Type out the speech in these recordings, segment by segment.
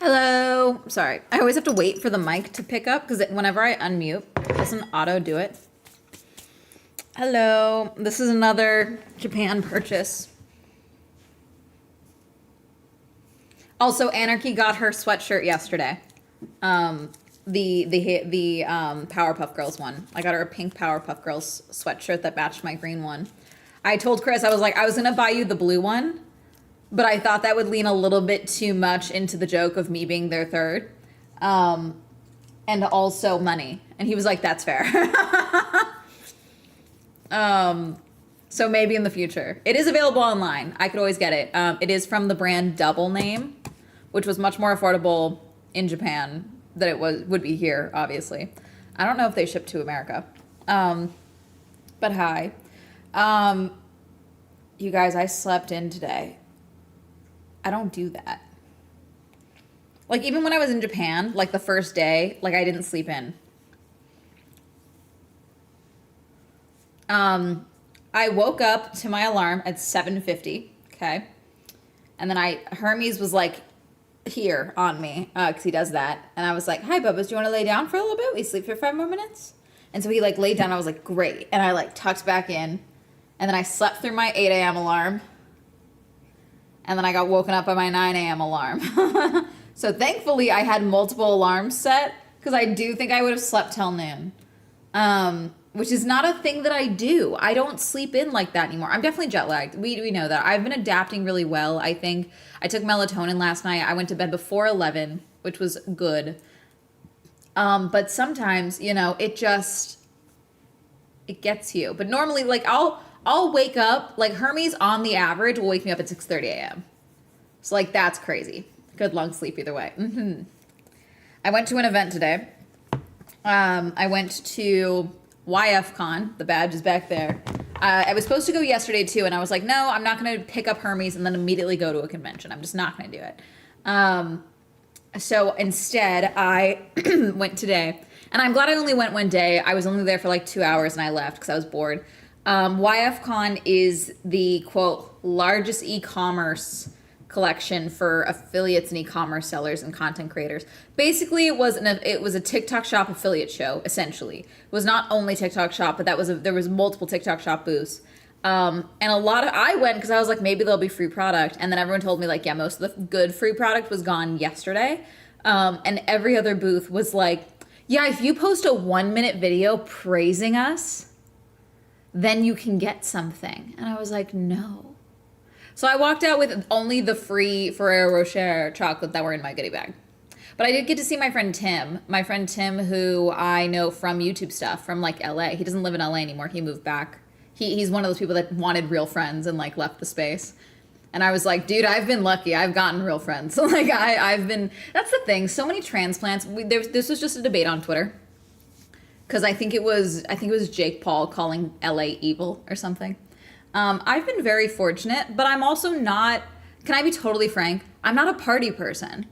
Hello. Sorry. I always have to wait for the mic to pick up because whenever I unmute, it doesn't auto do it. Hello. This is another Japan purchase. Also, Anarchy got her sweatshirt yesterday. The Powerpuff Girls one. I got her a pink Powerpuff Girls sweatshirt that matched my green one. I told Chris, I was like, I was gonna buy you the blue one, but I thought that would lean a little bit too much into the joke of me being their third. And also money. And he was like, that's fair. So maybe in the future. It is available online. I could always get it. It is from the brand Double Name, which was much more affordable in Japan than it would be here, obviously. I don't know if they ship to America. But hi. You guys, I slept in today. I don't do that. Like, even when I was in Japan, like the first day, like I didn't sleep in. I woke up to my alarm at 7:50, okay? And then Hermes was like here on me, because he does that. And I was like, hi, Bubba's, do you want to lay down for a little bit? We sleep for 5 more minutes? And so he like laid down, I was like, great. And I like tucked back in. And then I slept through my 8 a.m. alarm. And then I got woken up by my 9 a.m. alarm. So thankfully I had multiple alarms set, because I do think I would have slept till noon. Which is not a thing that I do. I don't sleep in like that anymore. I'm definitely jet lagged. We know that. I've been adapting really well, I think. I took melatonin last night. I went to bed before 11, which was good. But sometimes, you know, it gets you. But normally, like, I'll wake up, like Hermes on the average will wake me up at 6:30 a.m. So like, that's crazy. Good long sleep either way. I went to an event today. I went to YFCon. The badge is back there. I was supposed to go yesterday too, and I was like, no, I'm not going to pick up Hermes and then immediately go to a convention. I'm just not going to do it. So instead, I went today. And I'm glad I only went one day. I was only there for like 2 hours and I left because I was bored. YFCon is the, quote, largest e-commerce collection for affiliates and e-commerce sellers and content creators. Basically, it was a TikTok Shop affiliate show, essentially. It was not only TikTok Shop, but there was multiple TikTok Shop booths. And I went because I was like, maybe there'll be free product. And then everyone told me like, yeah, most of the good free product was gone yesterday. And every other booth was like, yeah, if you post a 1-minute video praising us, then you can get something. And I was like, no. So I walked out with only the free Ferrero Rocher chocolate that were in my goodie bag. But I did get to see my friend Tim. My friend Tim, who I know from YouTube stuff, from like LA. He doesn't live in LA anymore. He moved back. He's one of those people that wanted real friends and like left the space. And I was like, dude, I've been lucky. I've gotten real friends. Like I've been, that's the thing. So many transplants. This was just a debate on Twitter. Because I think it was Jake Paul calling LA evil or something. I've been very fortunate, but I'm also not, can I be totally frank? I'm not a party person.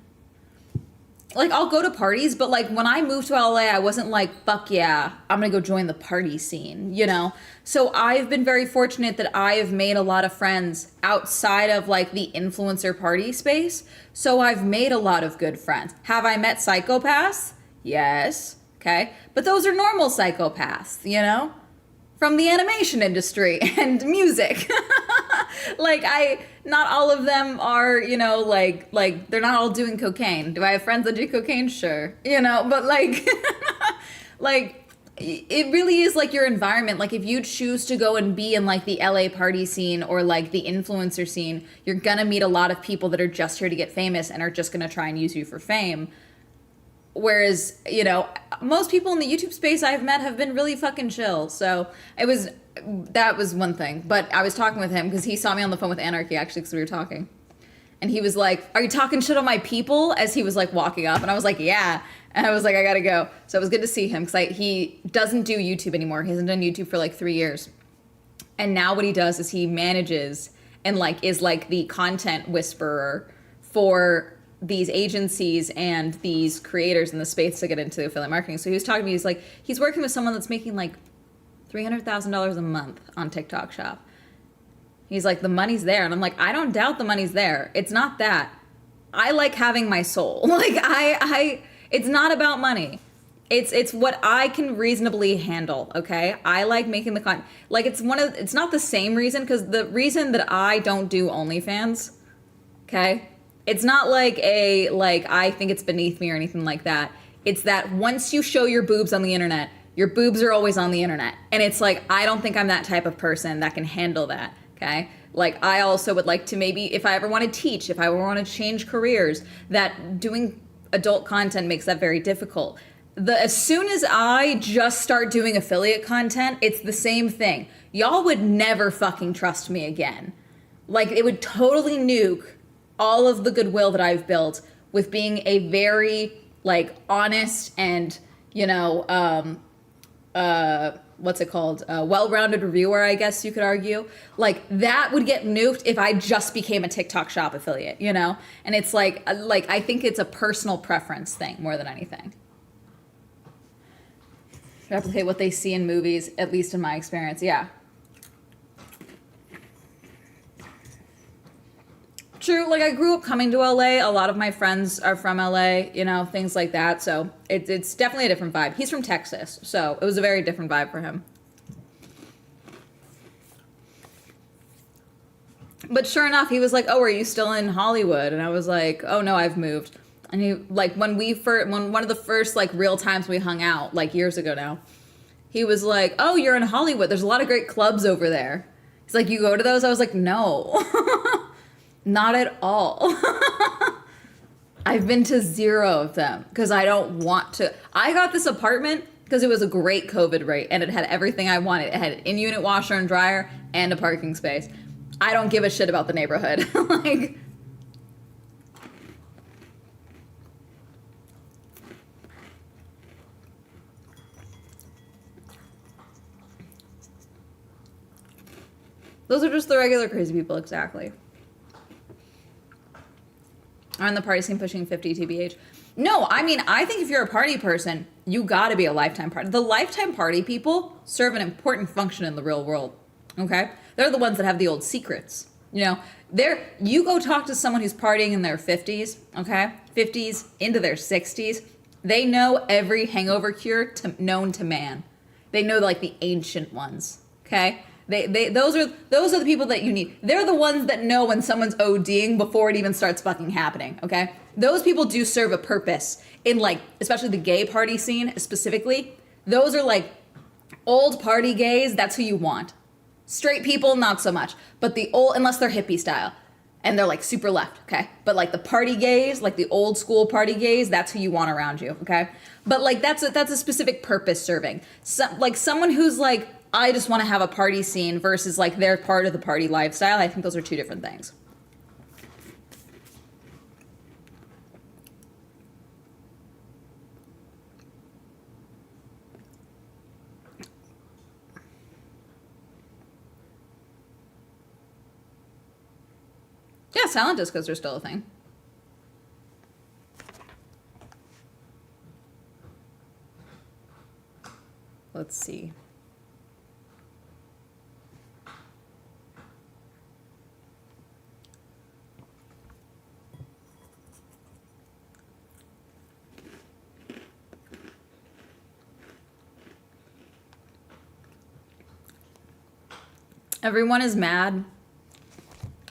Like, I'll go to parties, but like when I moved to LA, I wasn't like, fuck yeah, I'm gonna go join the party scene, you know? So I've been very fortunate that I have made a lot of friends outside of like the influencer party space. So I've made a lot of good friends. Have I met psychopaths? Yes. Okay. But those are normal psychopaths, you know? From the animation industry and music. Like not all of them are, you know, like they're not all doing cocaine. Do I have friends that do cocaine? Sure. You know, but like, like it really is like your environment. Like if you choose to go and be in like the LA party scene or like the influencer scene, you're gonna meet a lot of people that are just here to get famous and are just gonna try and use you for fame. Whereas, you know, most people in the YouTube space I've met have been really fucking chill. So that was one thing. But I was talking with him because he saw me on the phone with Anarchy, actually, because we were talking. And he was like, are you talking shit on my people? As he was like walking up. And I was like, yeah. And I was like, I gotta go. So it was good to see him because he doesn't do YouTube anymore. He hasn't done YouTube for like 3 years. And now what he does is he manages and like is like the content whisperer for these agencies and these creators in the space to get into affiliate marketing. So he was talking to me, he's working with someone that's making like $300,000 a month on TikTok Shop. He's like, the money's there. And I'm like, I don't doubt the money's there. It's not that. I like having my soul. Like I it's not about money. It's what I can reasonably handle, okay? I like making the content. Like it's not the same reason, because the reason that I don't do OnlyFans, okay? It's not like I think it's beneath me or anything like that. It's that once you show your boobs on the internet, your boobs are always on the internet. And it's like, I don't think I'm that type of person that can handle that, okay? Like, I also would like to maybe, if I ever want to teach, if I ever want to change careers, that doing adult content makes that very difficult. As soon as I just start doing affiliate content, it's the same thing. Y'all would never fucking trust me again. Like, it would totally nuke all of the goodwill that I've built with being a very, like, honest and, you know, what's it called? Well-rounded reviewer, I guess you could argue. Like, that would get nuked if I just became a TikTok shop affiliate, you know? And it's like I think it's a personal preference thing more than anything. Replicate what they see in movies, at least in my experience, yeah. True, like I grew up coming to LA. A lot of my friends are from LA, you know, things like that. So it's definitely a different vibe. He's from Texas, so it was a very different vibe for him. But sure enough, he was like, "Oh, are you still in Hollywood?" And I was like, "Oh no, I've moved." And he, like, when one of the first like real times we hung out, like years ago now, he was like, "Oh, you're in Hollywood. There's a lot of great clubs over there." He's like, "You go to those?" I was like, "No." Not at all. I've been to 0 of them because I don't want to. I got this apartment because it was a great COVID rate and it had everything I wanted. It had an in-unit washer and dryer and a parking space. I don't give a shit about the neighborhood. Like, those are just the regular crazy people, exactly. On the party scene pushing 50 TBH. No, I mean, I think if you're a party person, you gotta be a lifetime party. The lifetime party people serve an important function in the real world, okay? They're the ones that have the old secrets, you know? You go talk to someone who's partying in their 50s, okay? 50s into their 60s. They know every hangover cure known to man. They know, like, the ancient ones, okay? Those are the people that you need. They're the ones that know when someone's ODing before it even starts fucking happening, okay? Those people do serve a purpose in, like, especially the gay party scene specifically. Those are like old party gays, that's who you want. Straight people, not so much. But the old, unless they're hippie style and they're like super left, okay? But like the party gays, like the old school party gays, that's who you want around you, okay? But like that's a specific purpose serving. Like someone who's like, I just want to have a party scene versus like they're part of the party lifestyle. I think those are two different things. Yeah, silent discos are still a thing. Let's see. Everyone is mad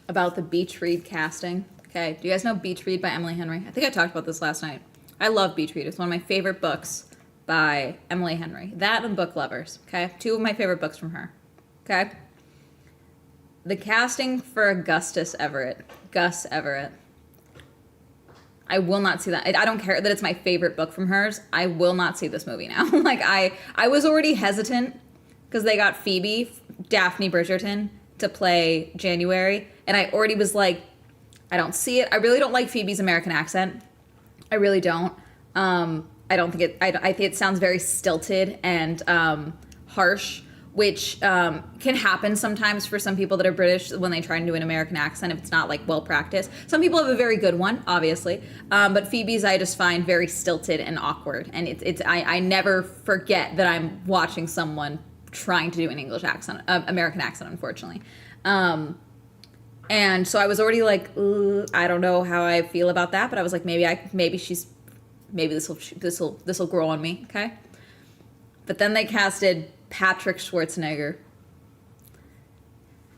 about the Beach Read casting. Okay, do you guys know Beach Read by Emily Henry? I think I talked about this last night. I love Beach Read. It's one of my favorite books by Emily Henry. That and Book Lovers, okay? Two of my favorite books from her, okay? The casting for Gus Everett. I will not see that. I don't care that it's my favorite book from hers. I will not see this movie now. Like, I was already hesitant because they got Daphne Bridgerton, to play January, and I already was like, I don't see it. I really don't like Phoebe's American accent. I really don't. I think it sounds very stilted and harsh, which can happen sometimes for some people that are British when they try and do an American accent if it's not like well practiced. Some people have a very good one, obviously, but Phoebe's I just find very stilted and awkward, and I never forget that I'm watching someone trying to do an English accent, American accent, unfortunately. And so I was already like, "Ugh, I don't know how I feel about that, but I was like, maybe this will grow on me, okay? But then they casted Patrick Schwarzenegger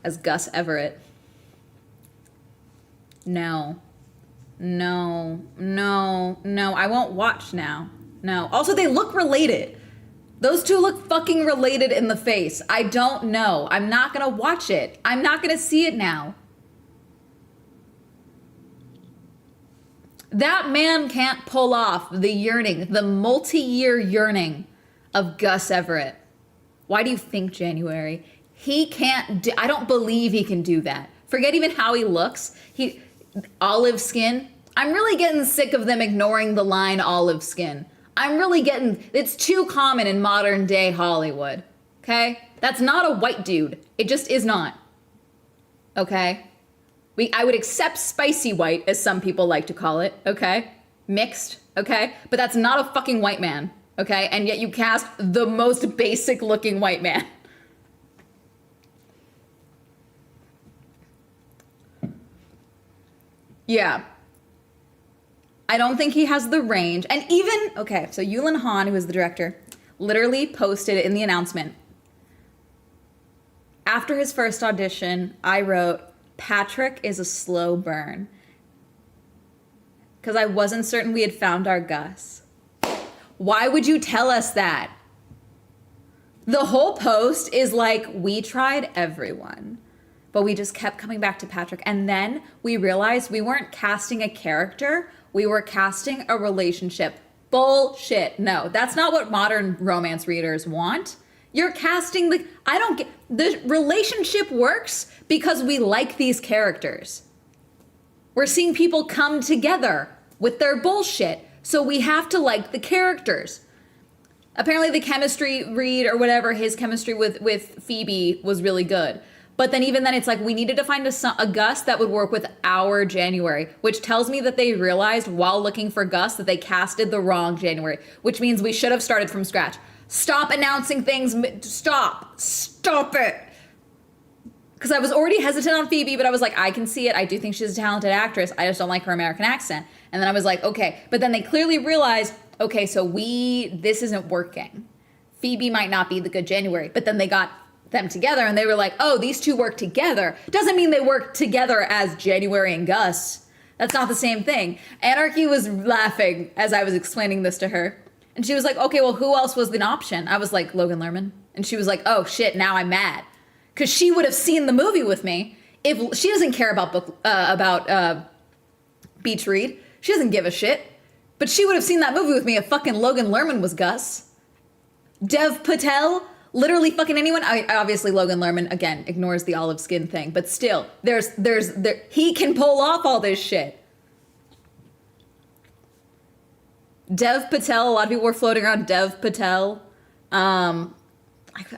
as Gus Everett. No, I won't watch now. No. Also, they look related. Those two look fucking related in the face. I don't know. I'm not gonna watch it. I'm not gonna see it now. That man can't pull off the yearning, the multi-year yearning of Gus Everett. Why do you think, January? He can't I don't believe he can do that. Forget even how he looks. Olive skin. I'm really getting sick of them ignoring the line olive skin. It's too common in modern day Hollywood. Okay? That's not a white dude. It just is not. Okay? I would accept spicy white, as some people like to call it, okay? Mixed, okay? But that's not a fucking white man, okay? And yet you cast the most basic looking white man. Yeah. I don't think he has the range. And even, okay, so Yulin Han, who is the director, literally posted in the announcement, after his first audition, I wrote, Patrick is a slow burn. Because I wasn't certain we had found our Gus. Why would you tell us that? The whole post is like, we tried everyone, but we just kept coming back to Patrick. And then we realized we weren't casting a character, we were casting a relationship. Bullshit. No, that's not what modern romance readers want. You're casting the relationship works because we like these characters. We're seeing people come together with their bullshit, so we have to like the characters. Apparently the chemistry read or whatever, his chemistry with Phoebe was really good. But then even then it's like we needed to find a Gus that would work with our January, which tells me that they realized while looking for Gus that they casted the wrong January, which means we should have started from scratch. Stop announcing things. Stop it. Because I was already hesitant on Phoebe, but I was like, I can see it. I do think she's a talented actress. I just don't like her American accent. And then I was like, okay. But then they clearly realized, okay, so this isn't working. Phoebe might not be the good January. But then they got them together and they were like, oh, these two work together. Doesn't mean they work together as January and Gus. That's not the same thing. Anarchy was laughing as I was explaining this to her. And she was like, okay, well, who else was an option? I was like, Logan Lerman. And she was like, oh, shit, now I'm mad. Because she would have seen the movie with me. If she doesn't care about Beach Read. She doesn't give a shit. But she would have seen that movie with me if fucking Logan Lerman was Gus. Dev Patel, literally fucking anyone. Obviously, Logan Lerman, again, ignores the olive skin thing. But still, he can pull off all this shit. Dev Patel, a lot of people were floating around Dev Patel. I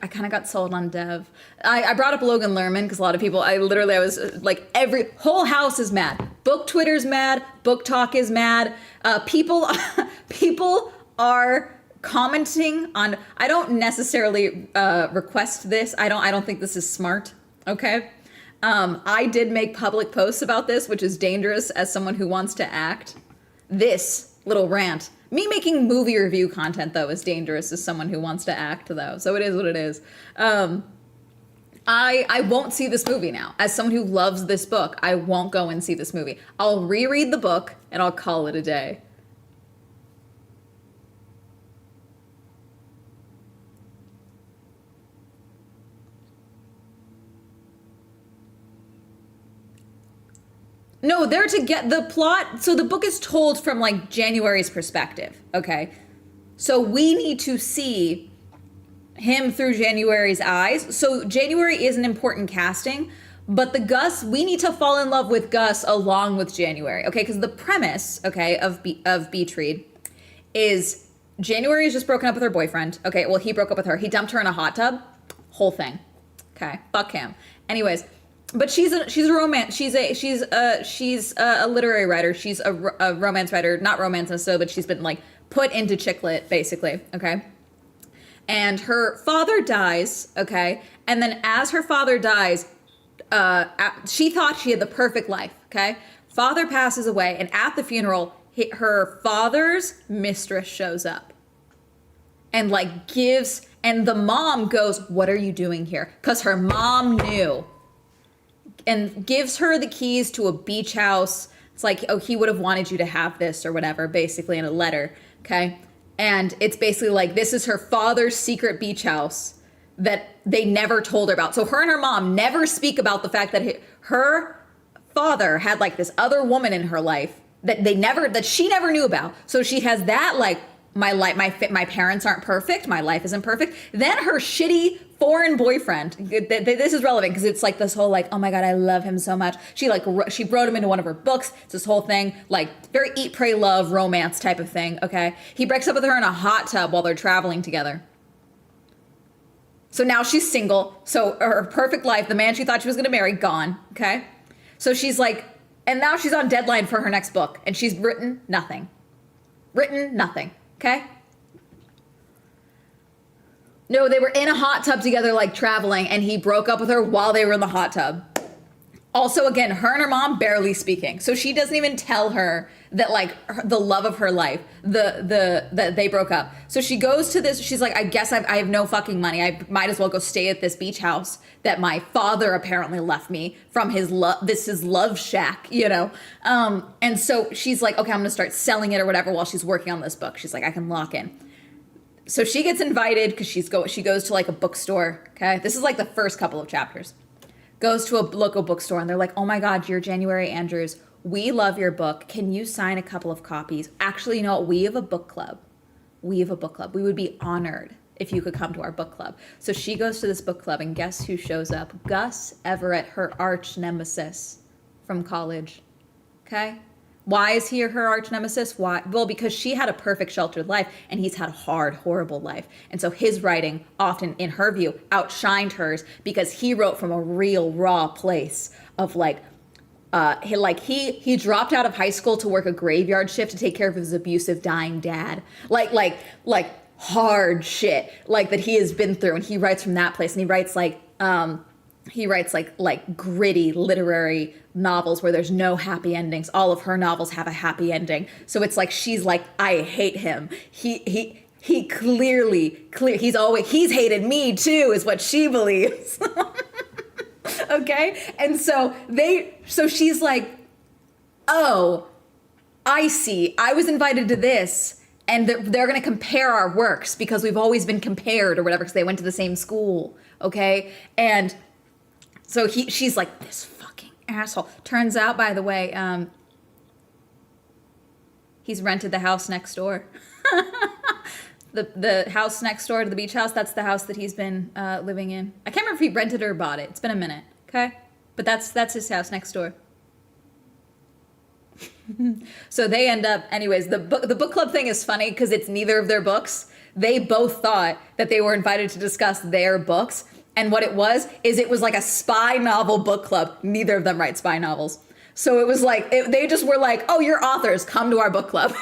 kind of got sold on Dev. I brought up Logan Lerman because a lot of people, I was like, every whole house is mad. Book Twitter's mad. Book Talk is mad. People are commenting on, I don't necessarily request this. I don't think this is smart. Okay. I did make public posts about this, which is dangerous as someone who wants to act. This little rant. Me making movie review content, though, is dangerous as someone who wants to act, though. So it is what it is. I won't see this movie now. As someone who loves this book, I won't go and see this movie. I'll reread the book, and I'll call it a day. No, they're to get the plot. So the book is told from like January's perspective. Okay. So we need to see him through January's eyes. So January is an important casting, but we need to fall in love with Gus along with January. Okay. Because the premise, okay, of Beach Read is January is just broken up with her boyfriend. Okay. Well, he broke up with her. He dumped her in a hot tub. Whole thing. Okay. Fuck him. Anyways. But she's a romance. She's a literary writer. She's a romance writer, not romance necessarily, but she's been like put into chick lit basically. Okay, and her father dies. Okay, and then as her father dies, she thought she had the perfect life, okay? Father passes away, and at the funeral, her father's mistress shows up and like gives, and the mom goes, "What are you doing here?" Because her mom knew, and gives her the keys to a beach house. It's like, oh, he would have wanted you to have this or whatever, basically in a letter, okay? And it's basically like, this is her father's secret beach house that they never told her about. So her and her mom never speak about the fact that her father had like this other woman in her life that she never knew about. So she has that like, my parents aren't perfect, my life isn't perfect. Then her shitty foreign boyfriend, this is relevant because it's like this whole like, oh my God, I love him so much. She wrote him into one of her books. It's this whole thing, like very eat, pray, love, romance type of thing, okay? He breaks up with her in a hot tub while they're traveling together. So now she's single. So her perfect life, the man she thought she was gonna marry, gone, okay? So she's like, and now she's on deadline for her next book and she's written nothing. Okay? No, they were in a hot tub together, like traveling, and he broke up with her while they were in the hot tub. Also, again, her and her mom barely speaking. So she doesn't even tell her that like the love of her life, that they broke up. So she goes to this, she's like, I guess I have no fucking money. I might as well go stay at this beach house that my father apparently left me from his love shack, you know? And so she's like, okay, I'm gonna start selling it or whatever while she's working on this book. She's like, I can lock in. So she gets invited because she goes to like a bookstore, okay? This is like the first couple of chapters. Goes to a local bookstore and they're like, oh my God, you're January Andrews. We love your book. Can you sign a couple of copies? Actually, you know what? We have a book club. We would be honored if you could come to our book club. So she goes to this book club and guess who shows up? Gus Everett, her arch nemesis from college. Okay? Why is he her arch nemesis? Why? Well, because she had a perfect sheltered life and he's had a hard, horrible life. And so his writing often, in her view, outshined hers because he wrote from a real raw place of like, he dropped out of high school to work a graveyard shift to take care of his abusive dying dad. Like hard shit like that he has been through. And he writes from that place and he writes like gritty literary novels where there's no happy endings. All of her novels have a happy ending. So it's like, she's like, I hate him. He clearly, he's hated me too, is what she believes. Okay? And so she's like, oh, I see. I was invited to this and they're going to compare our works because we've always been compared or whatever because they went to the same school. Okay? And so she's like, this fucking asshole. Turns out, by the way, he's rented the house next door. The house next door to the beach house, that's the house that he's been living in. I can't remember if he rented or bought it. It's been a minute, okay? But that's his house next door. So they end up, anyways, the book club thing is funny because it's neither of their books. They both thought that they were invited to discuss their books. And what it was like a spy novel book club. Neither of them write spy novels. So it was like, they just were like, oh, you're authors, come to our book club.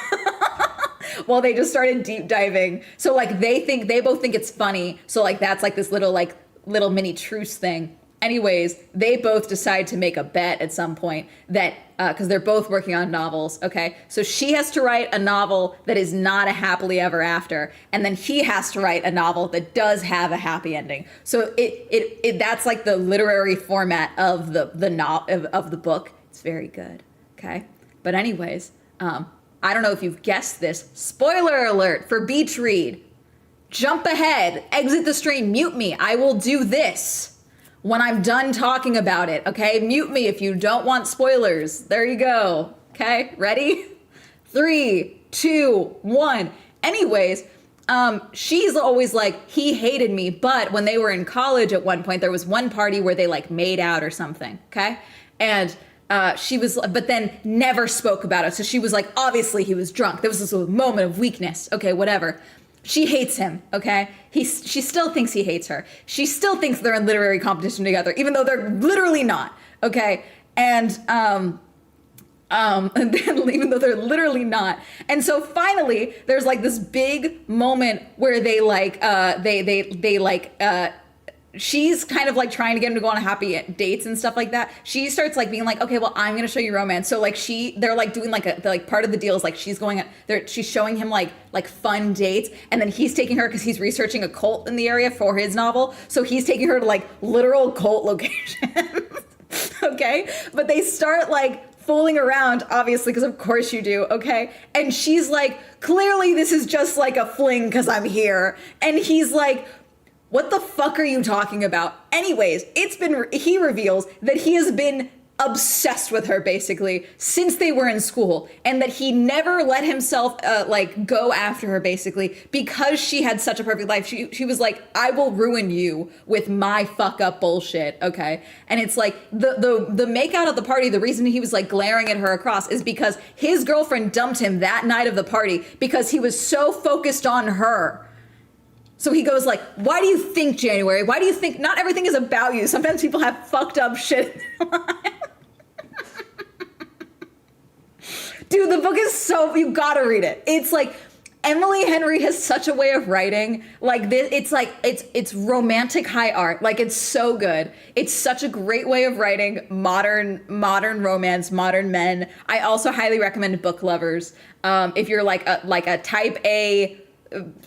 Well, they just started deep diving. So like they both think it's funny. So like that's like this little mini truce thing. Anyways, they both decide to make a bet at some point that, because they're both working on novels, okay? So she has to write a novel that is not a happily ever after, and then he has to write a novel that does have a happy ending. So that's like the literary format of the book. It's very good, okay? But anyways, I don't know if you've guessed this. Spoiler alert for Beach Read. Jump ahead, exit the stream, mute me. I will do this when I'm done talking about it, okay? Mute me if you don't want spoilers. There you go, okay? Ready? 3, 2, 1. Anyways, she's always like, he hated me, but when they were in college at one point, there was one party where they like made out or something, okay? And she was, but then never spoke about it. So she was like, obviously he was drunk. There was this moment of weakness. Okay, whatever. She hates him, okay? She still thinks he hates her. She still thinks they're in literary competition together, even though they're literally not, okay? And then even though they're literally not. And so finally, there's like this big moment where they like, she's kind of like trying to get him to go on happy dates and stuff like that. She starts like being like, okay, well, I'm gonna show you romance. So like they're like doing like like part of the deal is like she's showing him like fun dates, and then he's taking her because he's researching a cult in the area for his novel. So he's taking her to like literal cult locations. Okay, but they start like fooling around, obviously, because of course you do, okay? And she's like, clearly this is just like a fling because I'm here. And he's like, what the fuck are you talking about? Anyways, he reveals that he has been obsessed with her basically since they were in school, and that he never let himself like go after her basically because she had such a perfect life. She was like, I will ruin you with my fuck up bullshit, okay? And it's like the make out of the party, the reason he was like glaring at her across is because his girlfriend dumped him that night of the party because he was so focused on her. So he goes like, why do you think, January? Why do you think not everything is about you? Sometimes people have fucked up shit in their lives. Dude, the book is so, you gotta read it. It's like, Emily Henry has such a way of writing. Like this, it's like, it's romantic high art. Like it's so good. It's such a great way of writing modern romance, modern men. I also highly recommend Book Lovers. If you're like a type A,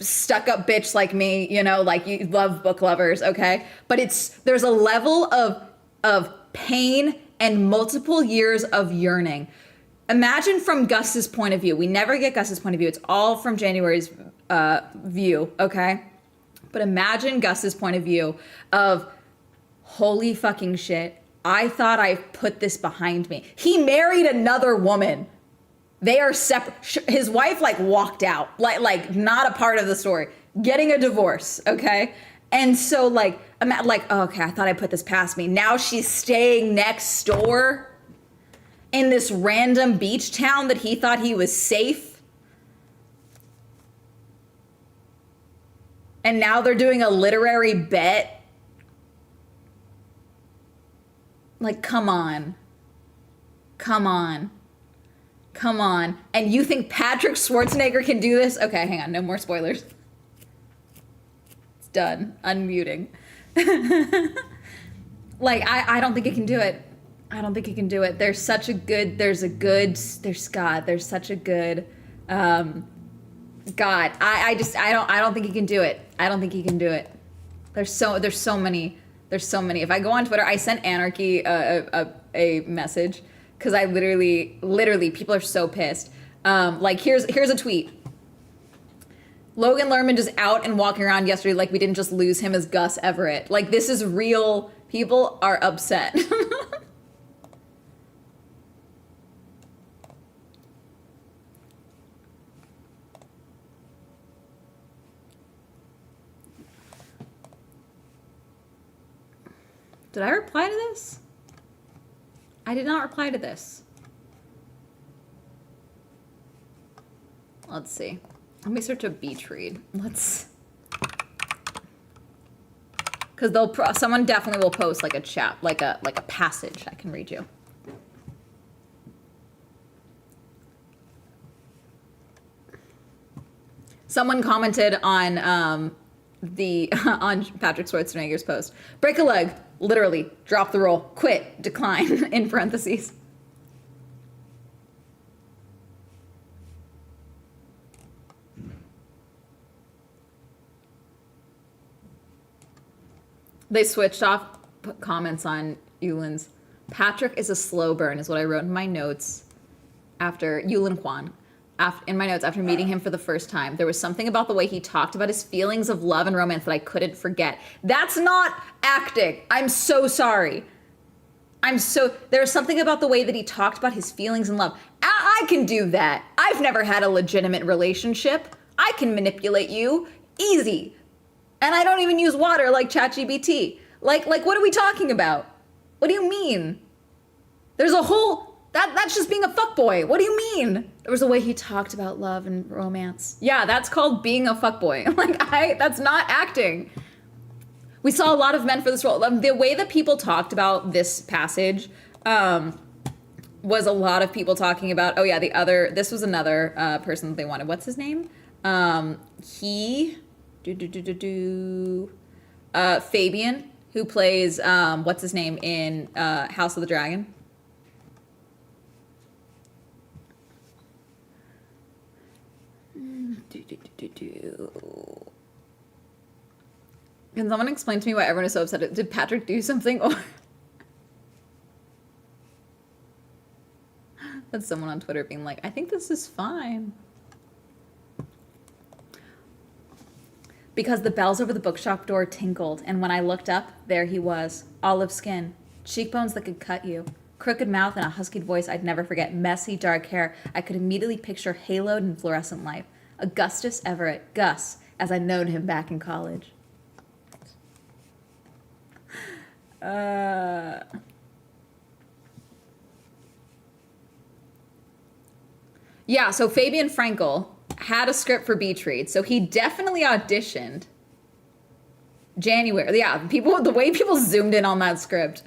stuck up bitch like me, you know, like you love Book Lovers, okay? But there's a level of pain and multiple years of yearning. Imagine from Gus's point of view. We never get Gus's point of view. It's all from January's view, okay? But imagine Gus's point of view of, holy fucking shit, I thought I put this behind me. He married another woman. They are separate. His wife like walked out, like not a part of the story, getting a divorce, okay? And so like, oh, okay, I thought I put this past me. Now she's staying next door in this random beach town that he thought he was safe. And now they're doing a literary bet. Like, come on. Come on. Come on. And you think Patrick Schwarzenegger can do this? Okay, hang on. No more spoilers. It's done. Unmuting. Like, I don't think it can do it. I don't think he can do it. There's such a good, there's such a good, God. I don't think he can do it. I don't think he can do it. There's so many. If I go on Twitter, I sent Anarchy a message because I literally, people are so pissed. Like here's a tweet. Logan Lerman just out and walking around yesterday like we didn't just lose him as Gus Everett. Like this is real. People are upset. Did I reply to this? I did not reply to this. Let's see. Let me search a beach read. Because someone definitely will post like a chat, like a passage I can read you. Someone commented on on Patrick Schwarzenegger's post. Break a leg, literally, drop the roll, quit, decline, in parentheses. They switched off comments on Yulin's. Patrick is a slow burn is what I wrote in my notes after Yulin Kwan. In my notes after meeting him for the first time. There was something about the way he talked about his feelings of love and romance that I couldn't forget. That's not acting. I'm so sorry. There's something about the way that he talked about his feelings and love. I can do that. I've never had a legitimate relationship. I can manipulate you. Easy. And I don't even use water like ChatGPT. Like what are we talking about? What do you mean? There's a whole... That's just being a fuckboy. What do you mean? There was a way he talked about love and romance. Yeah, that's called being a fuckboy. That's not acting. We saw a lot of men for this role. The way that people talked about this passage was a lot of people talking about, this was another person that they wanted. What's his name? Fabian. who plays what's his name in House of the Dragon. Can someone explain to me why everyone is so upset? Did Patrick do something? Or that's someone on Twitter being like, I think this is fine. Because the bells over the bookshop door tinkled, and when I looked up, there he was, olive skin, cheekbones that could cut you, crooked mouth and a huskied voice I'd never forget, messy dark hair I could immediately picture haloed in fluorescent light. Augustus Everett, Gus, as I'd known him back in college. Yeah, so Fabian Frankel had a script for Beach Read, so he definitely auditioned. January, yeah, the way people zoomed in on that script.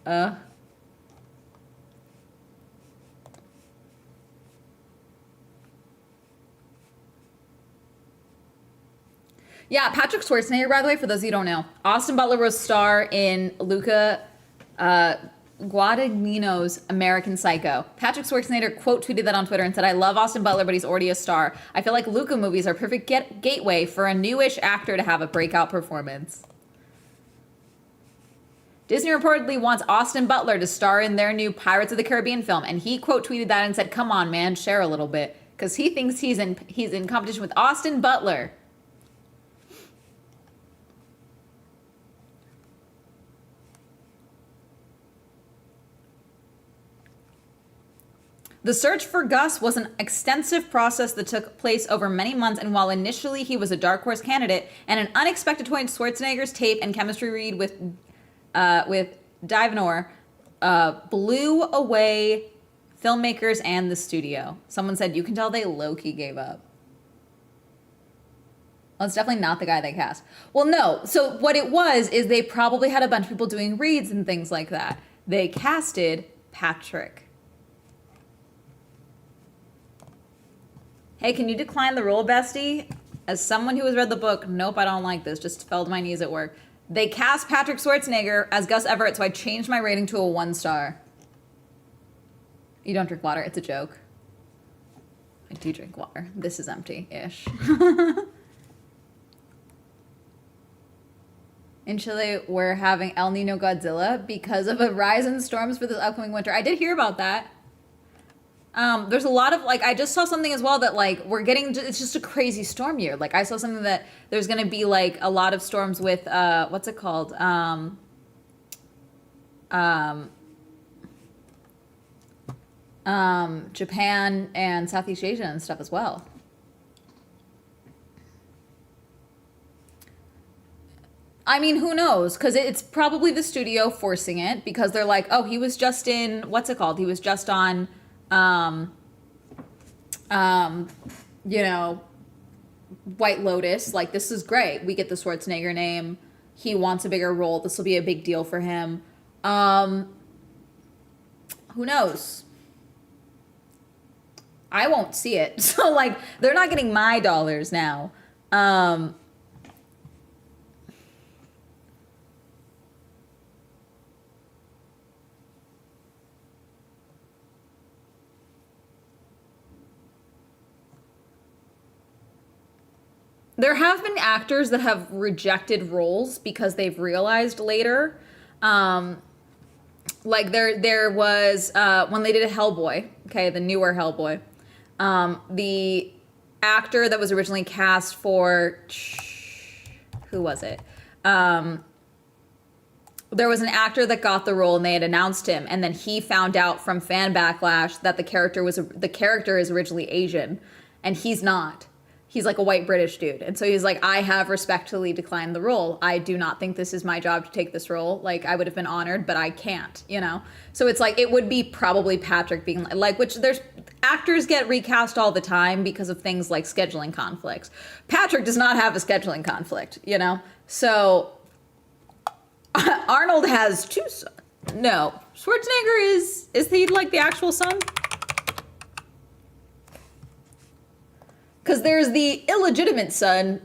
Yeah, Patrick Schwarzenegger, by the way, for those of you who don't know, Austin Butler was star in Luca Guadagnino's American Psycho. Patrick Schwarzenegger quote tweeted that on Twitter and said, I love Austin Butler, but he's already a star. I feel like Luca movies are perfect gateway for a newish actor to have a breakout performance. Disney reportedly wants Austin Butler to star in their new Pirates of the Caribbean film, and he quote tweeted that and said, come on, man, share a little bit, because he thinks he's in competition with Austin Butler. The search for Gus was an extensive process that took place over many months, and while initially he was a dark horse candidate, and an unexpected point, Schwarzenegger's tape and chemistry read with Divanor blew away filmmakers and the studio. Someone said, you can tell they low-key gave up. Well, it's definitely not the guy they cast. Well, no. So what it was is they probably had a bunch of people doing reads and things like that. They casted Patrick. Hey, can you decline the role, bestie? As someone who has read the book, nope, I don't like this. Just fell to my knees at work. They cast Patrick Schwarzenegger as Gus Everett, so I changed my rating to a 1 star. You don't drink water. It's a joke. I do drink water. This is empty-ish. In Chile, we're having El Nino Godzilla because of a rise in storms for this upcoming winter. I did hear about that. There's a lot of, like, I just saw something as well that, like, it's just a crazy storm year. Like, I saw something that there's going to be, like, a lot of storms with, what's it called? Japan and Southeast Asia and stuff as well. I mean, who knows? Because it's probably the studio forcing it because they're like, oh, he was just in, what's it called? He was just on, you know, White Lotus. Like, this is great. We get the Schwarzenegger name. He wants a bigger role. This will be a big deal for him. Who knows? I won't see it. So, like, they're not getting my dollars now. There have been actors that have rejected roles because they've realized later. Like there was when they did a Hellboy, okay, the newer Hellboy. The actor that was originally cast for who was it? There was an actor that got the role and they had announced him, and then he found out from fan backlash that the character is originally Asian, and he's not. He's like a white British dude. And so he's like, I have respectfully declined the role. I do not think this is my job to take this role. Like, I would have been honored, but I can't, you know? So it's like, it would be probably Patrick being like, which there's, actors get recast all the time because of things like scheduling conflicts. Patrick does not have a scheduling conflict, you know? So Arnold has two sons. No, Schwarzenegger is he like the actual son? Because there's the illegitimate son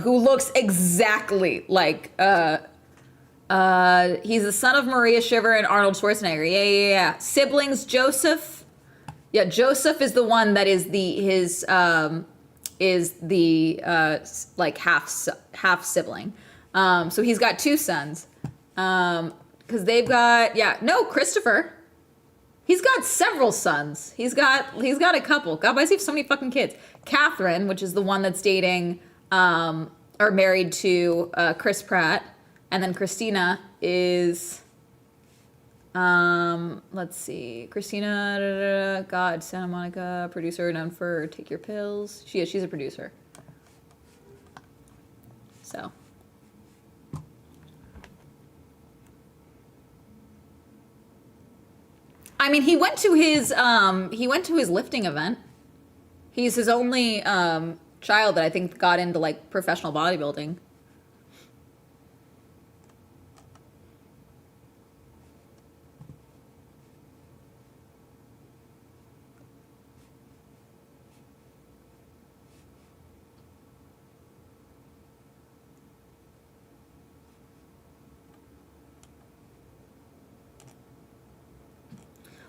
who looks exactly like He's the son of Maria Shriver and Arnold Schwarzenegger. Yeah. Siblings, Joseph. Yeah, Joseph is the one that is like half sibling. So he's got two sons. Because they've got Christopher. He's got several sons. He's got a couple. God, why does he have so many fucking kids? Catherine, which is the one that's dating or married to Chris Pratt, and then Christina is let's see, Christina, God, Santa Monica producer known for Take Your Pills. She's a producer. So. I mean, he went to his lifting event. He's his only child that I think got into like professional bodybuilding.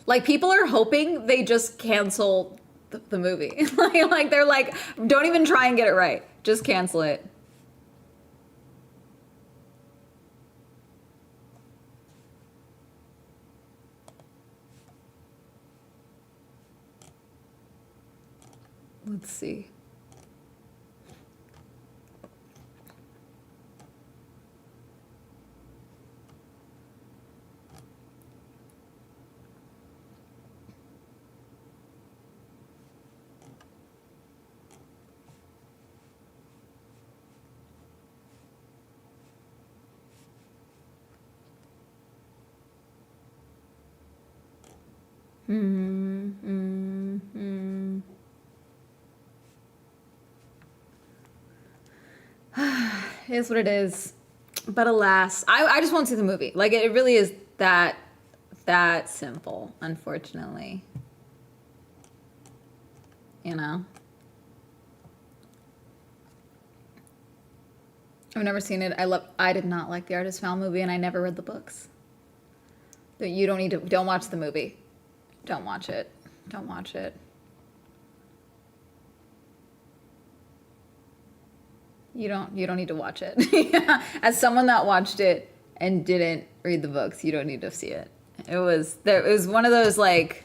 Like, people are hoping they just cancel the movie. like they're like, don't even try and get it right. Just cancel it. Let's see. It is what it is. But alas, I just won't see the movie. Like, it really is that simple, unfortunately. You know? I've never seen it. I did not like the Artist Fowl movie, and I never read the books. But you don't watch the movie. Don't watch it. Don't watch it. You don't need to watch it. Yeah. As someone that watched it and didn't read the books, you don't need to see it. It was one of those, like,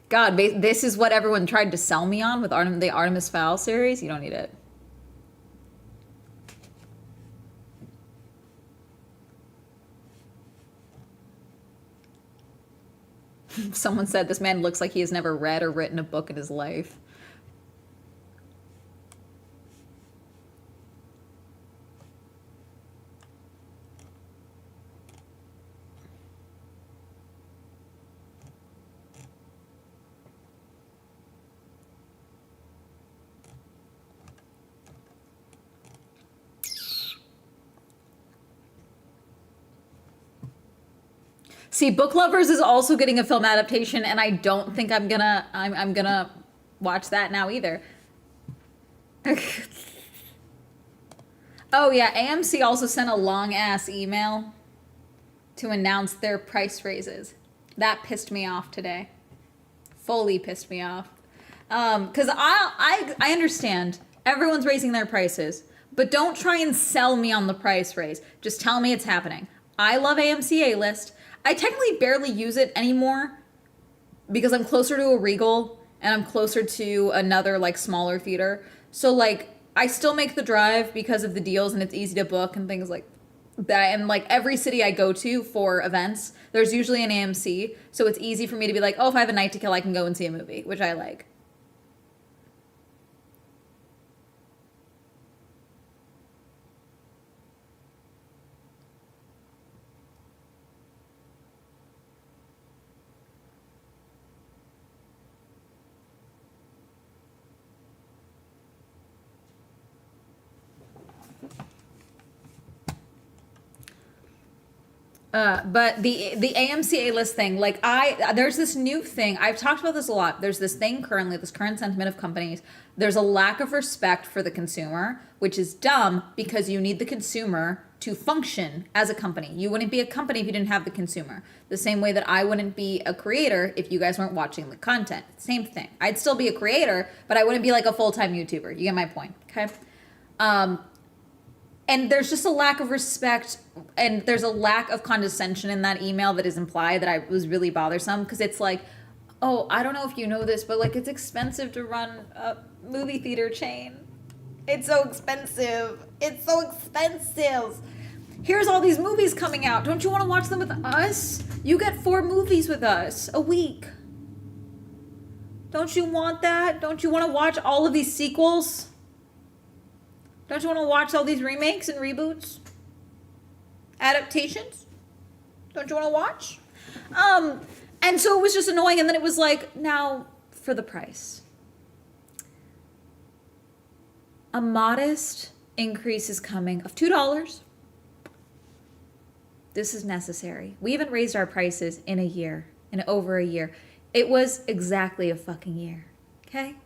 God, this is what everyone tried to sell me on with the Artemis Fowl series. You don't need it. Someone said this man looks like he has never read or written a book in his life. See, Book Lovers is also getting a film adaptation, and I don't think I'm gonna watch that now either. Oh yeah, AMC also sent a long ass email to announce their price raises. That pissed me off today. Fully pissed me off. Because I understand everyone's raising their prices, but don't try and sell me on the price raise. Just tell me it's happening. I love AMC A-List. I technically barely use it anymore because I'm closer to a Regal and I'm closer to another, like, smaller theater. So, like, I still make the drive because of the deals and it's easy to book and things like that. And, like, every city I go to for events, there's usually an AMC. So it's easy for me to be like, oh, if I have a night to kill, I can go and see a movie, which I like. But the AMC A-List thing, like, there's this new thing. I've talked about this a lot. There's this thing currently, this current sentiment of companies. There's a lack of respect for the consumer, which is dumb because you need the consumer to function as a company. You wouldn't be a company if you didn't have the consumer. The same way that I wouldn't be a creator if you guys weren't watching the content. Same thing. I'd still be a creator, but I wouldn't be like a full-time YouTuber. You get my point, okay? And there's just a lack of respect, and there's a lack of condescension in that email that is implied that I was really bothersome, because it's like, oh, I don't know if you know this, but like it's expensive to run a movie theater chain. It's so expensive. It's so expensive. Here's all these movies coming out. Don't you want to watch them with us? You get 4 movies with us a week. Don't you want that? Don't you want to watch all of these sequels? Don't you want to watch all these remakes and reboots? Adaptations? Don't you want to watch? And so it was just annoying. And then it was like, now for the price. A modest increase is coming of $2. This is necessary. We haven't raised our prices in a year, in over a year. It was exactly a fucking year, okay?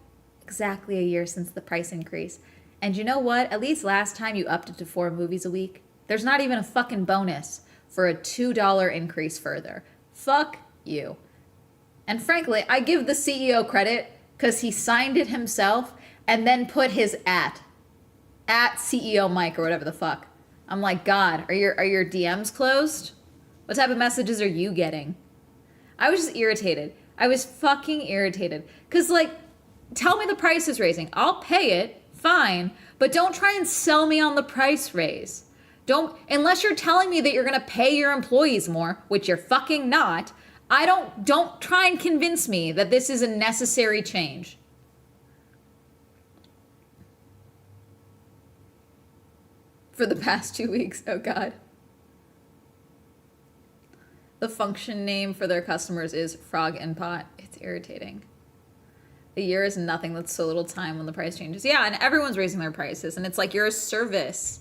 Exactly a year since the price increase. And you know what? At least last time you upped it to 4 movies a week. There's not even a fucking bonus for a $2 increase further. Fuck you. And frankly, I give the CEO credit because he signed it himself and then put his at CEO Mike or whatever the fuck. I'm like, God, are your DMs closed? What type of messages are you getting? I was just irritated. I was fucking irritated. Because, like, tell me the price is raising. I'll pay it, fine. But don't try and sell me on the price raise. Unless you're telling me that you're going to pay your employees more, which you're fucking not, don't try and convince me that this is a necessary change. For the past 2 weeks, oh God. The function name for their customers is Frog and Pot. It's irritating. A year is nothing. That's so little time when the price changes. Yeah, and everyone's raising their prices, and it's like you're a service.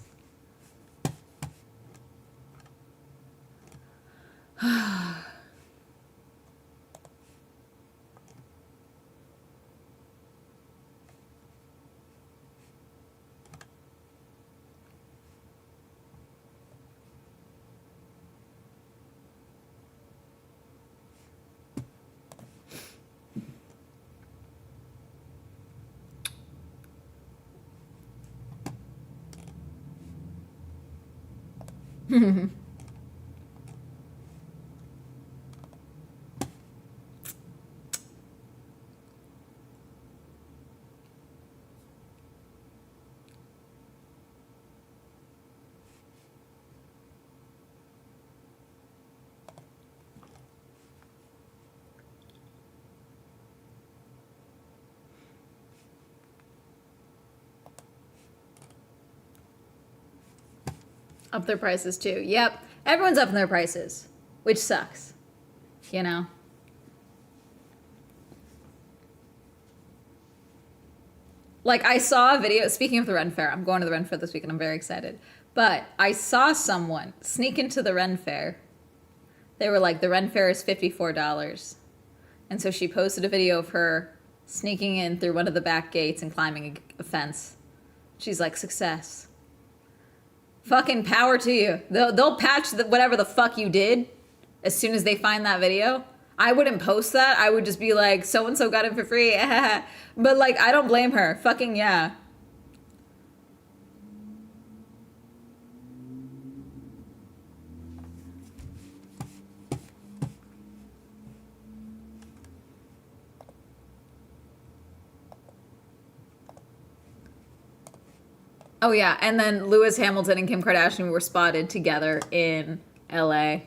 Up their prices too. Yep. Everyone's upping their prices, which sucks. You know? Like, I saw a video, speaking of the Ren Fair, I'm going to the Ren Fair this week and I'm very excited. But I saw someone sneak into the Ren Fair. They were like, the Ren Fair is $54. And so she posted a video of her sneaking in through one of the back gates and climbing a fence. She's like, success. Fucking power to you. They'll patch whatever the fuck you did as soon as they find that video. I wouldn't post that. I would just be like, so-and-so got it for free. But, like, I don't blame her. Fucking yeah. Oh, yeah. And then Lewis Hamilton and Kim Kardashian were spotted together in LA.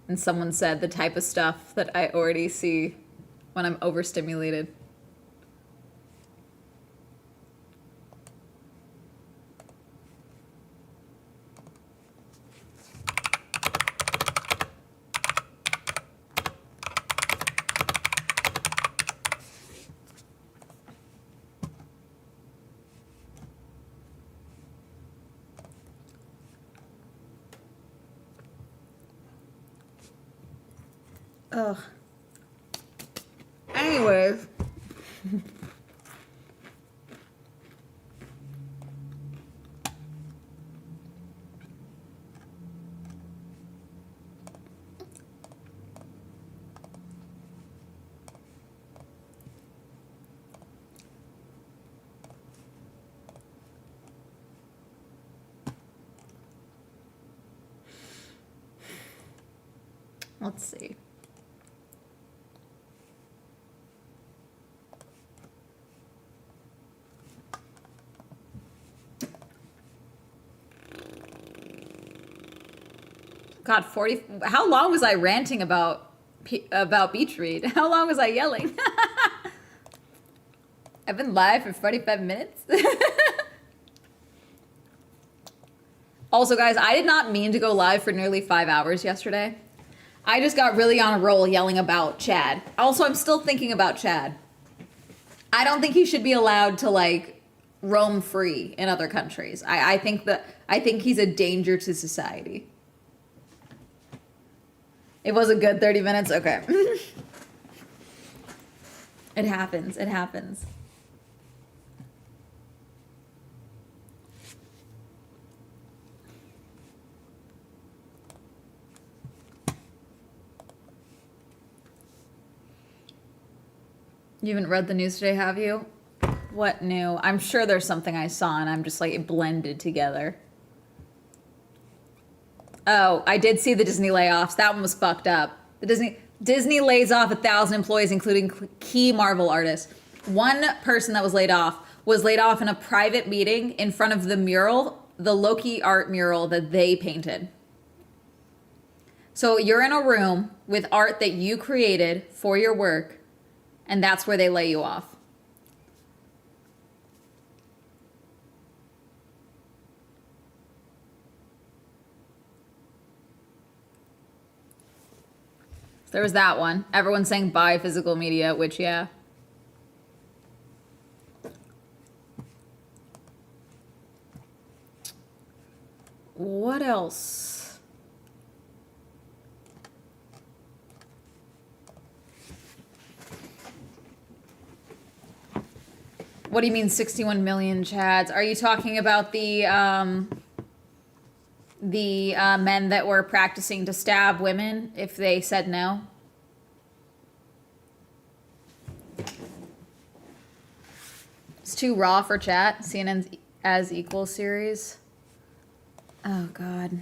And someone said the type of stuff that I already see when I'm overstimulated. Ugh. Anyways. Let's see. God, 40. How long was I ranting about beach read? How long was I yelling? I've been live for 45 minutes. Also, guys, I did not mean to go live for nearly 5 hours yesterday. I just got really on a roll yelling about Chad. Also, I'm still thinking about Chad. I don't think he should be allowed to like roam free in other countries. I think he's a danger to society. It was a good 30 minutes? Okay. It happens. It happens. You haven't read the news today, have you? What new? I'm sure there's something I saw and I'm just like it blended together. Oh, I did see the Disney layoffs. That one was fucked up. The Disney lays off 1,000 employees, including key Marvel artists. One person that was laid off in a private meeting in front of the mural, the Loki art mural that they painted. So you're in a room with art that you created for your work, and that's where they lay you off. There was that one. Everyone's saying buy physical media, which, yeah. What else? What do you mean 61 million Chads? Are you talking about the men that were practicing to stab women if they said no? It's too raw for chat. CNN's As Equal series. Oh, God.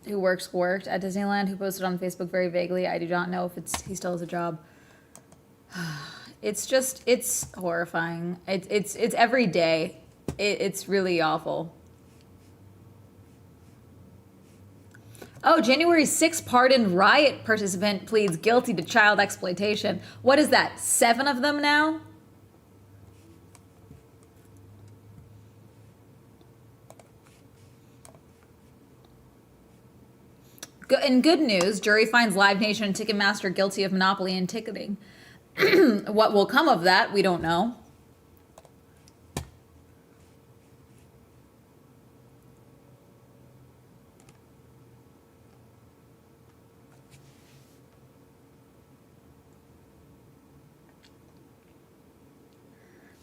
Who worked at Disneyland, who posted on Facebook very vaguely. I do not know if he still has a job. It's horrifying. It's every day. It's really awful. Oh, January 6th pardoned riot participant pleads guilty to child exploitation. What is that? 7 of them now? In good news, jury finds Live Nation and Ticketmaster guilty of monopoly and ticketing. What will come of that, we don't know.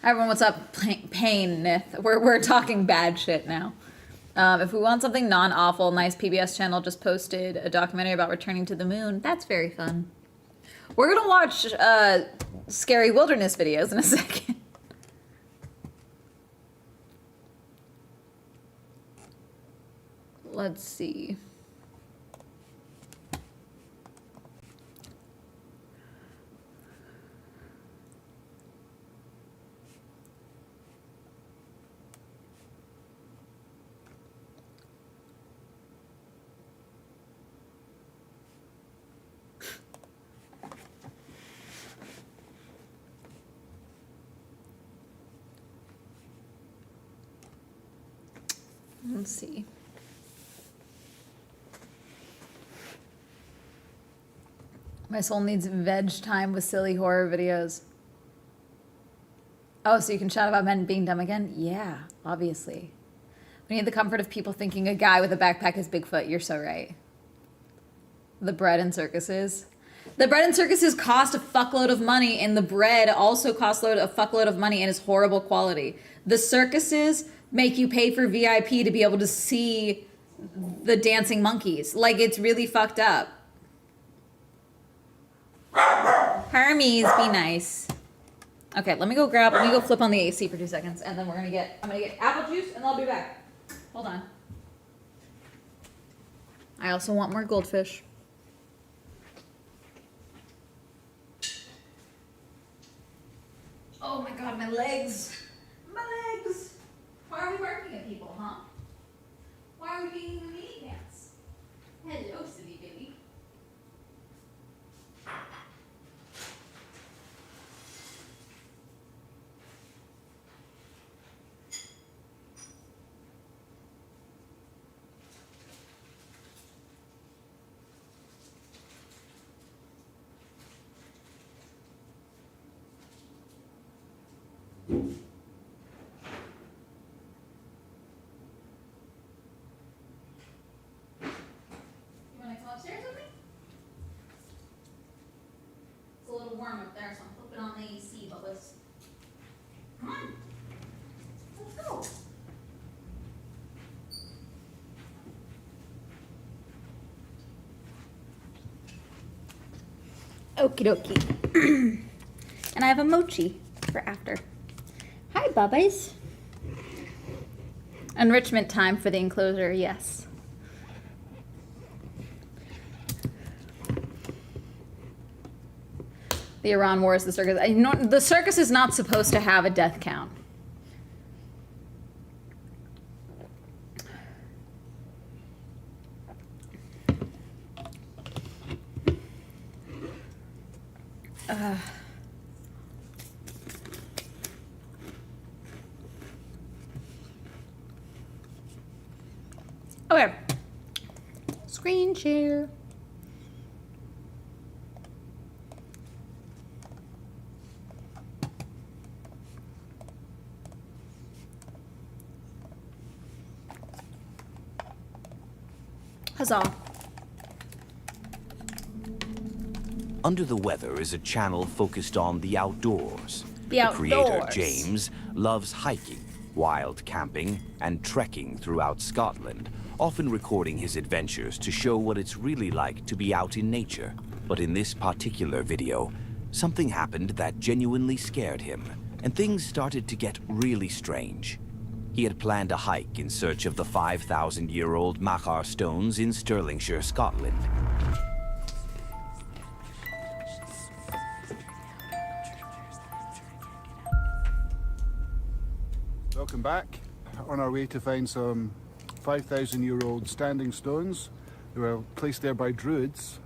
Hi everyone, what's up? Pain. We're talking bad shit now. If we want something non-awful, nice PBS channel just posted a documentary about returning to the moon. That's very fun. We're gonna watch scary wilderness videos in a second. Let's see. Let's see. My soul needs veg time with silly horror videos. Oh, so you can chat about men being dumb again? Yeah, obviously. We need the comfort of people thinking a guy with a backpack is Bigfoot. You're so right. The bread in circuses. The bread in circuses cost a fuckload of money, and the bread also costs a fuckload of money and is horrible quality. The circuses make you pay for VIP to be able to see the dancing monkeys. Like, it's really fucked up. Hermes, be nice. Okay, let me go flip on the AC for 2 seconds, and then I'm gonna get apple juice, and I'll be back. Hold on. I also want more goldfish. Oh my god, my legs. My legs. Why are we barking at people, huh? Why are we being in the mini pants? Hello, City Baby. Warm up there, so I'm flipping on the AC, but come on, let's go. Okie dokie. And I have a mochi for after. Hi, bubbies. Enrichment time for the enclosure, yes. The Iran War is the circus. The circus is not supposed to have a death count. Okay. Screen share. Huzzah. Under the Weather is a channel focused on the outdoors. The creator, James, loves hiking, wild camping, and trekking throughout Scotland, often recording his adventures to show what it's really like to be out in nature. But in this particular video, something happened that genuinely scared him, and things started to get really strange. He had planned a hike in search of the 5,000-year-old Machar stones in Stirlingshire, Scotland. Welcome back. On our way to find some 5,000-year-old standing stones. They were placed there by Druids.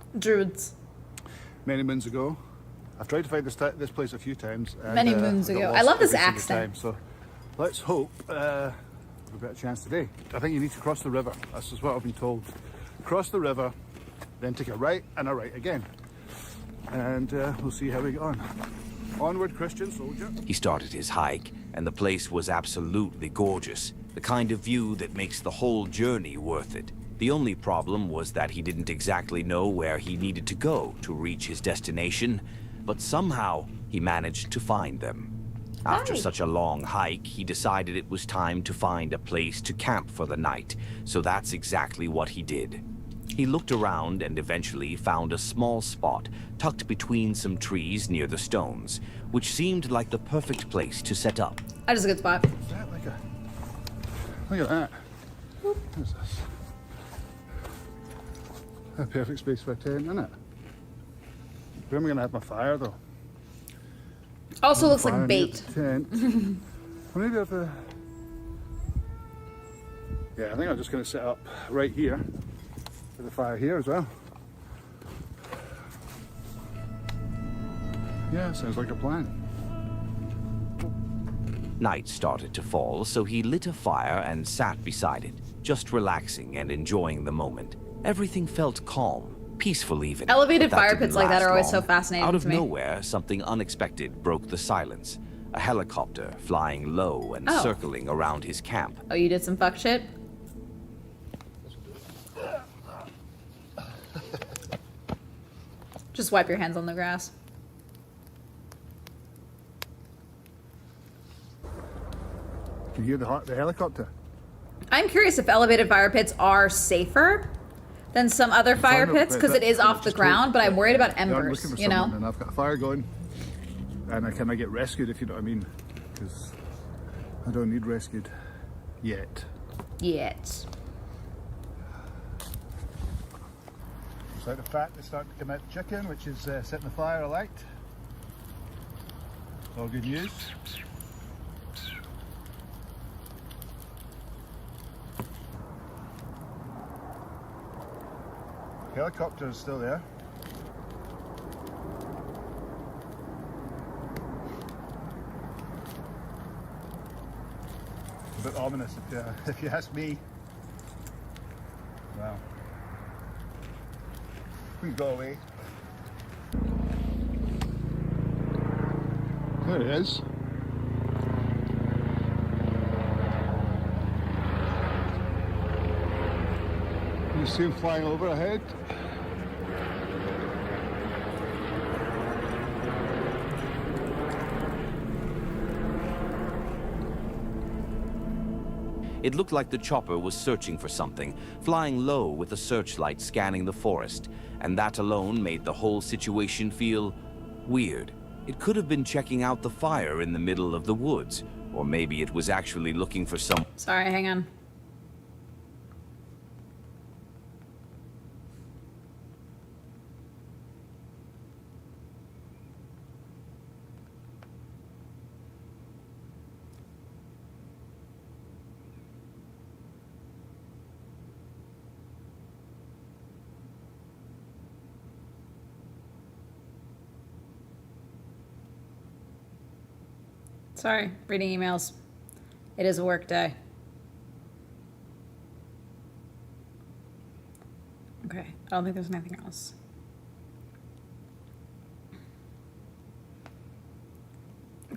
Many moons ago. I've tried to find this place a few times. And, many moons ago. I love this accent. So let's hope we've got a chance today. I think you need to cross the river. This is what I've been told. Cross the river, then take a right and a right again. And we'll see how we get on. Onward, Christian soldier. He started his hike, and the place was absolutely gorgeous. The kind of view that makes the whole journey worth it. The only problem was that he didn't exactly know where he needed to go to reach his destination, but somehow he managed to find them. After such a long hike, he decided it was time to find a place to camp for the night, so that's exactly what he did. He looked around and eventually found a small spot tucked between some trees near the stones, which seemed like the perfect place to set up. That is a good spot. Is that like a... Look at that. What is this? A perfect space for a tent, isn't it? Where am I going to have my fire, though? Also looks like bait. Tent. Well, maybe I've... Yeah, I think I'm just going to set up right here with the fire here as well. Yeah, sounds like a plan. Night started to fall, so he lit a fire and sat beside it, just relaxing and enjoying the moment. Everything felt calm, peaceful even. Elevated But that fire didn't pits like that last are always long. so fascinating Out of to me. nowhere, something unexpected broke the silence. A helicopter flying low and circling around his camp. Oh, you did some fuck shit? Just wipe your hands on the grass. Can you hear the helicopter? I'm curious if elevated fire pits are safer than some other fire pits, because it is off the ground, but I'm worried about embers, looking for you know? someone, and I've got a fire going, and I cannot get rescued, if you know what I mean, because I don't need rescued yet. Yet. It's like the fat that's starting to come out the chicken, which is setting the fire alight. All good news. Helicopter is still there. A bit ominous if you ask me. Wow. We can go away. There it is. You see him flying over ahead? It looked like the chopper was searching for something, flying low with a searchlight scanning the forest, and that alone made the whole situation feel weird. It could have been checking out the fire in the middle of the woods, or maybe it was actually looking for some... Sorry, hang on. Sorry, reading emails. It is a work day. Okay, I don't think there's anything else.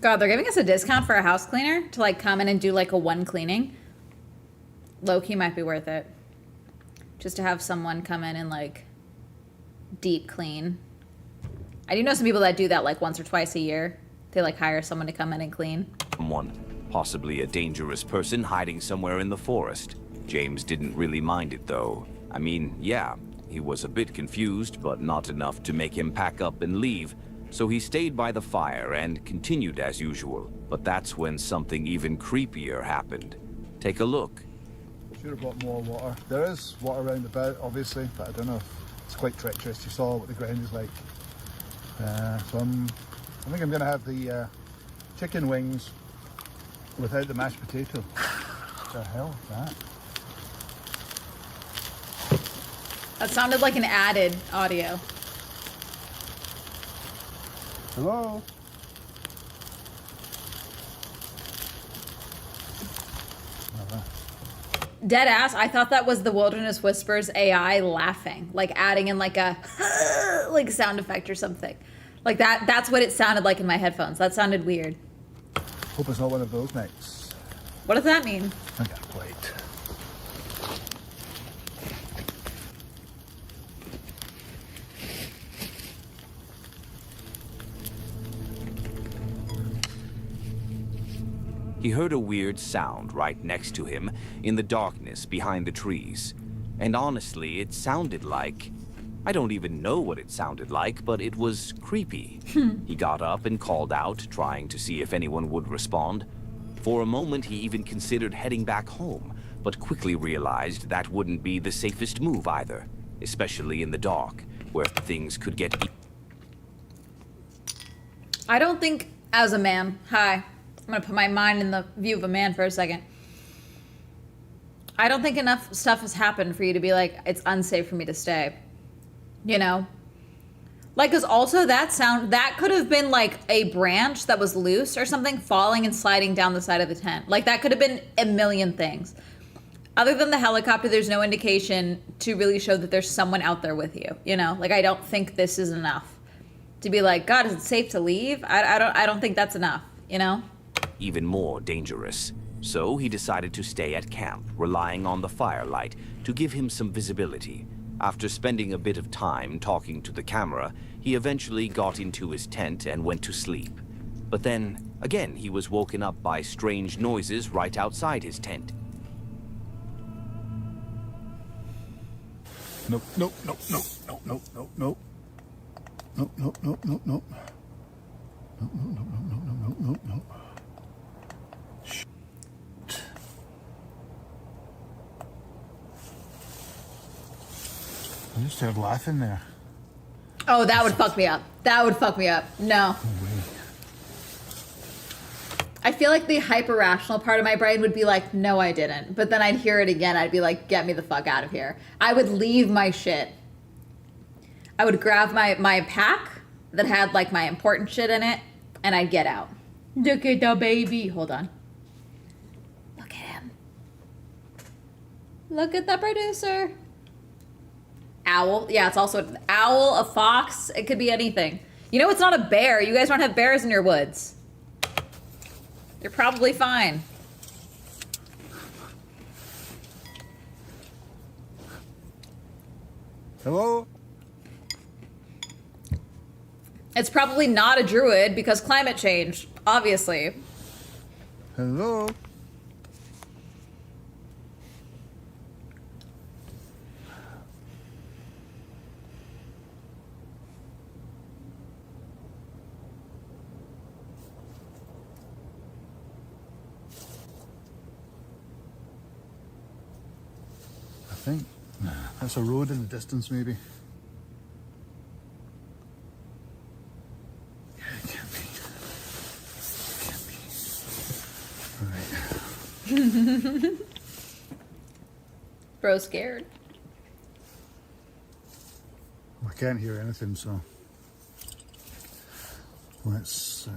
God, they're giving us a discount for a house cleaner to like come in and do like a one cleaning. Low-key might be worth it. Just to have someone come in and like deep clean. I do know some people that do that like once or twice a year. They like hire someone to come in and clean. Someone, possibly a dangerous person hiding somewhere in the forest. James didn't really mind it though. I mean, yeah, he was a bit confused, but not enough to make him pack up and leave. So he stayed by the fire and continued as usual. But that's when something even creepier happened. Take a look. Should have brought more water. There is water around about, obviously, but I don't know. It's quite treacherous. You saw what the ground is like. I think I'm going to have the chicken wings without the mashed potato. What the hell is that? That sounded like an added audio. Hello? Dead ass, I thought that was the Wilderness Whispers AI laughing, like adding in like a like sound effect or something. Like that's what it sounded like in my headphones. That sounded weird. Hope it's not one of those nights. What does that mean? I got a plate. He heard a weird sound right next to him in the darkness behind the trees. And honestly, it sounded like... I don't even know what it sounded like, but it was creepy. He got up and called out, trying to see if anyone would respond. For a moment, he even considered heading back home, but quickly realized that wouldn't be the safest move either, especially in the dark, where things could get... I don't think, as a man, hi, I'm gonna put my mind in the view of a man for a second. I don't think enough stuff has happened for you to be like, it's unsafe for me to stay. You know? Like, cause also that could have been like a branch that was loose or something falling and sliding down the side of the tent. Like that could have been a million things. Other than the helicopter, there's no indication to really show that there's someone out there with you. You know, like I don't think this is enough to be like, God, is it safe to leave? I don't think that's enough. You know? Even more dangerous. So he decided to stay at camp, relying on the firelight to give him some visibility. After spending a bit of time talking to the camera, he eventually got into his tent and went to sleep. But then, again, he was woken up by strange noises right outside his tent. Nope, nope, nope, nope, nope, nope, nope, nope. Nope, nope, nope, nope, nope. Nope, nope, nope, nope, nope, nope, nope, nope. Shit. I just heard laughing there. Oh, that would fuck me up. That would fuck me up. No. No way. I feel like the hyper-rational part of my brain would be like, no, I didn't. But then I'd hear it again. I'd be like, get me the fuck out of here. I would leave my shit. I would grab my pack that had like my important shit in it, and I'd get out. Look at the baby. Hold on. Look at him. Look at the producer. Owl. Yeah, it's also an owl, a fox. It could be anything. You know, it's not a bear. You guys don't have bears in your woods. You're probably fine. Hello? It's probably not a druid because climate change, obviously. Hello? I think that's a road in the distance, maybe. Yeah, it can't be. It can't be. Right. Bro scared. I can't hear anything, so let's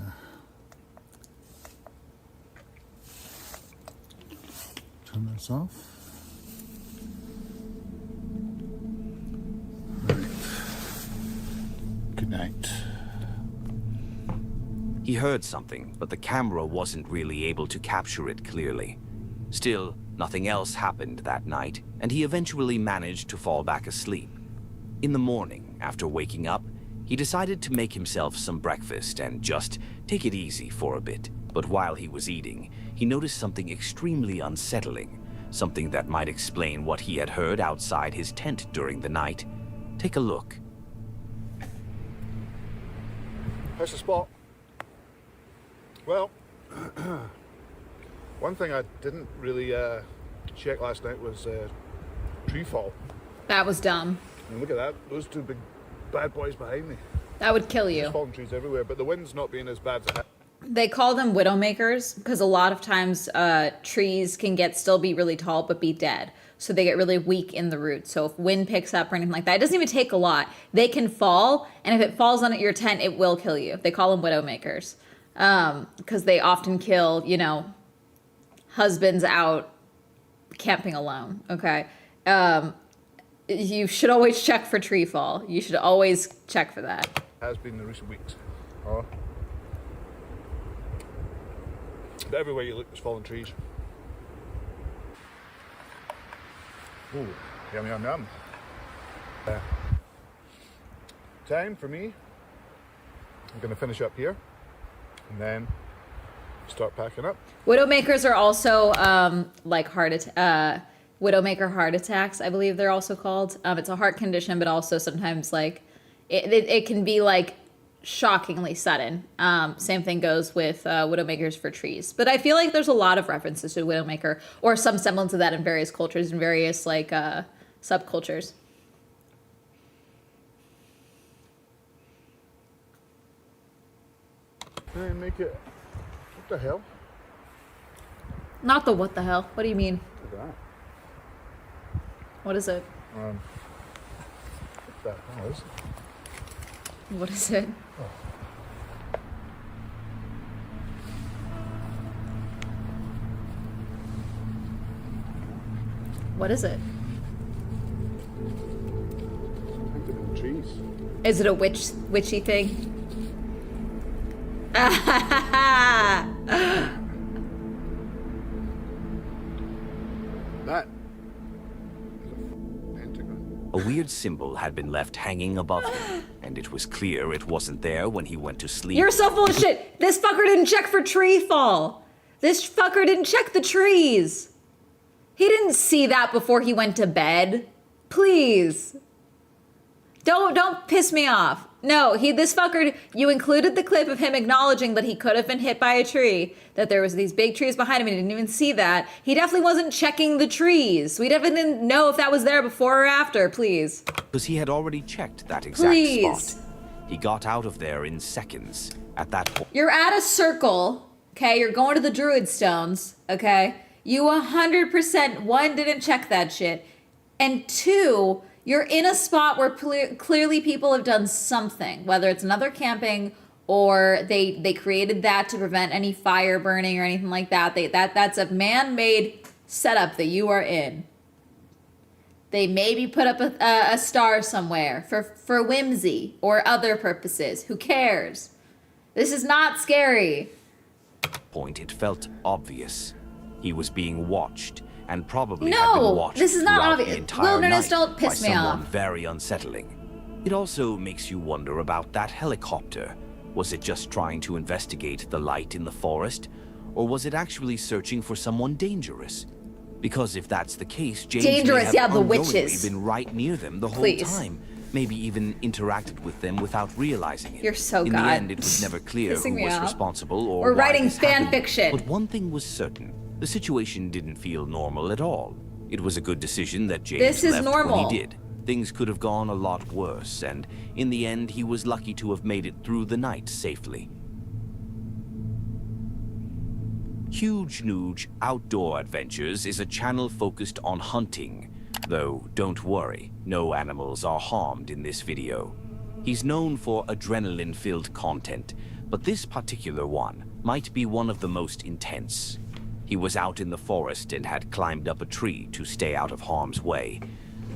turn this off. Right. Good night. He heard something, but the camera wasn't really able to capture it clearly. Still, nothing else happened that night, and he eventually managed to fall back asleep. In the morning, after waking up, he decided to make himself some breakfast and just take it easy for a bit. But while he was eating, he noticed something extremely unsettling, something that might explain what he had heard outside his tent during the night. Take a look. How's the spot? Well, one thing I didn't really check last night was tree fall. That was dumb. And look at that, those two big bad boys behind me. That would kill you. There's fallen trees everywhere, but the wind's not being as bad as it has. They call them widowmakers because a lot of times trees can still be really tall but be dead. So they get really weak in the roots. So if wind picks up or anything like that, it doesn't even take a lot. They can fall, and if it falls on your tent, it will kill you. They call them widowmakers because they often kill, husbands out camping alone. Okay. You should always check for tree fall. You should always check for that. Has been in the recent weeks. Oh. But everywhere you look, there's fallen trees. Ooh, yum, yum, yum. Time for me. I'm going to finish up here and then start packing up. Widowmakers are also like widowmaker heart attacks, I believe they're also called. It's a heart condition, but also sometimes like it can be like shockingly sudden. Same thing goes with widowmakers for trees. But I feel like there's a lot of references to widowmaker or some semblance of that in various cultures and various like subcultures. And make it. What the hell? Not the what the hell. What do you mean? Look at that. What is it? What the hell is it? What is it? Oh. What is it? I think they're in the trees. Is it a witchy thing? That is a pentagon. A weird symbol had been left hanging above him, and it was clear it wasn't there when he went to sleep. You're so full of shit. This fucker didn't check for tree fall. This fucker didn't check the trees. He didn't see that before he went to bed. Please. Don't piss me off. No, this fucker, you included the clip of him acknowledging that he could have been hit by a tree, that there was these big trees behind him and he didn't even see that. He definitely wasn't checking the trees. We definitely didn't know if that was there before or after, please. Because he had already checked that exact Please. spot. He got out of there in seconds. At that point, You're at a circle, okay? You're going to the Druid Stones, okay? You 100%, one, didn't check that shit. And two, you're in a spot where clearly people have done something, whether it's another camping or they created that to prevent any fire burning or anything like that. That's a man-made setup that you are in. They maybe put up a star somewhere for whimsy or other purposes. Who cares? This is not scary. it felt obvious. He was being watched, and probably No, had been watched this is not throughout obvious. the entire Wilderness, night don't piss by me someone off. very unsettling. It also makes you wonder about that helicopter. Was it just trying to investigate the light in the forest, or was it actually searching for someone dangerous? Because if that's the case, James Dangerous, may have yeah, the unknowingly witches. been right near them the whole Please. time. Maybe even interacted with them without realizing it. You're so In God. the end, it was never clear Pissing who me was off. responsible or We're why writing this fan happened. fiction. But one thing was certain. The situation didn't feel normal at all. It was a good decision that James This is left normal. when he did. Things could have gone a lot worse, and in the end, he was lucky to have made it through the night safely. Huge Nooge Outdoor Adventures is a channel focused on hunting. Though, don't worry, no animals are harmed in this video. He's known for adrenaline-filled content, but this particular one might be one of the most intense. He was out in the forest and had climbed up a tree to stay out of harm's way.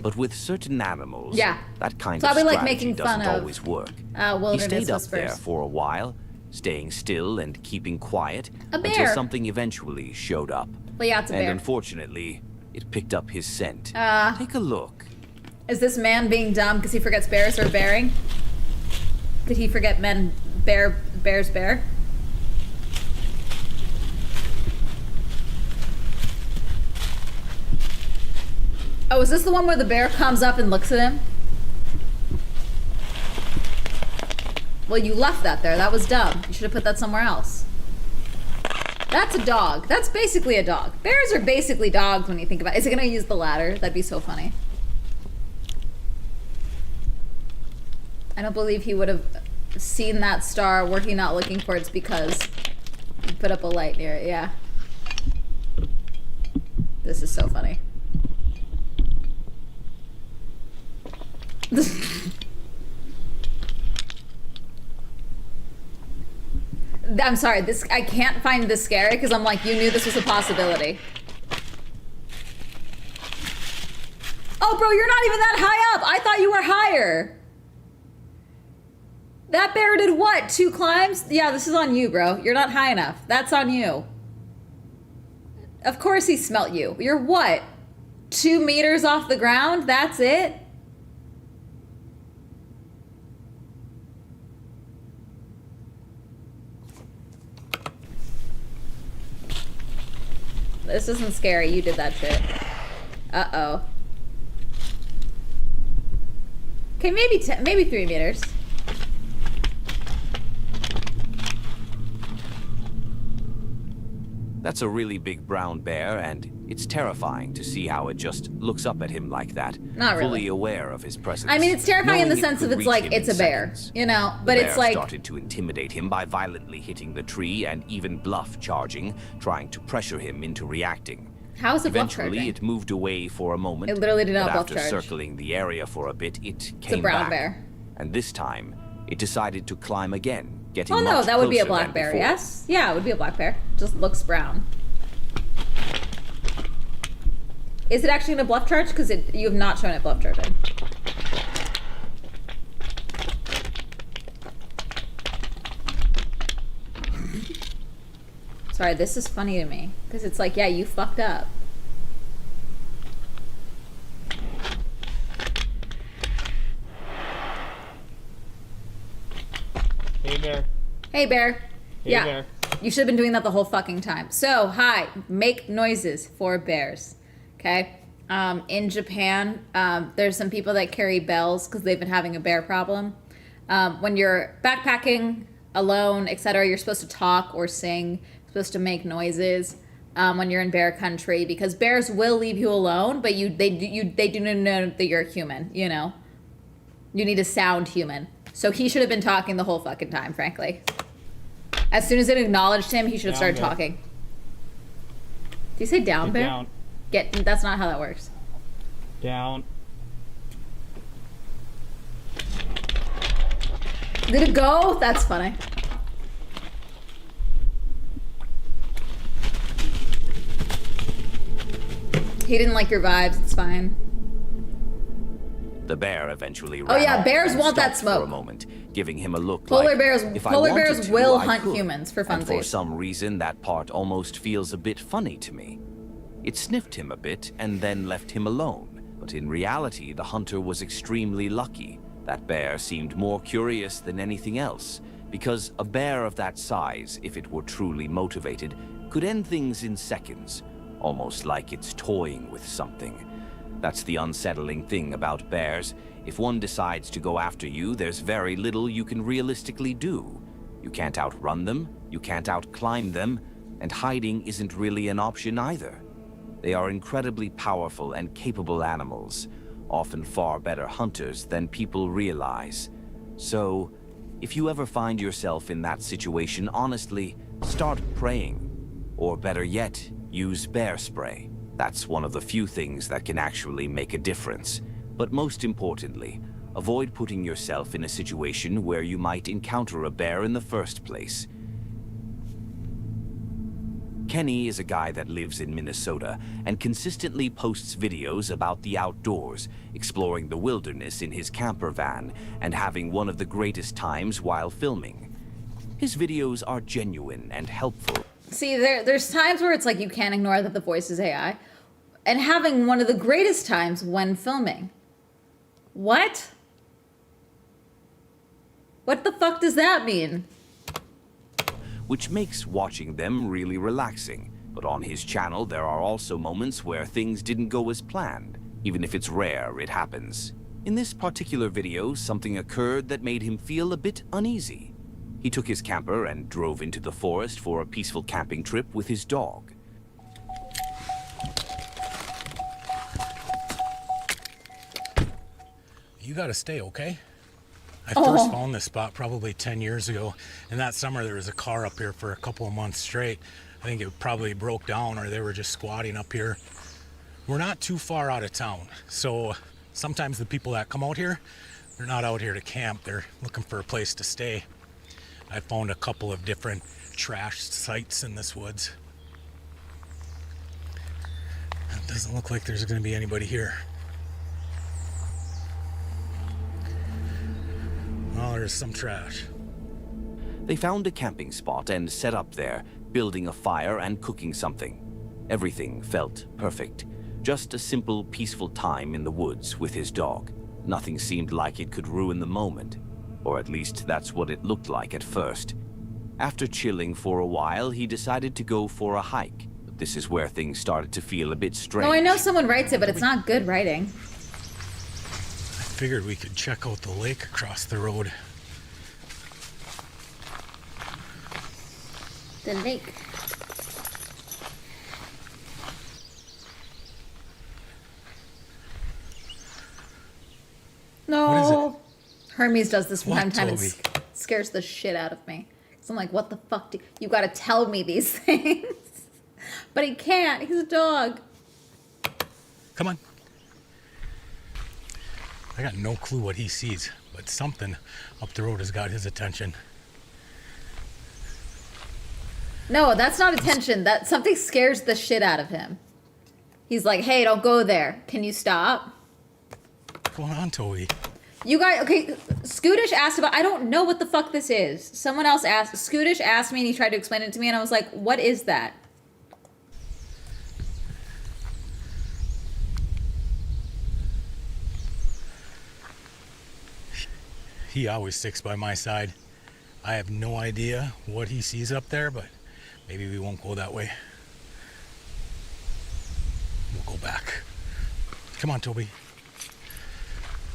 But with certain animals, Yeah. that kind So of I'll be, like, strategy making fun doesn't of, always work. He Wilderness stayed up there Whispers. for a while, staying still and keeping quiet A until bear. something eventually showed up. Well, yeah, it's a And bear. unfortunately, it picked up his scent. Take a look. Is this man being dumb because he forgets bears or bearing? Did he forget bears bear? Oh, is this the one where the bear comes up and looks at him? Well, you left that there. That was dumb. You should have put that somewhere else. That's a dog. That's basically a dog. Bears are basically dogs when you think about it. Is it going to use the ladder? That'd be so funny. I don't believe he would have seen that star. Were he not looking for it's because he put up a light near it. Yeah. This is so funny. I'm sorry, I can't find this scary because I'm like, you knew this was a possibility. Oh, bro, you're not even that high up. I thought you were higher. That bear did what? 2 climbs? Yeah, this is on you, bro. You're not high enough. That's on you. Of course he smelt you. You're what? 2 meters off the ground? That's it? This isn't scary. You did that shit. Uh-oh. Okay, maybe 3 meters. That's a really big brown bear, and it's terrifying to see how it just looks up at him like that. Not really. Fully aware of his presence. I mean, it's terrifying in the knowing it sense of could it's reach like, him it's in a bear, seconds. you know? The But bear it's like, started to intimidate him by violently hitting the tree and even bluff charging, trying to pressure him into reacting. how is it bluff Eventually, charging? it moved away for a moment. It literally did not but bluff after charge. circling the area for a bit, it came It's a brown back. bear. And this time, it decided to climb again, getting Oh no, much that would be a closer black than bear, before. yes? Yeah, it would be a black bear. Just looks brown. Is it actually gonna bluff charge? Because you have not shown it bluff charging. Sorry, this is funny to me. Because it's like, yeah, you fucked up. bear. Hey, bear. Hey, Yeah. bear. You should have been doing that the whole fucking time. So, hi. Make noises for bears. Okay? In Japan, there's some people that carry bells because they've been having a bear problem. When you're backpacking alone, etc., you're supposed to talk or sing, supposed to make noises when you're in bear country, because bears will leave you alone, but they do know that you're a human. You know, you need to sound human. So he should have been talking the whole fucking time, frankly. As soon as it acknowledged him, he should have started Down bear. talking. Did you say down, Get bear? down. That's not how that works. Down. Did it go? That's funny. He didn't like your vibes. It's fine. The bear eventually Oh, ran yeah, off bears and want that stopped for a smoke. moment, giving him a look Polar like, bears- "If I polar wanted bears to, will I hunt could." humans for And for funsies. some reason, that part almost feels a bit funny to me. It sniffed him a bit and then left him alone. But in reality, the hunter was extremely lucky. That bear seemed more curious than anything else, because a bear of that size, if it were truly motivated, could end things in seconds, almost like it's toying with something. That's the unsettling thing about bears. If one decides to go after you, there's very little you can realistically do. You can't outrun them, you can't outclimb them, and hiding isn't really an option either. They are incredibly powerful and capable animals, often far better hunters than people realize. So, if you ever find yourself in that situation, honestly, start praying. Or better yet, use bear spray. That's one of the few things that can actually make a difference. But most importantly, avoid putting yourself in a situation where you might encounter a bear in the first place. Kenny is a guy that lives in Minnesota and consistently posts videos about the outdoors, exploring the wilderness in his camper van, and having one of the greatest times while filming. His videos are genuine and helpful. See, there's times where it's like you can't ignore that the voice is AI, and having one of the greatest times when filming. What? What the fuck does that mean? Which makes watching them really relaxing. But on his channel, there are also moments where things didn't go as planned. Even if it's rare, it happens. In this particular video, something occurred that made him feel a bit uneasy. He took his camper and drove into the forest for a peaceful camping trip with his dog. You gotta stay, okay? I first found this spot probably 10 years ago, and that summer there was a car up here for a couple of months straight. I think it probably broke down or they were just squatting up here. We're not too far out of town, so sometimes the people that come out here, they're not out here to camp, they're looking for a place to stay. I found a couple of different trash sites in this woods. It doesn't look like there's gonna be anybody here. Oh, there's some trash. They found a camping spot and set up there, building a fire and cooking something. Everything felt perfect. Just a simple, peaceful time in the woods with his dog. Nothing seemed like it could ruin the moment. Or at least that's what it looked like at first. After chilling for a while, he decided to go for a hike. But this is where things started to feel a bit strange. No, I know someone writes it, but it's not good writing. I figured we could check out the lake across the road. The lake. No. What is it? Hermes does this from What, time to time and Toby? scares the shit out of me. So I'm like, what the fuck you gotta tell me these things. But he can't. He's a dog. Come on. I got no clue what he sees, but something up the road has got his attention. No, that's not attention. That something scares the shit out of him. He's like, hey, don't go there. Can you stop? What's going on, Toby? You guys, okay, Scootish asked about, I don't know what the fuck this is. Someone else asked, Scootish asked me and he tried to explain it to me and I was like, what is that? He always sticks by my side. I have no idea what he sees up there, but maybe we won't go that way. We'll go back. Come on, Toby.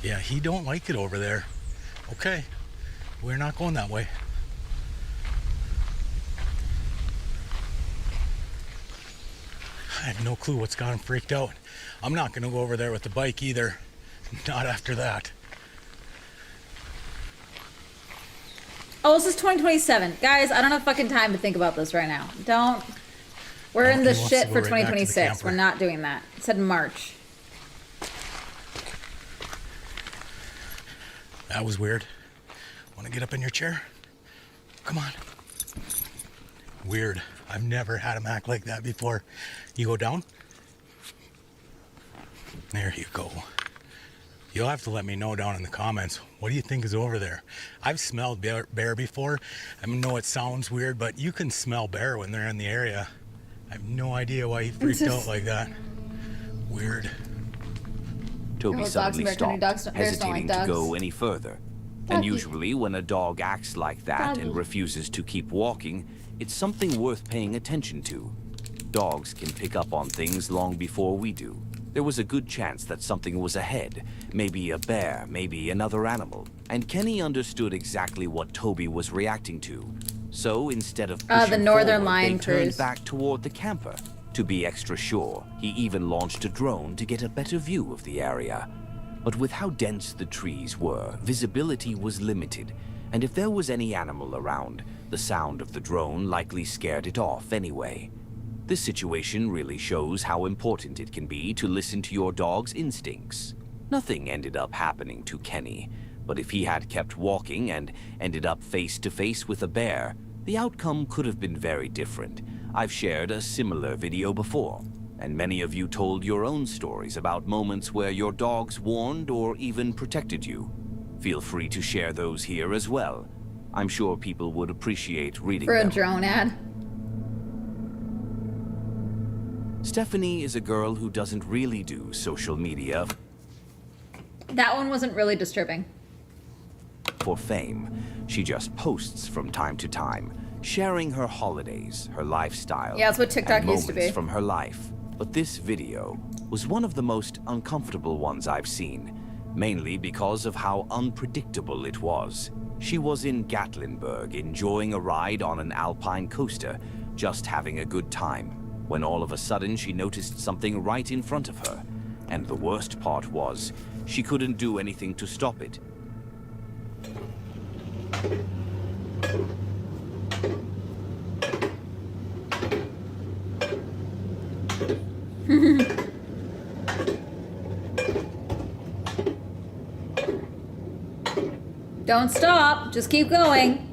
Yeah, he don't like it over there. Okay, we're not going that way. I have no clue what's got him freaked out. I'm not gonna go over there with the bike either. Not after that. Oh, this is 2027. Guys, I don't have fucking time to think about this right now. Don't. We're in the he wants shit to for go right back to the 2026. camper. We're not doing that. It said March. That was weird. Want to get up in your chair? Come on. Weird. I've never had him act like that before. You go down? There you go. You'll have to let me know down in the comments. What do you think is over there? I've smelled bear before. I know it sounds weird, but you can smell bear when they're in the area. I have no idea why he freaked out like that. Weird. Toby dogs suddenly and bears don't like stopped, dogs. Bears don't like hesitating to go dogs. any further. Doggy. And usually when a dog acts like that Doggy. and refuses to keep walking, it's something worth paying attention to. Dogs can pick up on things long before we do. There was a good chance that something was ahead. Maybe a bear, maybe another animal. And Kenny understood exactly what Toby was reacting to. So instead of pushing the Northern forward, Lion they turned Cruise. back toward the camper. To be extra sure, he even launched a drone to get a better view of the area. But with how dense the trees were, visibility was limited. And if there was any animal around, the sound of the drone likely scared it off anyway. This situation really shows how important it can be to listen to your dog's instincts. Nothing ended up happening to Kenny, but if he had kept walking and ended up face to face with a bear, the outcome could have been very different. I've shared a similar video before, and many of you told your own stories about moments where your dogs warned or even protected you. Feel free to share those here as well. I'm sure people would appreciate reading For a them. drone ad. Stephanie is a girl who doesn't really do social media That one wasn't really disturbing. for fame. She just posts from time to time, sharing her holidays, her lifestyle, Yeah, that's what TikTok and used to moments be. from her life. But this video was one of the most uncomfortable ones I've seen, mainly because of how unpredictable it was. She was in Gatlinburg, enjoying a ride on an alpine coaster, just having a good time, when all of a sudden she noticed something right in front of her. And the worst part was, she couldn't do anything to stop it. Don't stop. Just keep going.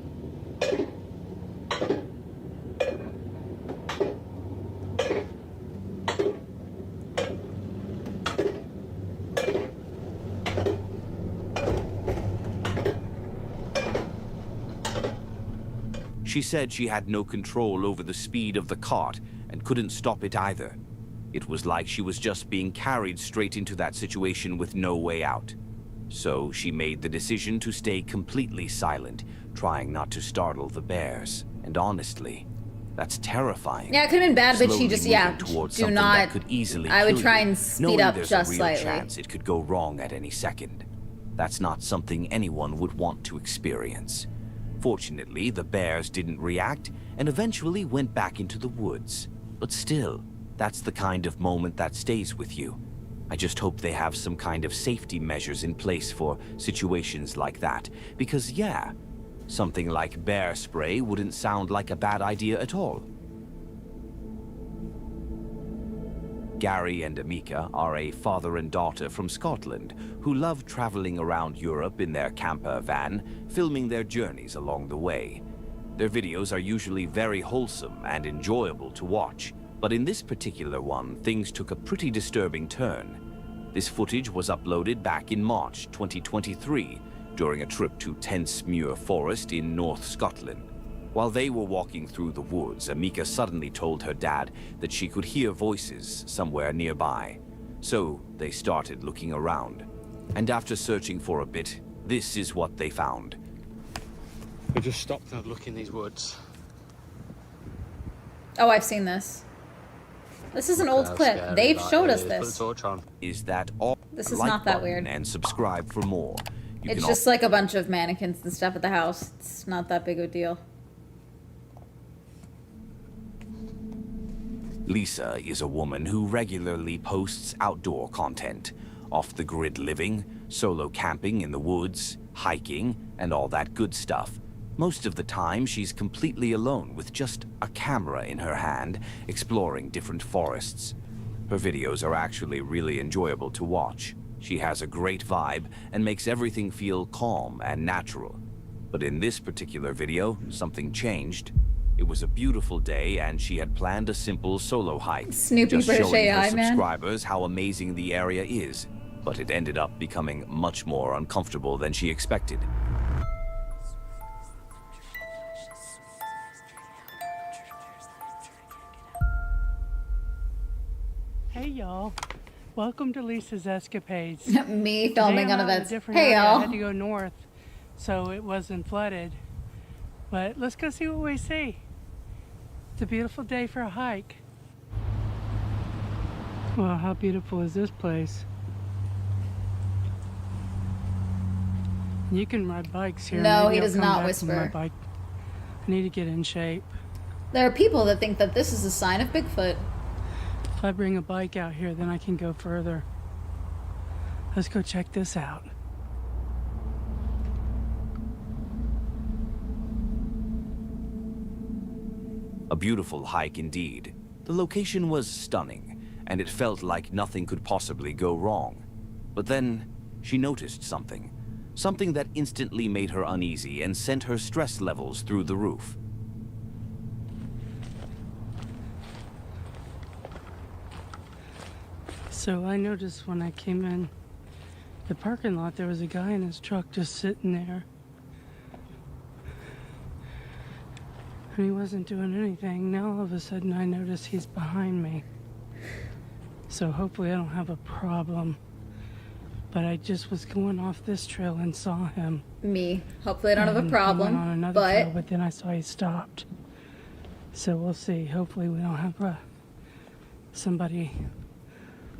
She said she had no control over the speed of the cart and couldn't stop it either. It was like she was just being carried straight into that situation with no way out. So she made the decision to stay completely silent, trying not to startle the bears. And honestly, that's terrifying. Yeah, it could have been bad, but she Slowly just, moving yeah, towards do something not. that could easily I would kill try you, and speed knowing up there's just a real slightly. chance it could go wrong at any second. That's not something anyone would want to experience. Fortunately, the bears didn't react and eventually went back into the woods. But still, that's the kind of moment that stays with you. I just hope they have some kind of safety measures in place for situations like that. Because yeah, something like bear spray wouldn't sound like a bad idea at all. Gary and Amika are a father and daughter from Scotland who love traveling around Europe in their camper van, filming their journeys along the way. Their videos are usually very wholesome and enjoyable to watch, but in this particular one, things took a pretty disturbing turn. This footage was uploaded back in March 2023 during a trip to Tentsmuir Forest in North Scotland. While they were walking through the woods, Amika suddenly told her dad that she could hear voices somewhere nearby. So they started looking around. And after searching for a bit, this is what they found. We just stopped to have a look in these woods. Oh, I've seen this. This is an old How clip. scary They've that showed us is. Put the this. torch on. Is that all? This is Like not that button weird. And subscribe for more. You It's can just like a bunch of mannequins and stuff at the house. It's not that big of a deal. Lisa is a woman who regularly posts outdoor content, off-the-grid living, solo camping in the woods, hiking, and all that good stuff. Most of the time, she's completely alone with just a camera in her hand, exploring different forests. Her videos are actually really enjoyable to watch. She has a great vibe and makes everything feel calm and natural. But in this particular video, something changed. It was a beautiful day, and she had planned a simple solo hike, Snoopy just British showing her AI, man. subscribers how amazing the area is. But it ended up becoming much more uncomfortable than she expected. Hey y'all, welcome to Lisa's Escapades. Me Today filming I'm on out in a events. different Hey, area. I y'all. had to go north, so it wasn't flooded. But let's go see what we see. It's a beautiful day for a hike. Well, how beautiful is this place? You can ride bikes here. No, Maybe he I'll does come not back with whisper. my bike. I need to get in shape. There are people that think that this is a sign of Bigfoot. If I bring a bike out here, then I can go further. Let's go check this out. A beautiful hike indeed. The location was stunning, and it felt like nothing could possibly go wrong. But then, she noticed something. Something that instantly made her uneasy and sent her stress levels through the roof. So I noticed when I came in the parking lot, there was a guy in his truck just sitting there. And he wasn't doing anything. Now all of a sudden I notice he's behind me. So hopefully I don't have a problem. But I just was going off this trail and saw him. Me. Hopefully I don't have a And he went on problem. another trail, But but then I saw he stopped. So we'll see. Hopefully we don't have somebody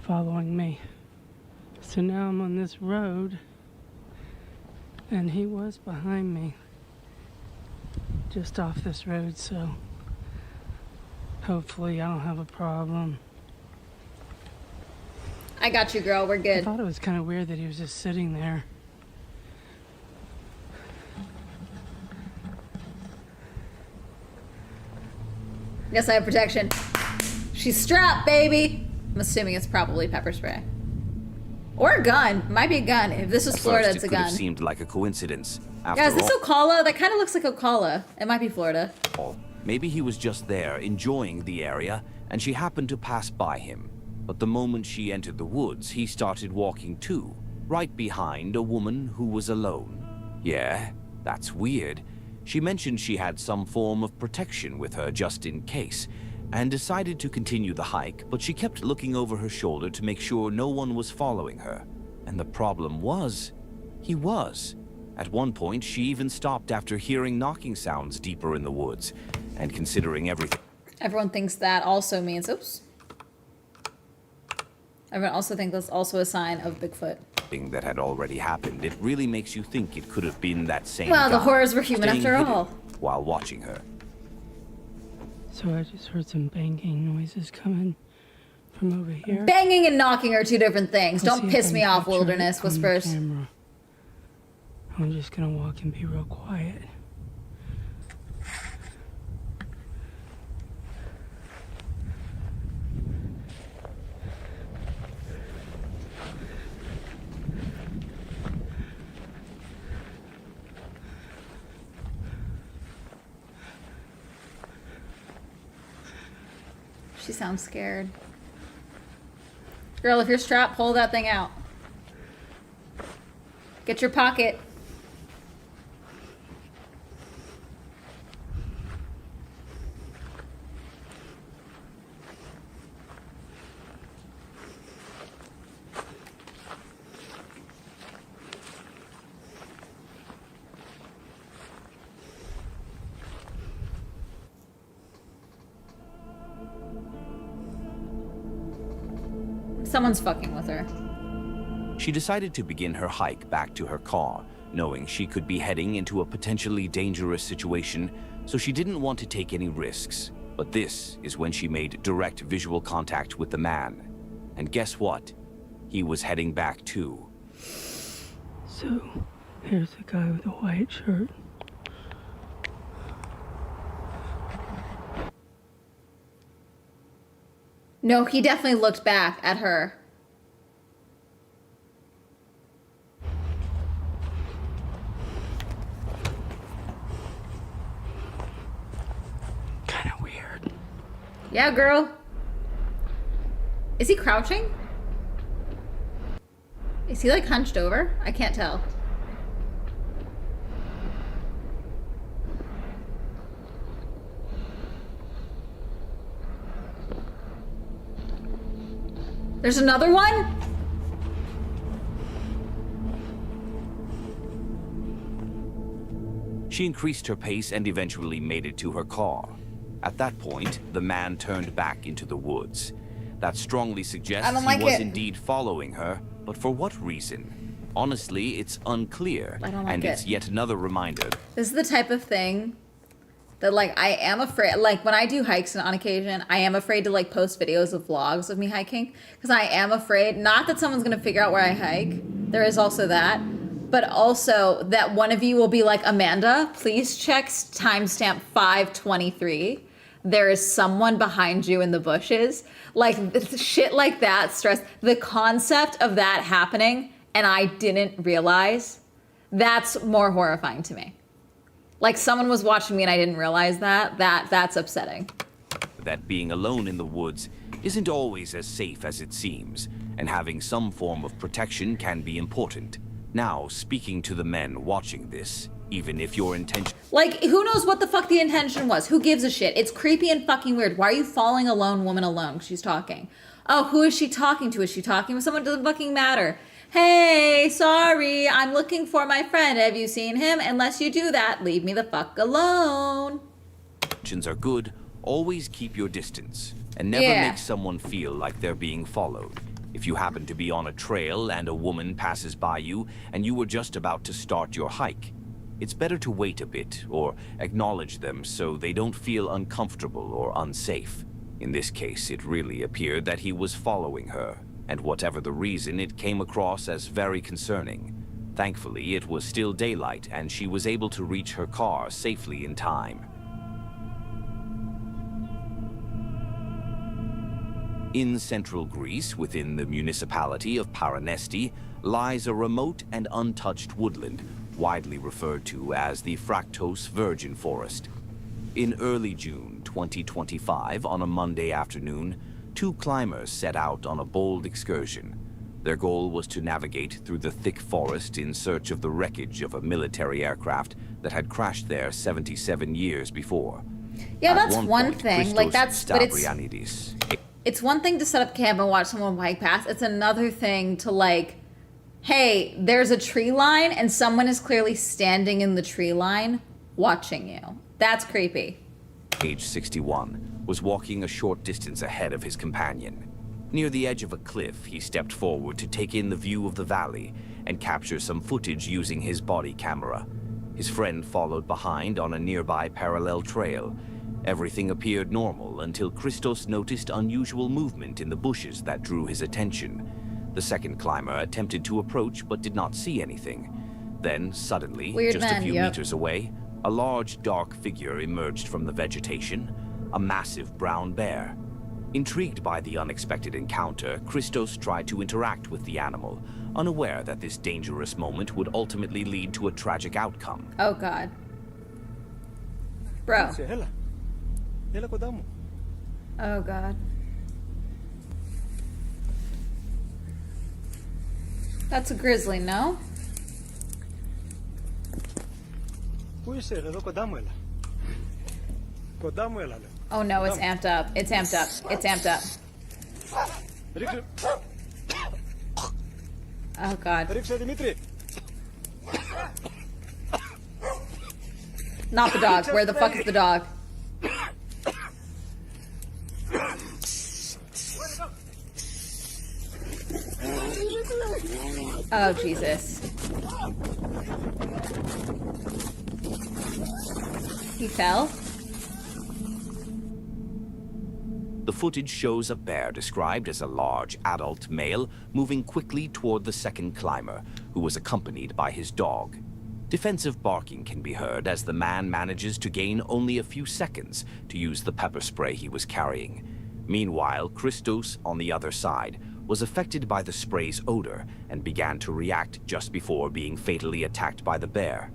following me. So now I'm on this road, and he was behind me, just off this road, so hopefully I don't have a problem. I got you, girl. We're I good. thought it was kind of weird that he was just sitting there. Yes, I have protection. She's strapped, baby. I'm assuming it's probably pepper spray. Or a gun. Might be a gun. If this is Florida, First, it's a it could have gun. seemed like a coincidence. After Yeah, is this all, Ocala? That kind of looks like Ocala. It might be Florida. maybe he was just there enjoying the area, and she happened to pass by him. But the moment she entered the woods, he started walking too, right behind a woman who was alone. Yeah, that's weird. She mentioned she had some form of protection with her just in case, and decided to continue the hike, but she kept looking over her shoulder to make sure no one was following her. And the problem was, he was. At one point, she even stopped after hearing knocking sounds deeper in the woods, and considering everything Everyone thinks that also means, oops. Everyone also thinks that's also a sign of Bigfoot. that had already happened, it really makes you think it could have been that same Well, the guy horrors were human staying after hidden all. while watching her. So I just heard some banging noises coming from over here. Banging and knocking are two different things. Let's see Don't if I piss can me off, capture it Wilderness on the Whispers. camera. I'm just gonna walk and be real quiet. She sounds scared. Girl, if you're strapped, pull that thing out. Get your pocket. Someone's fucking with her. She decided to begin her hike back to her car, knowing she could be heading into a potentially dangerous situation, so she didn't want to take any risks. But this is when she made direct visual contact with the man. And guess what? He was heading back too. So, here's the guy with the white shirt. No, he definitely looked back at her. Kind of weird. Yeah, girl. Is he crouching? Is he like hunched over? I can't tell. There's another one? She increased her pace and eventually made it to her car. At that point, the man turned back into the woods. That strongly suggests I don't like he was it. indeed following her, but for what reason? Honestly, it's unclear. I don't like and it. it's yet another reminder. This is the type of thing that, like, I am afraid, like, when I do hikes on occasion, I am afraid to, like, post videos of vlogs of me hiking, because I am afraid, not that someone's going to figure out where I hike, there is also that, but also that one of you will be like, Amanda, please check timestamp 523. There is someone behind you in the bushes. Like, shit like that, stress. The concept of that happening, and I didn't realize, that's more horrifying to me. Like, someone was watching me and I didn't realize that. That's upsetting. That being alone in the woods isn't always as safe as it seems, and having some form of protection can be important. Now, speaking to the men watching this, even if your intention... Like, who knows what the fuck the intention was? Who gives a shit? It's creepy and fucking weird. Why are you following a lone woman alone? She's talking. Oh, who is she talking to? Is she talking with someone? Doesn't fucking matter. Hey, sorry, I'm looking for my friend. Have you seen him? Unless you do that, leave me the fuck alone. Intentions are good, always keep your distance, and never make someone feel like they're being followed. If you happen to be on a trail and a woman passes by you and you were just about to start your hike, it's better to wait a bit or acknowledge them so they don't feel uncomfortable or unsafe. In this case, it really appeared that he was following her, and whatever the reason, it came across as very concerning. Thankfully, it was still daylight and she was able to reach her car safely in time. In central Greece, within the municipality of Paranesti, lies a remote and untouched woodland, widely referred to as the Fractose Virgin Forest. In early June 2025, on a Monday afternoon, two climbers set out on a bold excursion. Their goal was to navigate through the thick forest in search of the wreckage of a military aircraft that had crashed there 77 years before. Yeah, At that's one point, thing. Like, Christos that's, but Stavrianidis, it's one thing to set up camp and watch someone hike past. It's another thing to, like, hey, there's a tree line and someone is clearly standing in the tree line watching you. That's creepy. age 61, was walking a short distance ahead of his companion. Near the edge of a cliff, he stepped forward to take in the view of the valley and capture some footage using his body camera. His friend followed behind on a nearby parallel trail. Everything appeared normal until Christos noticed unusual movement in the bushes that drew his attention. The second climber attempted to approach but did not see anything. Then, suddenly, Weird just man, a few yep. meters away, a large, dark figure emerged from the vegetation, a massive brown bear. Intrigued by the unexpected encounter, Christos tried to interact with the animal, unaware that this dangerous moment would ultimately lead to a tragic outcome. Oh, God. Bro. Έλα κοντά μου. Oh, God. That's a grizzly, no? Πού είσαι, εδώ κοντά μου έλα. Κοντά μου έλα, λέω. Oh, no, it's amped up. It's amped up. It's amped up. Ρίξε, Oh, God. ρίξε Δημήτρη. Not the dog. Where the fuck is the dog? Oh, Jesus. He fell? The footage shows a bear described as a large adult male moving quickly toward the second climber, who was accompanied by his dog. Defensive barking can be heard as the man manages to gain only a few seconds to use the pepper spray he was carrying. Meanwhile, Christos, on the other side, was affected by the spray's odor and began to react just before being fatally attacked by the bear.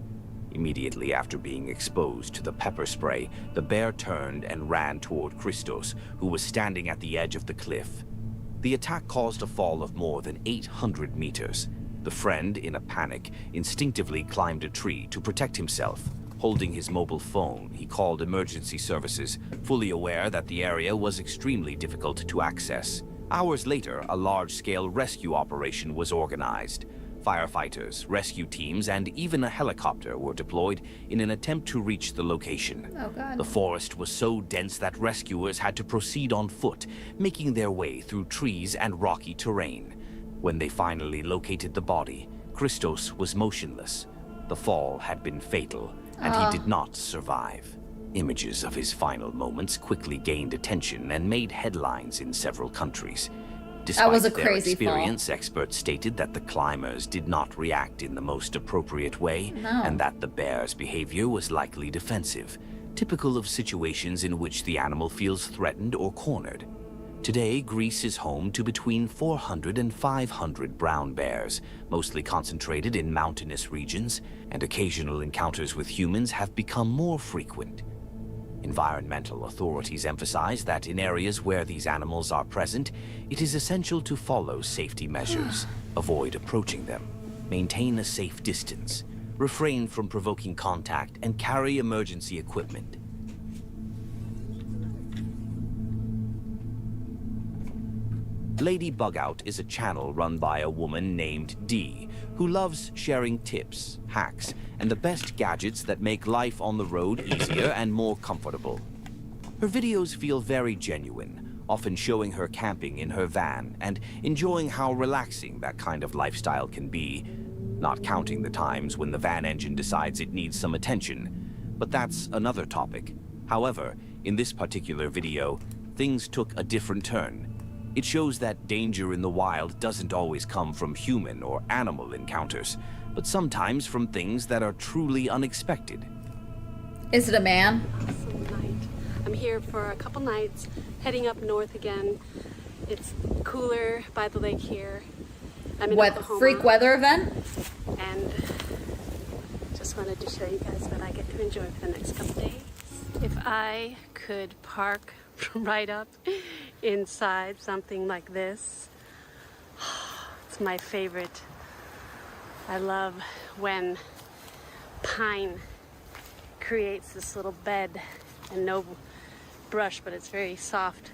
Immediately after being exposed to the pepper spray, the bear turned and ran toward Christos, who was standing at the edge of the cliff. The attack caused a fall of more than 800 meters. The friend, in a panic, instinctively climbed a tree to protect himself. Holding his mobile phone, he called emergency services, fully aware that the area was extremely difficult to access. Hours later, a large-scale rescue operation was organized. Firefighters, rescue teams, and even a helicopter were deployed in an attempt to reach the location. Oh, God. The forest was so dense that rescuers had to proceed on foot, making their way through trees and rocky terrain. When they finally located the body, Christos was motionless. The fall had been fatal, and he did not survive. Images of his final moments quickly gained attention and made headlines in several countries. Despite was a their crazy experience, experts stated that the climbers did not react in the most appropriate way, No. and that the bear's behavior was likely defensive, typical of situations in which the animal feels threatened or cornered. Today, Greece is home to between 400 and 500 brown bears, mostly concentrated in mountainous regions, and occasional encounters with humans have become more frequent. Environmental authorities emphasize that in areas where these animals are present, it is essential to follow safety measures, avoid approaching them, maintain a safe distance, refrain from provoking contact, and carry emergency equipment. Lady Bugout is a channel run by a woman named Dee, who loves sharing tips, hacks, and the best gadgets that make life on the road easier and more comfortable. Her videos feel very genuine, often showing her camping in her van and enjoying how relaxing that kind of lifestyle can be, not counting the times when the van engine decides it needs some attention. But that's another topic. However, in this particular video, things took a different turn. It shows that danger in the wild doesn't always come from human or animal encounters, but sometimes from things that are truly unexpected. Is it a man? Awesome night. I'm here for a couple nights, heading up north again. It's cooler by the lake here. I'm in What Oklahoma, freak weather event? and just wanted to show you guys what I get to enjoy for the next couple days. If I could park right up inside something like this, it's my favorite. I love when pine creates this little bed and no brush, but it's very soft.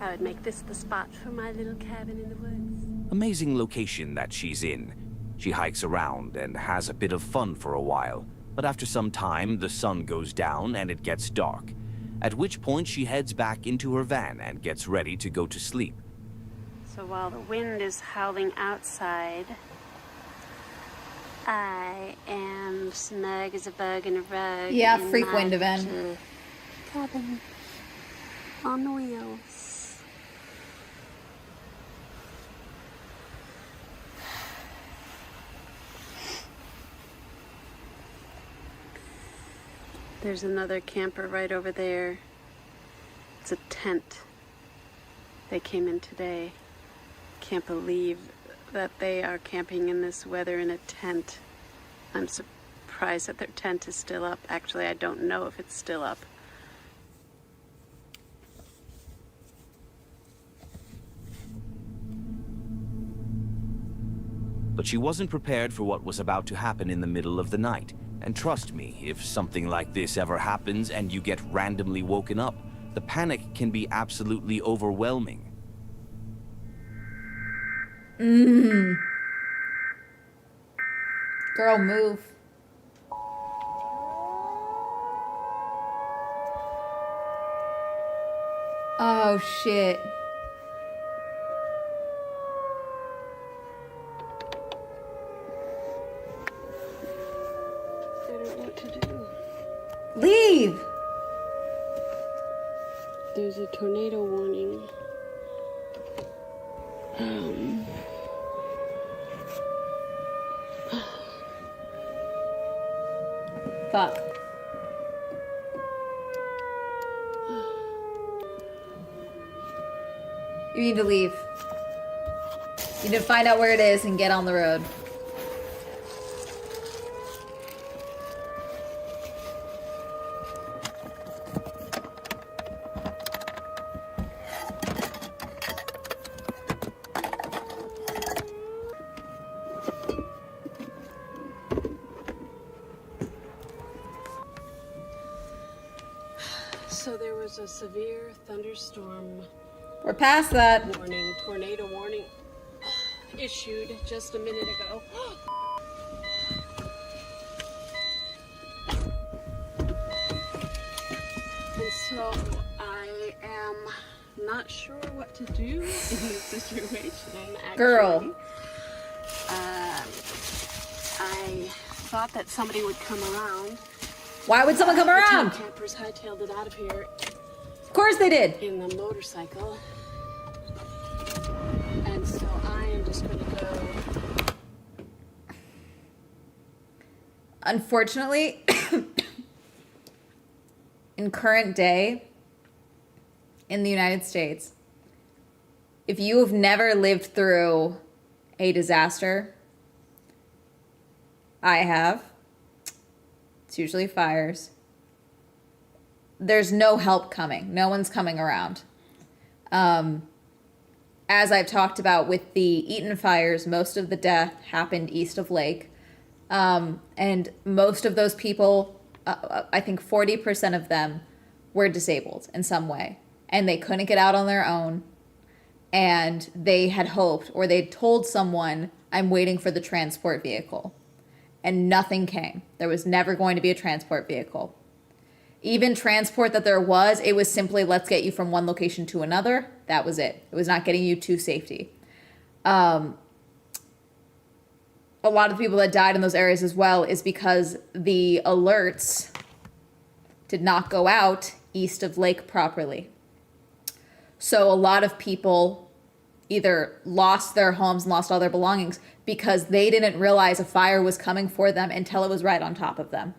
I would make this the spot for my little cabin in the woods. Amazing location that she's in. She hikes around and has a bit of fun for a while, but after some time, the sun goes down and it gets dark, at which point she heads back into her van and gets ready to go to sleep. So while the wind is howling outside, I am snug as a bug in a rug. Yeah, in freak my wind event. little cabin on wheels. There's another camper right over there. It's a tent. They came in today. Can't believe that they are camping in this weather in a tent. I'm surprised that their tent is still up. Actually, I don't know if it's still up. But she wasn't prepared for what was about to happen in the middle of the night. And trust me, if something like this ever happens and you get randomly woken up, the panic can be absolutely overwhelming. Girl, move. Oh, shit. what to do. Leave. There's a tornado warning. Fuck. You need to leave. You need to find out where it is and get on the road. So there was a severe thunderstorm We're past that. warning, tornado warning issued just a minute ago. And so I am not sure what to do in this situation. Actually. Girl. I thought that somebody would come around. Why would someone come The around? campers hightailed it out of here Of course they did. in the motorcycle. And so I am just going to go. Unfortunately, in current day in the United States, if you have never lived through a disaster, I have. It's usually fires. There's no help coming. No one's coming around. As I've talked about with the Eaton fires, most of the death happened east of Lake. And most of those people, I think 40% of them were disabled in some way. And they couldn't get out on their own. And they had hoped, or they'd told someone, I'm waiting for the transport vehicle. And nothing came. There was never going to be a transport vehicle. Even transport that there was, it was simply, let's get you from one location to another. That was it. It was not getting you to safety. A lot of the people that died in those areas as well is because the alerts did not go out east of Lake properly. So a lot of people either lost their homes and lost all their belongings because they didn't realize a fire was coming for them until it was right on top of them.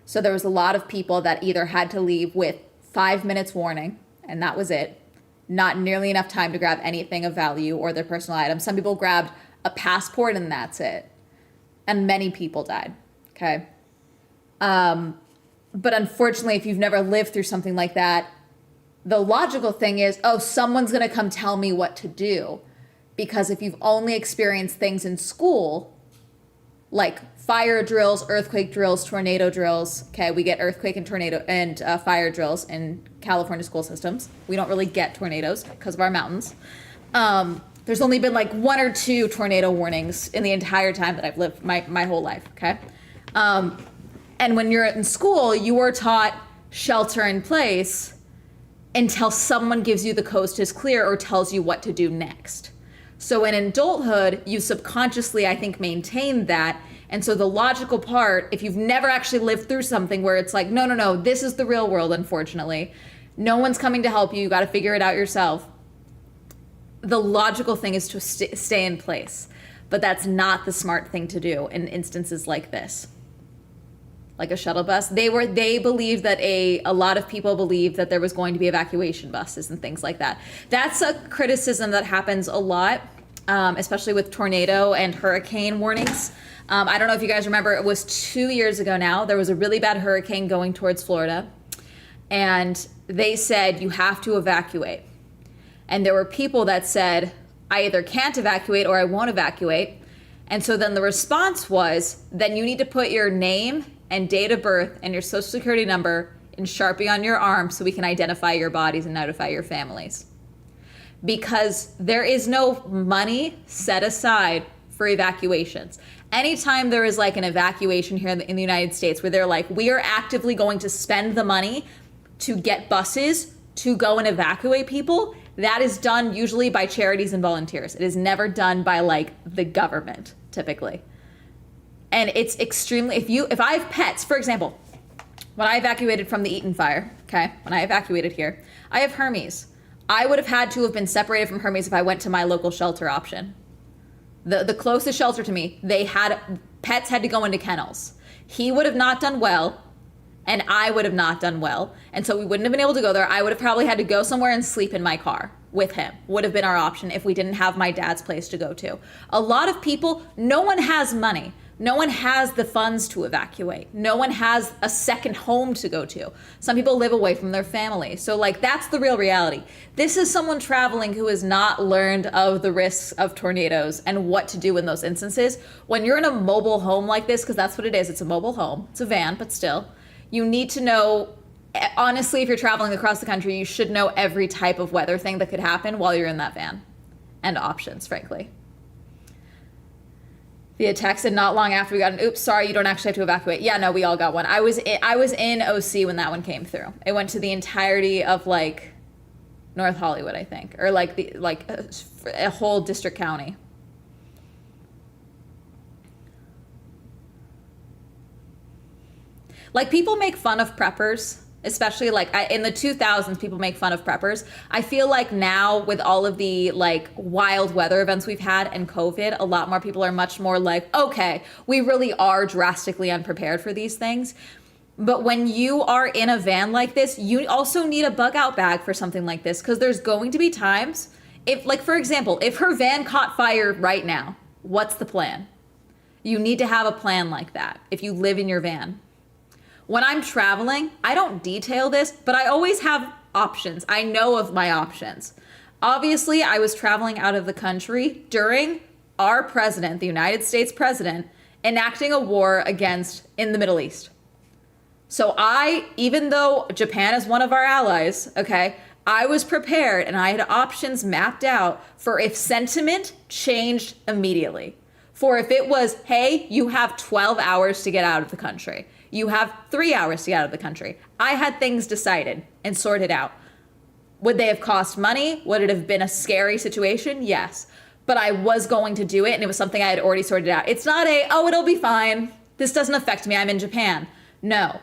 So there was a lot of people that either had to leave with 5 minutes warning, and that was it. Not nearly enough time to grab anything of value or their personal items. Some people grabbed a passport and that's it. And many people died, okay? But unfortunately, if you've never lived through something like that, the logical thing is, oh, someone's gonna come tell me what to do. Because if you've only experienced things in school, like fire drills, earthquake drills, tornado drills, okay, we get earthquake and tornado and fire drills in California school systems. We don't really get tornadoes because of our mountains. There's only been like 1 or 2 tornado warnings in the entire time that I've lived my whole life, okay? And when you're in school, you are taught shelter in place until someone gives you the coast is clear or tells you what to do next. So in adulthood, you subconsciously, I think, maintain that. And so the logical part, if you've never actually lived through something where it's like, no, this is the real world, unfortunately. No one's coming to help you. You got to figure it out yourself. The logical thing is to stay in place. But that's not the smart thing to do in instances like this. Like a shuttle bus. They believed that a lot of people believed that there was going to be evacuation buses and things like that. That's a criticism that happens a lot, especially with tornado and hurricane warnings. I don't know if you guys remember, it was 2 years ago now. There was a really bad hurricane going towards Florida. And they said, you have to evacuate. And there were people that said, I either can't evacuate or I won't evacuate. And so then the response was, then you need to put your name and date of birth and your social security number in Sharpie on your arm so we can identify your bodies and notify your families. Because there is no money set aside for evacuations. Anytime there is like an evacuation here in the United States where they're like, we are actively going to spend the money to get buses to go and evacuate people, that is done usually by charities and volunteers. It is never done by like the government, typically. And it's extremely, if I have pets, for example, when I evacuated from the Eaton fire, okay, when I evacuated here, I have Hermes. I would have had to have been separated from Hermes if I went to my local shelter option. The closest shelter to me, pets had to go into kennels. He would have not done well, and I would have not done well. And so we wouldn't have been able to go there. I would have probably had to go somewhere and sleep in my car with him, would have been our option if we didn't have my dad's place to go to. A lot of people, no one has money. No one has the funds to evacuate. No one has a second home to go to. Some people live away from their family. So like, that's the real reality. This is someone traveling who has not learned of the risks of tornadoes and what to do in those instances. When you're in a mobile home like this, because that's what it is, it's a mobile home, it's a van, but still, you need to know, honestly, if you're traveling across the country, you should know every type of weather thing that could happen while you're in that van, and options, frankly. Via text, and not long after we got an oops, sorry, you don't actually have to evacuate. Yeah, no, we all got one. I was in OC when that one came through. It went to the entirety of like North Hollywood, I think, or like a whole district county. Like, people make fun of preppers, especially like in the 2000s, people make fun of preppers. I feel like now with all of the like wild weather events we've had and COVID, a lot more people are much more like, okay, we really are drastically unprepared for these things. But when you are in a van like this, you also need a bug out bag for something like this, because there's going to be times, if like, for example, if her van caught fire right now, what's the plan? You need to have a plan like that if you live in your van. When I'm traveling, I don't detail this, but I always have options. I know of my options. Obviously, I was traveling out of the country during our president, the United States president, enacting a war in the Middle East. So even though Japan is one of our allies, okay, I was prepared and I had options mapped out for if sentiment changed immediately. For if it was, hey, you have 12 hours to get out of the country. You have 3 hours to get out of the country. I had things decided and sorted out. Would they have cost money? Would it have been a scary situation? Yes. But I was going to do it, and it was something I had already sorted out. It's not it'll be fine. This doesn't affect me. I'm in Japan. No.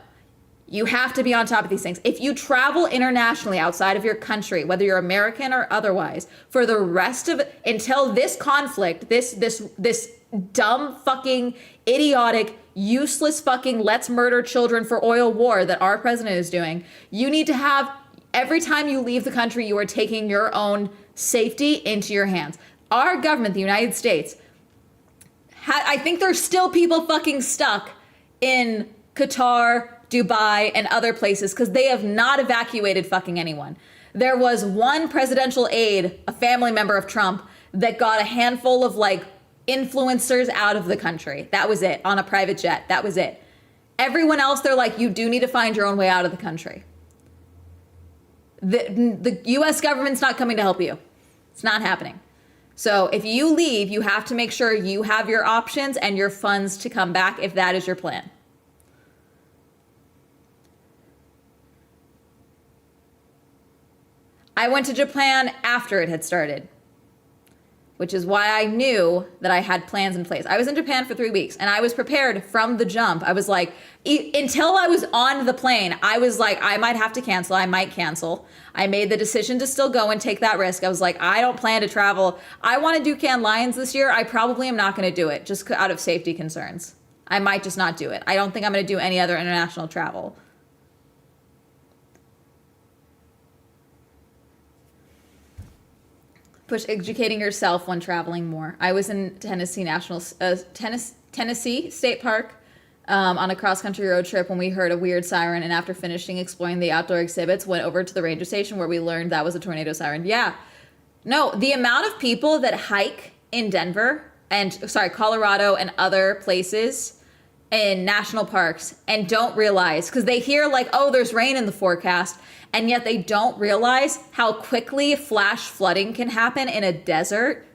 You have to be on top of these things. If you travel internationally outside of your country, whether you're American or otherwise, for the rest of it, until this conflict, this dumb fucking idiotic useless fucking let's murder children for oil war that our president is doing, you need to have, every time you leave the country, you are taking your own safety into your hands. Our government, the United States, I think there's still people fucking stuck in Qatar, Dubai, and other places because they have not evacuated fucking anyone. There was one presidential aide, a family member of Trump, that got a handful of like influencers out of the country. That was it, on a private jet. That was it. Everyone else, they're like, you do need to find your own way out of the country. The US government's not coming to help you. It's not happening. So if you leave, you have to make sure you have your options and your funds to come back if that is your plan. I went to Japan after it had started, which is why I knew that I had plans in place. I was in Japan for 3 weeks and I was prepared from the jump. I was like, until I was on the plane, I was like, I might have to cancel. I might cancel. I made the decision to still go and take that risk. I was like, I don't plan to travel. I want to do Cannes Lions this year. I probably am not going to do it just out of safety concerns. I might just not do it. I don't think I'm going to do any other international travel. Push educating yourself when traveling more. I was in Tennessee State Park on a cross-country road trip when we heard a weird siren, and after finishing exploring the outdoor exhibits, went over to the ranger station where we learned that was a tornado siren. Yeah. No, the amount of people that hike in Colorado and other places in national parks and don't realize, because they hear like, oh, there's rain in the forecast, and yet they don't realize how quickly flash flooding can happen in a desert.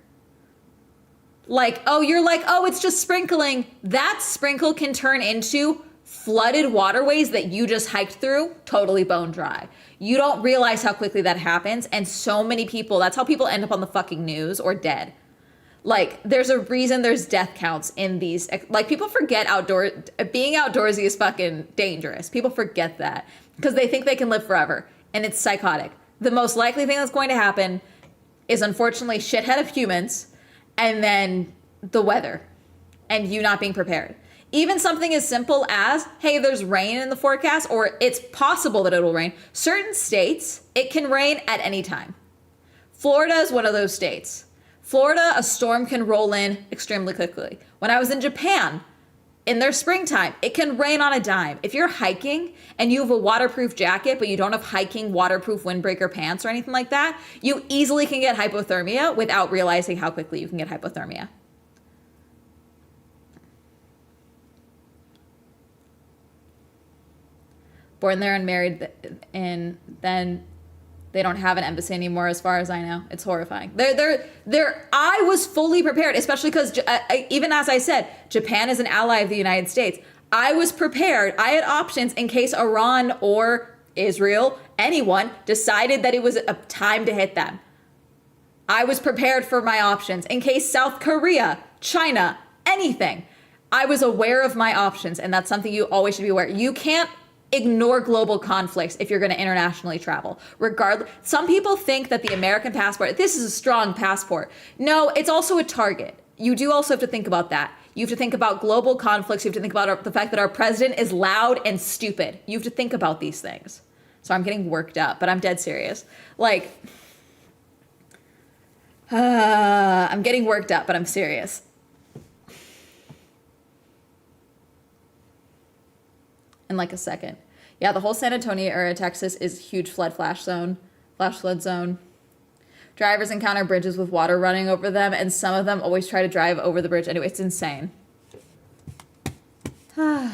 Like, oh, you're like, oh, it's just sprinkling. That sprinkle can turn into flooded waterways that you just hiked through, totally bone dry. You don't realize how quickly that happens. And so many people, that's how people end up on the fucking news or dead. Like, there's a reason there's death counts in these. Like, people forget being outdoorsy is fucking dangerous. People forget that because they think they can live forever, and it's psychotic. The most likely thing that's going to happen is, unfortunately, shithead of humans, and then the weather, and you not being prepared. Even something as simple as, hey, there's rain in the forecast, or it's possible that it'll rain. Certain states, it can rain at any time. Florida is one of those states. Florida, a storm can roll in extremely quickly. When I was in Japan, in their springtime, it can rain on a dime. If you're hiking and you have a waterproof jacket, but you don't have hiking waterproof windbreaker pants or anything like that, you easily can get hypothermia without realizing how quickly you can get hypothermia. Born there and married, and then they don't have an embassy anymore, as far as I know. It's horrifying. I was fully prepared, especially because, even as I said, Japan is an ally of the United States. I was prepared. I had options in case Iran or Israel, anyone, decided that it was a time to hit them. I was prepared for my options. In case South Korea, China, anything. I was aware of my options, and that's something you always should be aware. You can't ignore global conflicts if you're going to internationally travel. Regardless, some people think that the American passport, this is a strong passport. No, it's also a target. You do also have to think about that. You have to think about global conflicts. You have to think about the fact that our president is loud and stupid. You have to think about these things. So I'm getting worked up, but I'm dead serious. Like, I'm getting worked up, but I'm serious. In like a second. Yeah, the whole San Antonio area, Texas is a huge flash flood zone. Drivers encounter bridges with water running over them, and some of them always try to drive over the bridge. Anyway, it's insane. To a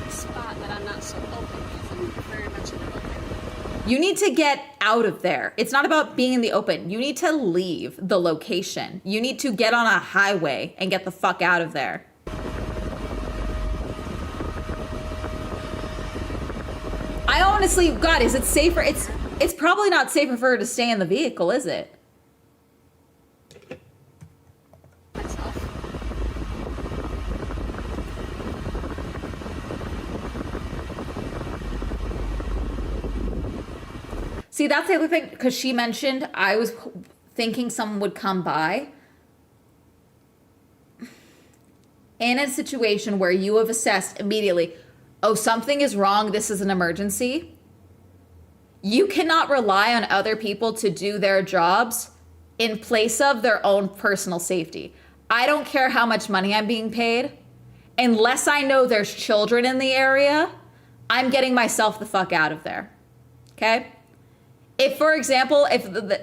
spot that I'm not so open with. I'm very much in the open. You need to get out of there. It's not about being in the open. You need to leave the location. You need to get on a highway and get the fuck out of there. I honestly, God, is it safer? It's probably not safer for her to stay in the vehicle, is it? See, that's the other thing, because she mentioned I was thinking someone would come by. In a situation where you have assessed immediately, oh, something is wrong, this is an emergency, you cannot rely on other people to do their jobs in place of their own personal safety. I don't care how much money I'm being paid. Unless I know there's children in the area, I'm getting myself the fuck out of there. Okay? If, for example,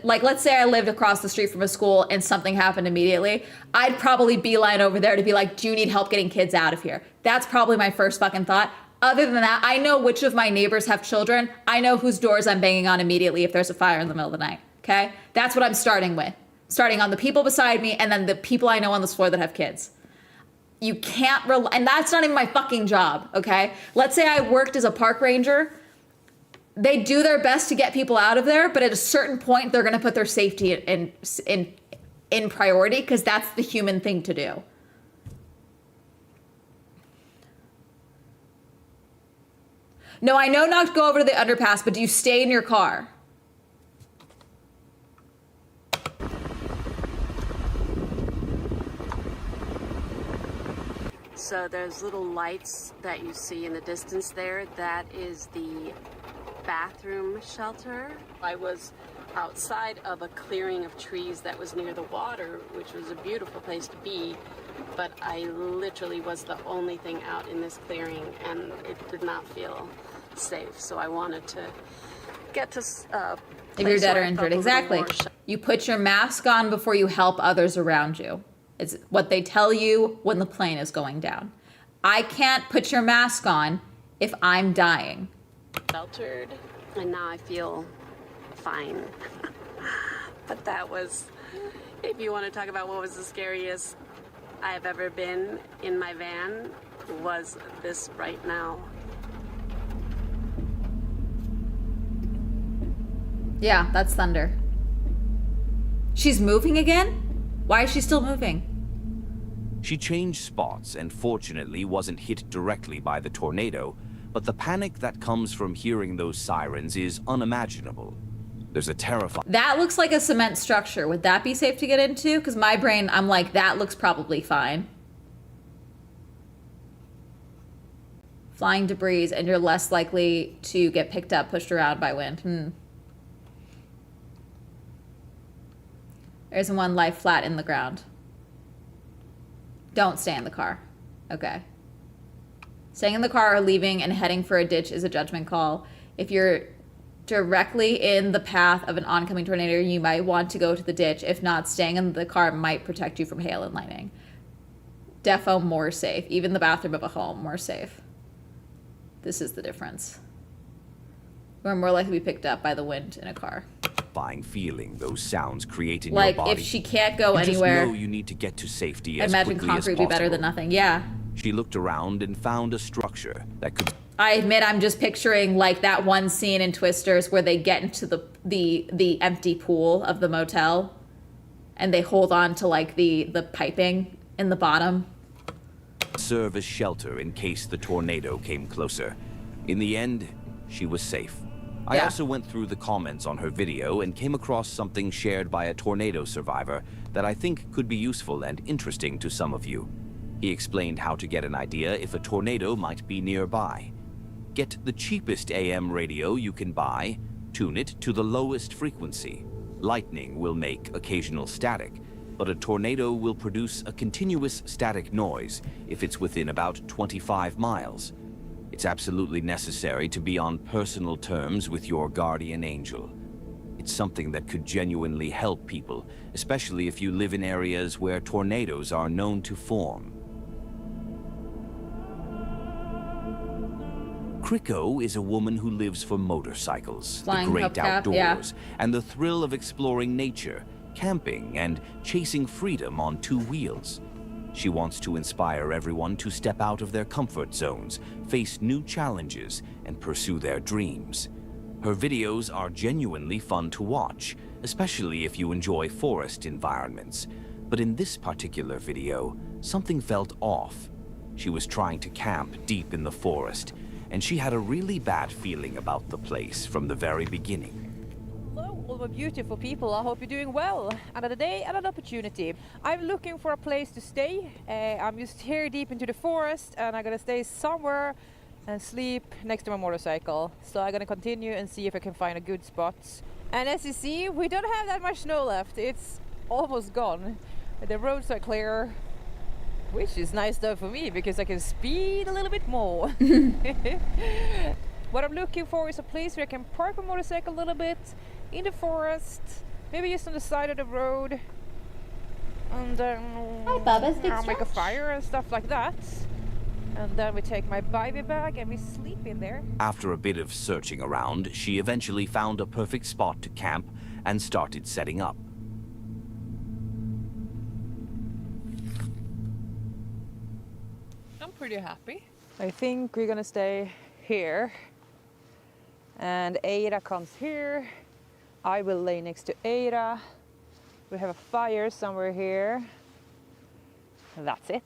like, let's say I lived across the street from a school and something happened immediately, I'd probably beeline over there to be like, do you need help getting kids out of here? That's probably my first fucking thought. Other than that, I know which of my neighbors have children. I know whose doors I'm banging on immediately if there's a fire in the middle of the night, okay? That's what I'm starting with. Starting on the people beside me and then the people I know on this floor that have kids. You can't rely, and that's not even my fucking job, okay? Let's say I worked as a park ranger. They do their best to get people out of there, but at a certain point, they're going to put their safety in priority because that's the human thing to do. No, I know not to go over to the underpass, but do you stay in your car? So there's little lights that you see in the distance there. That is the bathroom shelter. I was outside of a clearing of trees that was near the water, which was a beautiful place to be, but I literally was the only thing out in this clearing and it did not feel safe. So I wanted to get to if you're dead or injured, exactly. You put your mask on before you help others around you. It's what they tell you when the plane is going down. I can't put your mask on if I'm dying. Sheltered, and now I feel fine. But that was, if you want to talk about what was the scariest I've ever been in my van, was this right now. Yeah, that's thunder. She's moving again? Why is she still moving? She changed spots and fortunately wasn't hit directly by the tornado, but the panic that comes from hearing those sirens is unimaginable. There's a terrifying... That looks like a cement structure. Would that be safe to get into? Because my brain, I'm like, that looks probably fine. Flying debris, and you're less likely to get picked up, pushed around by wind. There's one lie flat in the ground. Don't stay in the car. Okay. Staying in the car or leaving and heading for a ditch is a judgment call. If you're directly in the path of an oncoming tornado, you might want to go to the ditch. If not, staying in the car might protect you from hail and lightning. Defo more safe. Even the bathroom of a home, more safe. This is the difference. We're more likely to be picked up by the wind in a car. Feeling those sounds create in like your body. if she can't go you anywhere, just know you need to get to safety as imagine quickly as concrete would be better possible. than nothing. Yeah. She looked around and found a structure that could... I admit I'm just picturing like that one scene in Twisters where they get into the empty pool of the motel and they hold on to like the piping in the bottom. serve as shelter in case the tornado came closer. In the end, she was safe. I also went through the comments on her video and came across something shared by a tornado survivor that I think could be useful and interesting to some of you. He explained how to get an idea if a tornado might be nearby. Get the cheapest AM radio you can buy, tune it to the lowest frequency. Lightning will make occasional static, but a tornado will produce a continuous static noise if it's within about 25 miles. It's absolutely necessary to be on personal terms with your guardian angel. It's something that could genuinely help people, especially if you live in areas where tornadoes are known to form. Kriko is a woman who lives for motorcycles, Flying the great hubcap, outdoors, and the thrill of exploring nature, camping, and chasing freedom on two wheels. She wants to inspire everyone to step out of their comfort zones, face new challenges, and pursue their dreams. Her videos are genuinely fun to watch, especially if you enjoy forest environments. But in this particular video, something felt off. She was trying to camp deep in the forest, and she had a really bad feeling about the place from the very beginning. Hello, all the beautiful people. I hope you're doing well. Another day, another opportunity. I'm looking for a place to stay. I'm just here deep into the forest, and I'm gonna stay somewhere and sleep next to my motorcycle. So I'm gonna continue and see if I can find a good spot. And as you see, we don't have that much snow left. It's almost gone. The roads are clear, which is nice though for me because I can speed a little bit more. What I'm looking for is a place where I can park my motorcycle a little bit in the forest, maybe just on the side of the road, and I'll make a fire and stuff like that. And then we take my bivy bag and we sleep in there. After a bit of searching around, she eventually found a perfect spot to camp and started setting up. I'm pretty happy. I think we're gonna stay here. And Ada comes here. I will lay next to Ada. We have a fire somewhere here. That's it.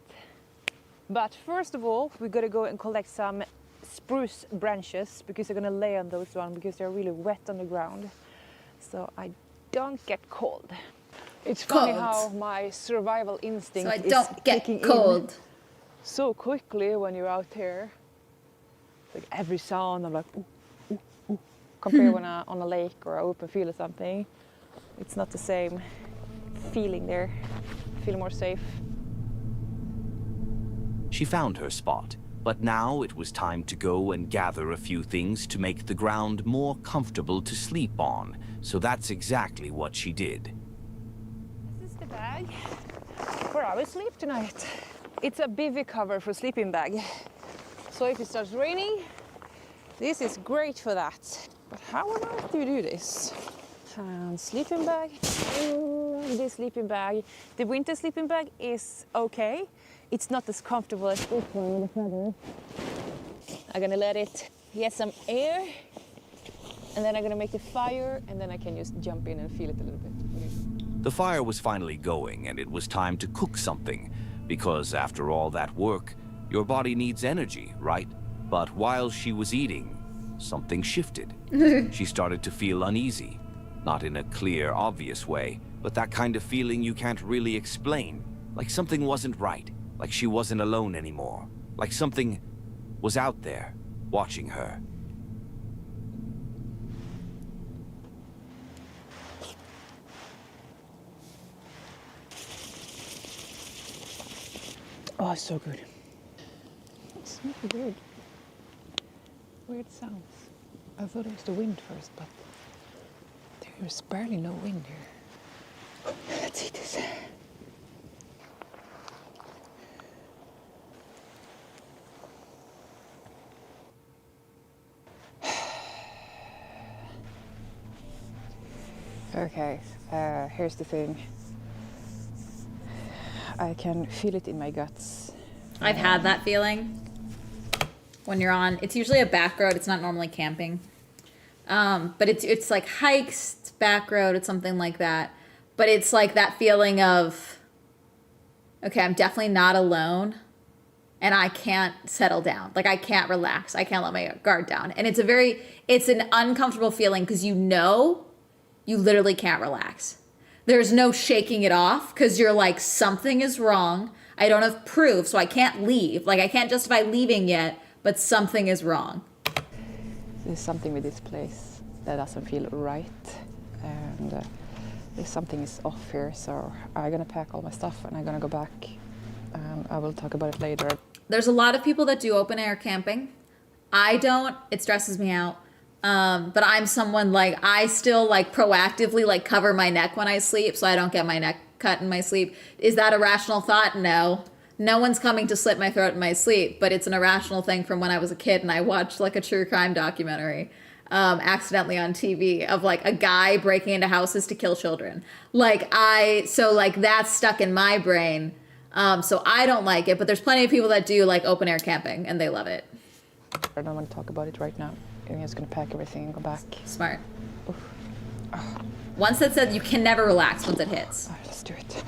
But first of all, we're gonna go and collect some spruce branches because I'm gonna lay on those ones because they're really wet on the ground. So I don't get cold. It's funny how my survival instinct So I don't get kicking cold. in so quickly when you're out here. Like every sound, I'm like, ooh, ooh, ooh. Compared when I'm on a lake or an open field or something, it's not the same feeling there. I feel more safe. She found her spot, but now it was time to go and gather a few things to make the ground more comfortable to sleep on. So that's exactly what she did. This is the bag where I will sleep tonight. It's a bivy cover for sleeping bag. So if it starts raining, this is great for that. But how on earth do you do this? Sleeping bag, this sleeping bag. The winter sleeping bag is okay. It's not as comfortable as this one with the feathers. I'm gonna let it get some air. And then I'm gonna make the fire, and then I can just jump in and feel it a little bit. Okay. The fire was finally going, and it was time to cook something. Because after all that work, your body needs energy, right? But while she was eating, something shifted. She started to feel uneasy. Not in a clear, obvious way, but that kind of feeling you can't really explain. Like something wasn't right. Like she wasn't alone anymore. Like something was out there, watching her. Oh, it's so good. It's really weird sounds. I thought it was the wind first, but there's barely no wind here. Let's eat this. Okay, here's the thing. I can feel it in my guts. I've had that feeling when you're on. It's usually a back road. It's not normally camping, but it's like hikes, it's back road, it's something like that. But it's like that feeling of, okay, I'm definitely not alone, and I can't settle down. Like I can't relax. I can't let my guard down, and it's an uncomfortable feeling because you literally can't relax. There's no shaking it off because you're like, something is wrong. I don't have proof, so I can't leave. Like, I can't justify leaving yet, but something is wrong. There's something with this place that doesn't feel right. And there's something is off here, so I'm gonna pack all my stuff and I'm gonna go back. And I will talk about it later. There's a lot of people that do open air camping. I don't. It stresses me out. But I'm someone like, I still like proactively like cover my neck when I sleep so I don't get my neck cut in my sleep. Is that a rational thought? No. No one's coming to slit my throat in my sleep, but it's an irrational thing from when I was a kid and I watched like a true crime documentary accidentally on TV of like a guy breaking into houses to kill children. So that's stuck in my brain. So I don't like it, but there's plenty of people that do like open air camping and they love it. I don't want to talk about it right now. I'm just gonna pack everything and go back. Smart. Once that said, you can never relax once it hits. All right, let's do it.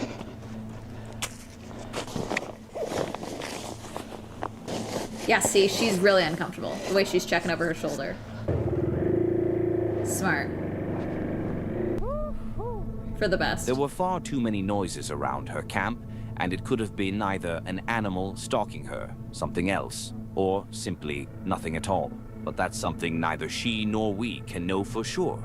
Yeah, see, she's really uncomfortable. The way she's checking over her shoulder. Smart. For the best. There were far too many noises around her camp, and it could have been either an animal stalking her, something else, or simply nothing at all. But that's something neither she nor we can know for sure.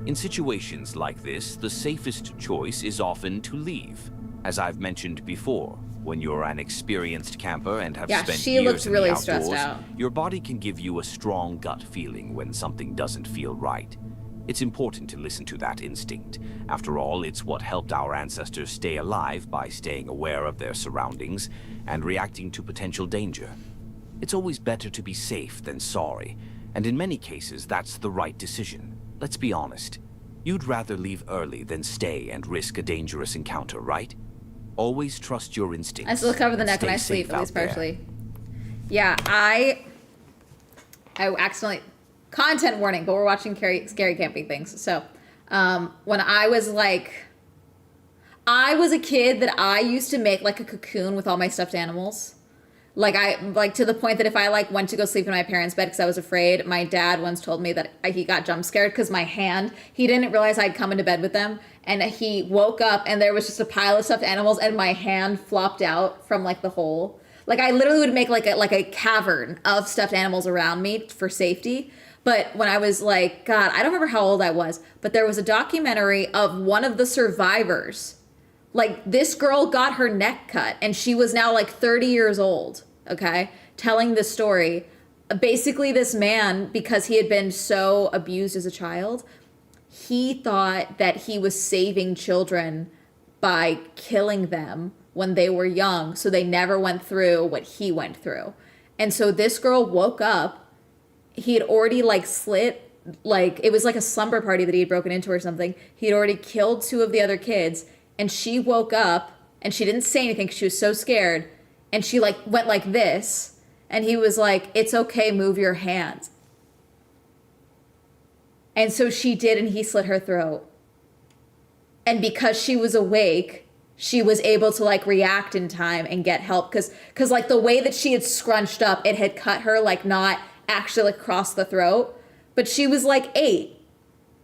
In situations like this, the safest choice is often to leave. As I've mentioned before, when you're an experienced camper and have spent she years looks in really the stressed outdoors, out. your body can give you a strong gut feeling when something doesn't feel right. It's important to listen to that instinct. After all, it's what helped our ancestors stay alive by staying aware of their surroundings and reacting to potential danger. It's always better to be safe than sorry, and in many cases, that's the right decision. Let's be honest. You'd rather leave early than stay and risk a dangerous encounter, right? Always trust your instincts. I still cover the neck when I sleep, at least partially. Yeah, I accidentally... Content warning, but we're watching scary camping things. So, when I was a kid that I used to make like a cocoon with all my stuffed animals. Like to the point that if I like went to go sleep in my parents' bed because I was afraid, my dad once told me that he got jump scared because he didn't realize I'd come into bed with them, and he woke up and there was just a pile of stuffed animals and my hand flopped out from like the hole. Like I literally would make like a cavern of stuffed animals around me for safety. But when I was like, God, I don't remember how old I was, but there was a documentary of one of the survivors. Like this girl got her neck cut and she was now like 30 years old. Okay, telling the story. Basically, this man, because he had been so abused as a child, he thought that he was saving children by killing them when they were young, so they never went through what he went through. And so this girl woke up. He had already like slit, like it was like a slumber party that he had broken into or something. He had already killed 2 of the other kids, and she woke up and she didn't say anything because she was so scared. And she like went like this, and he was like, "It's okay, move your hands." And so she did, and he slit her throat. And because she was awake, she was able to like react in time and get help. Cause like the way that she had scrunched up, it had cut her like not actually across the throat. But she was like 8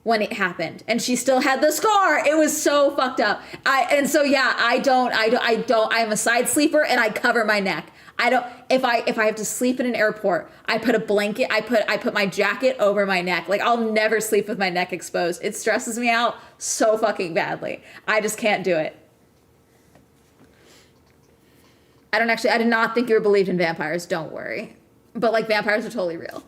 when it happened, and she still had the scar. It was so fucked up. I'm a side sleeper, and I cover my neck. If I have to sleep in an airport, I put a blanket, I put my jacket over my neck. Like, I'll never sleep with my neck exposed. It stresses me out so fucking badly. I just can't do it. I did not think you were believed in vampires, don't worry. But like, vampires are totally real.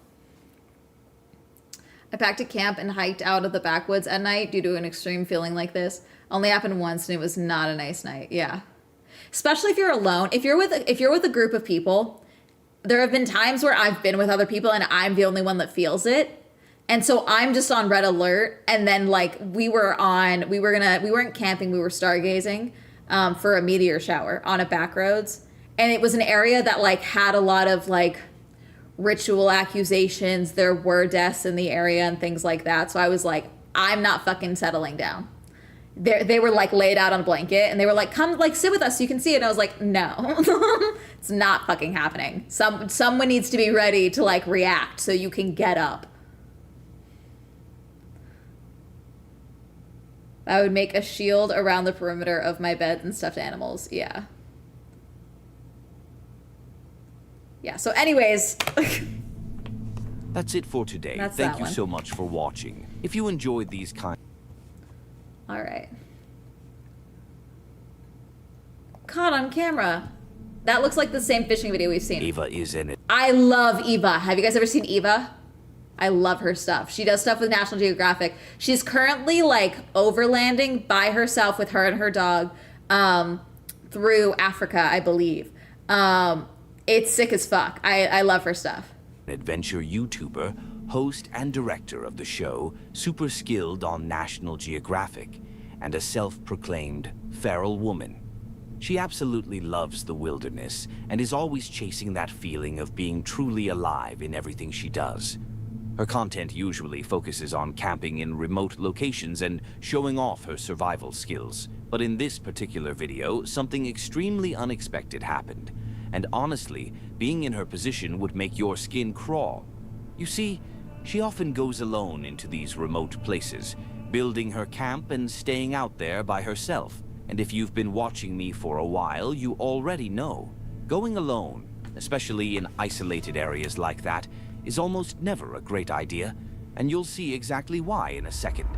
I packed a camp and hiked out of the backwoods at night due to an extreme feeling like this. Only happened once, and it was not a nice night. Yeah. Especially if you're alone. If you're with a group of people, there have been times where I've been with other people and I'm the only one that feels it. And so I'm just on red alert. And then like we weren't camping, we were stargazing for a meteor shower on a back roads. And it was an area that like had a lot of like ritual accusations. There were deaths in the area and things like that. So I was like, I'm not fucking settling down. They were like laid out on a blanket, and they were like, come like sit with us so you can see it. And I was like, no, it's not fucking happening. Someone needs to be ready to like react so you can get up. I would make a shield around the perimeter of my beds and stuffed animals. Yeah. Yeah, so anyways. That's it for today. Thank you so much for watching. If you enjoyed these kind... All right. Caught on camera. That looks like the same fishing video we've seen. Eva is in it. I love Eva. Have you guys ever seen Eva? I love her stuff. She does stuff with National Geographic. She's currently like overlanding by herself with her and her dog through Africa, I believe. It's sick as fuck. I love her stuff. Adventure YouTuber, host and director of the show, super skilled on National Geographic, and a self-proclaimed feral woman. She absolutely loves the wilderness and is always chasing that feeling of being truly alive in everything she does. Her content usually focuses on camping in remote locations and showing off her survival skills. But in this particular video, something extremely unexpected happened. And honestly, being in her position would make your skin crawl. You see, she often goes alone into these remote places, building her camp and staying out there by herself. And if you've been watching me for a while, you already know. Going alone, especially in isolated areas like that, is almost never a great idea, and you'll see exactly why in a second.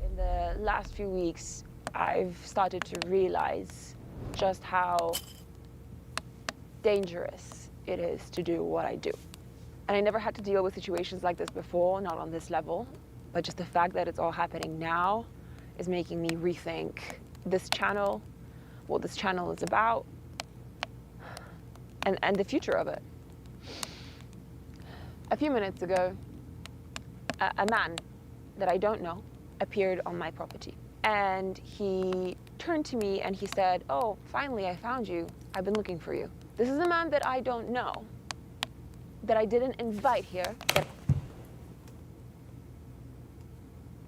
In the last few weeks, I've started to realize just how dangerous it is to do what I do. And I never had to deal with situations like this before, not on this level, but just the fact that it's all happening now is making me rethink this channel, what this channel is about, and the future of it. A few minutes ago, a man that I don't know appeared on my property. And he turned to me and he said, "Oh, finally I found you. I've been looking for you." This is a man that I don't know, that I didn't invite here.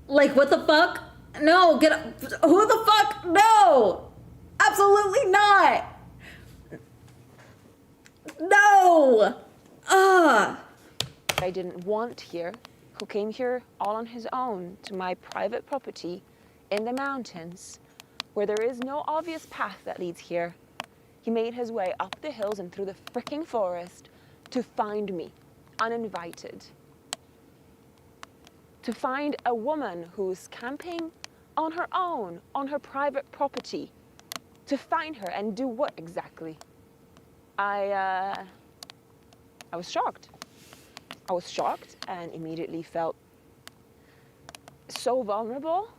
Like, what the fuck? No, get up. Who the fuck? No! Absolutely not! No! I didn't want here, who came here all on his own to my private property in the mountains, where there is no obvious path that leads here. He made his way up the hills and through the fricking forest to find me, uninvited. To find a woman who's camping on her own, on her private property. To find her and do what exactly? I was shocked. I was shocked and immediately felt so vulnerable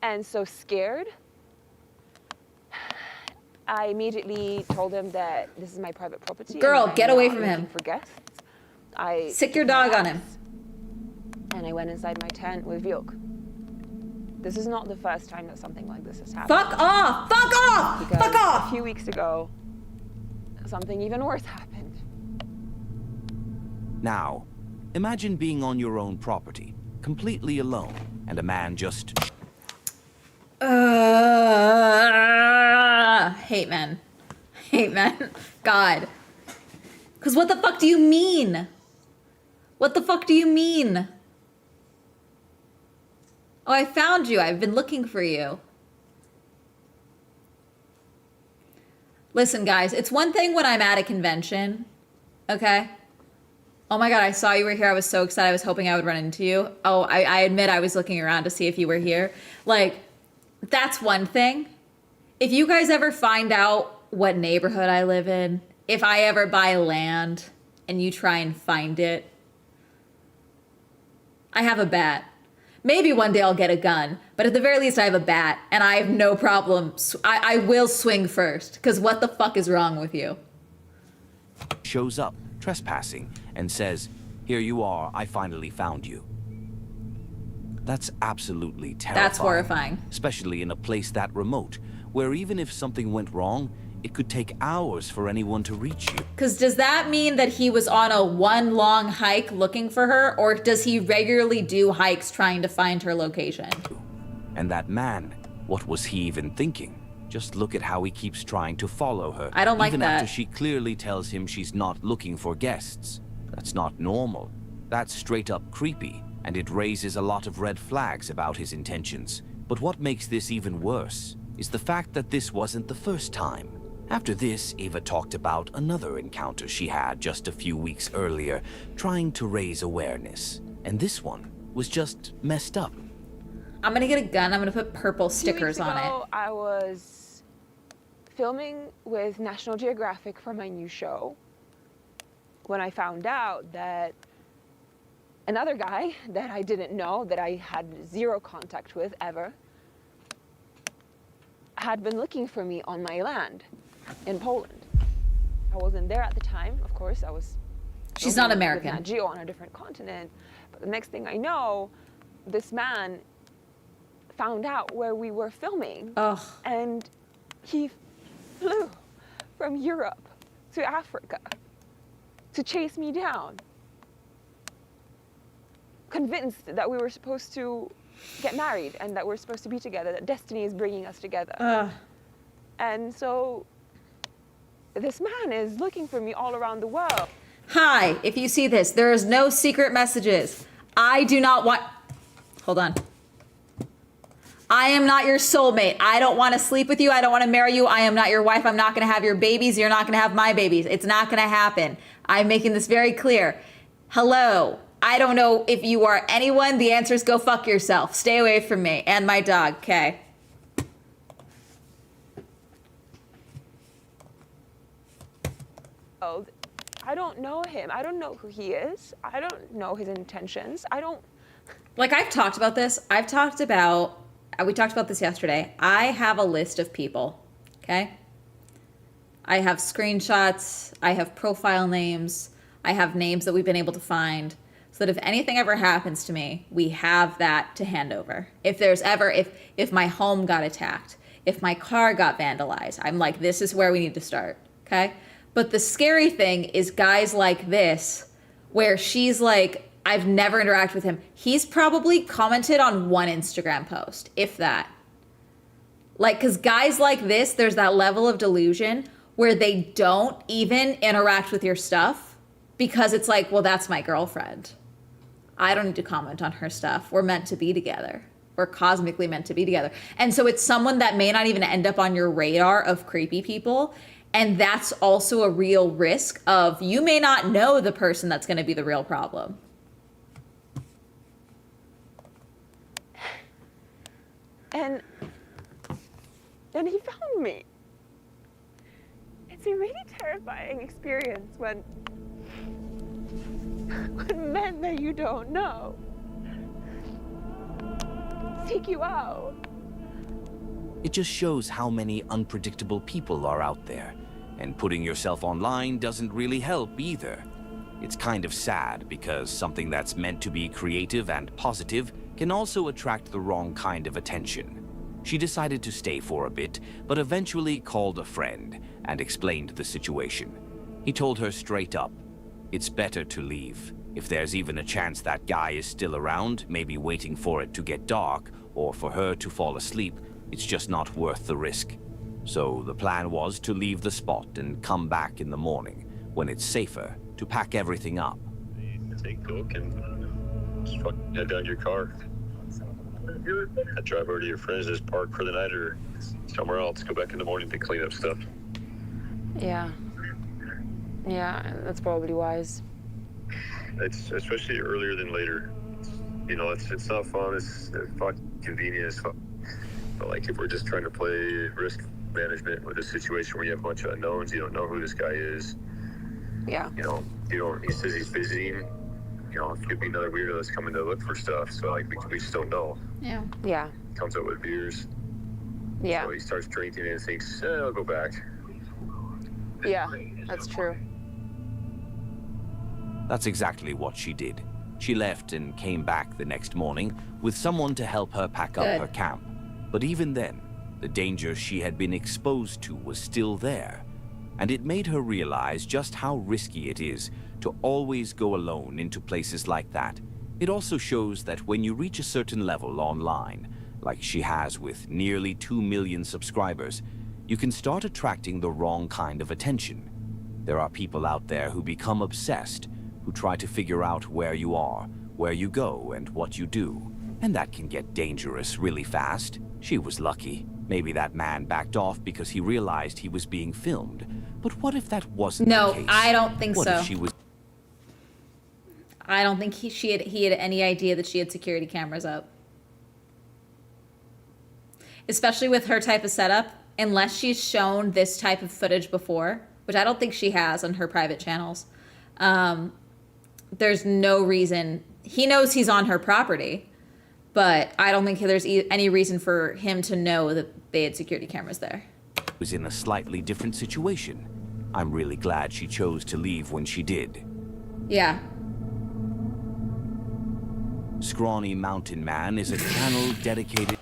and so scared. I immediately told him that this is my private property. Girl, get away from him. For guests. Sick your dog on him. And I went inside my tent with Vyok. This is not the first time that something like this has happened. Fuck off! Fuck off! Because Fuck off! a few weeks ago, something even worse happened. Now, imagine being on your own property, completely alone, and a man just... Hate men. Hate men. God. Because what the fuck do you mean? What the fuck do you mean? Oh, I found you. I've been looking for you. Listen, guys, it's one thing when I'm at a convention, okay? Oh my God, I saw you were here. I was so excited. I was hoping I would run into you. Oh, I admit I was looking around to see if you were here. Like, that's one thing. If you guys ever find out what neighborhood I live in, if I ever buy land and you try and find it, I have a bat. Maybe one day I'll get a gun, but at the very least I have a bat and I have no problem. I will swing first, because what the fuck is wrong with you? shows up, trespassing, and says, "Here you are, I finally found you." That's absolutely terrifying. That's horrifying. Especially in a place that remote, where even if something went wrong, it could take hours for anyone to reach you. Because does that mean that he was on a one long hike looking for her, or does he regularly do hikes trying to find her location? And that man, what was he even thinking? Just look at how he keeps trying to follow her. I don't like even that. after she clearly tells him she's not looking for guests. That's not normal. That's straight up creepy, and it raises a lot of red flags about his intentions. But what makes this even worse is the fact that this wasn't the first time. After this, Ava talked about another encounter she had just a few weeks earlier, trying to raise awareness. And this one was just messed up. I'm gonna get a gun, I'm gonna put purple stickers on it. I was filming with National Geographic for my new show when I found out that another guy that I didn't know, that I had zero contact with ever, had been looking for me on my land in Poland. I wasn't there at the time, of course. I was She's not with American. Nat Geo on a different continent. But the next thing I know, this man found out where we were filming. Ugh. And he flew from Europe to Africa to chase me down, convinced that we were supposed to get married and that we're supposed to be together, that destiny is bringing us together. And so this man is looking for me all around the world. Hi, if you see this, there is no secret messages. I do not want... Hold on. I am not your soulmate. I don't want to sleep with you. I don't want to marry you. I am not your wife. I'm not going to have your babies. You're not going to have my babies. It's not going to happen. I'm making this very clear. Hello. I don't know if you are anyone. The answer is go fuck yourself. Stay away from me and my dog. Okay. I don't know him. I don't know who he is. I don't know his intentions. I don't... Like, I've talked about this. We talked about this yesterday. I have a list of people, okay? I have screenshots. I have profile names. I have names that we've been able to find, so that if anything ever happens to me, we have that to hand over. If there's ever, if my home got attacked, if my car got vandalized, I'm like, this is where we need to start, okay? But the scary thing is guys like this, where she's like, I've never interacted with him. He's probably commented on one Instagram post, if that. Like, because guys like this, there's that level of delusion where they don't even interact with your stuff because it's like, well, that's my girlfriend. I don't need to comment on her stuff. We're meant to be together. We're cosmically meant to be together. And so it's someone that may not even end up on your radar of creepy people. And that's also a real risk of you may not know the person that's going to be the real problem. And then he found me. It's a really terrifying experience when men that you don't know seek you out. It just shows how many unpredictable people are out there, and putting yourself online doesn't really help either. It's kind of sad because something that's meant to be creative and positive can also attract the wrong kind of attention. She decided to stay for a bit, but eventually called a friend and explained the situation. He told her straight up, "It's better to leave. If there's even a chance that guy is still around, maybe waiting for it to get dark or for her to fall asleep, it's just not worth the risk." So the plan was to leave the spot and come back in the morning, when it's safer, to pack everything up. Take Coke and just fucking head down to your car. I'd drive over to your friends, just park for the night or somewhere else, go back in the morning to clean up stuff. Yeah. Yeah, that's probably wise. It's especially earlier than later. You know, it's not fun, it's fucking convenient as fuck. But like if we're just trying to play risk management with a situation where you have a bunch of unknowns, you don't know who this guy is. Yeah. You know, he says he's visiting. You know, it could be another weirdo that's coming to look for stuff. So like we just don't know. Yeah. Yeah. Comes up with beers. Yeah. So he starts drinking and thinks, I'll go back. Yeah, that's true. That's exactly what she did. She left and came back the next morning with someone to help her pack up Good. her camp. But even then, the danger she had been exposed to was still there. And it made her realize just how risky it is to always go alone into places like that. It also shows that when you reach a certain level online, like she has with nearly 2 million subscribers, you can start attracting the wrong kind of attention. There are people out there who become obsessed, who try to figure out where you are, where you go, and what you do. And that can get dangerous really fast. She was lucky. Maybe that man backed off because he realized he was being filmed. But what if that wasn't the case? No, I don't think what so. If she was I don't think he had any idea that she had security cameras up. Especially with her type of setup, unless she's shown this type of footage before, which I don't think she has on her private channels. There's no reason. He knows he's on her property, but I don't think there's any reason for him to know that they had security cameras there. was in a slightly different situation. I'm really glad she chose to leave when she did. Yeah. Scrawny Mountain Man is a channel dedicated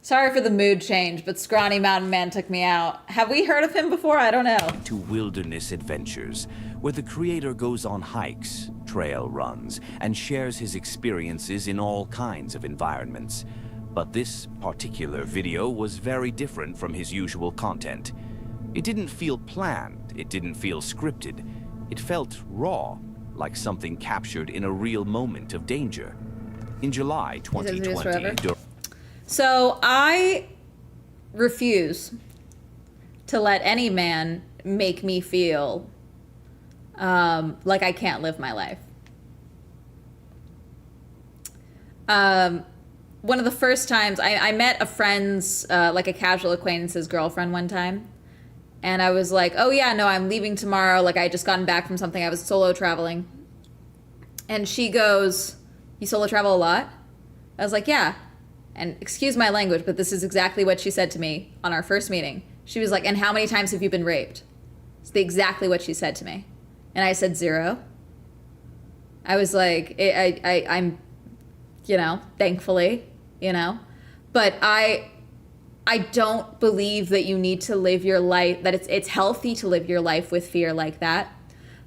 Sorry for the mood change, but Scrawny Mountain Man took me out. Have we heard of him before? I don't know. to wilderness adventures, where the creator goes on hikes, trail runs, and shares his experiences in all kinds of environments. But this particular video was very different from his usual content. It didn't feel planned, it didn't feel scripted. It felt raw, like something captured in a real moment of danger. In July Is it videos forever? 2020, So I refuse to let any man make me feel like I can't live my life. One of the first times I met a friend's, like a casual acquaintance's girlfriend one time. And I was like, oh yeah, no, I'm leaving tomorrow. Like I had just gotten back from something. I was solo traveling. And she goes, you solo travel a lot? I was like, yeah. And excuse my language, but this is exactly what she said to me on our first meeting. She was like, and how many times have you been raped? It's exactly what she said to me. And I said 0. I was like, I'm, you know, thankfully, you know. But I don't believe that you need to live your life, that it's healthy to live your life with fear like that.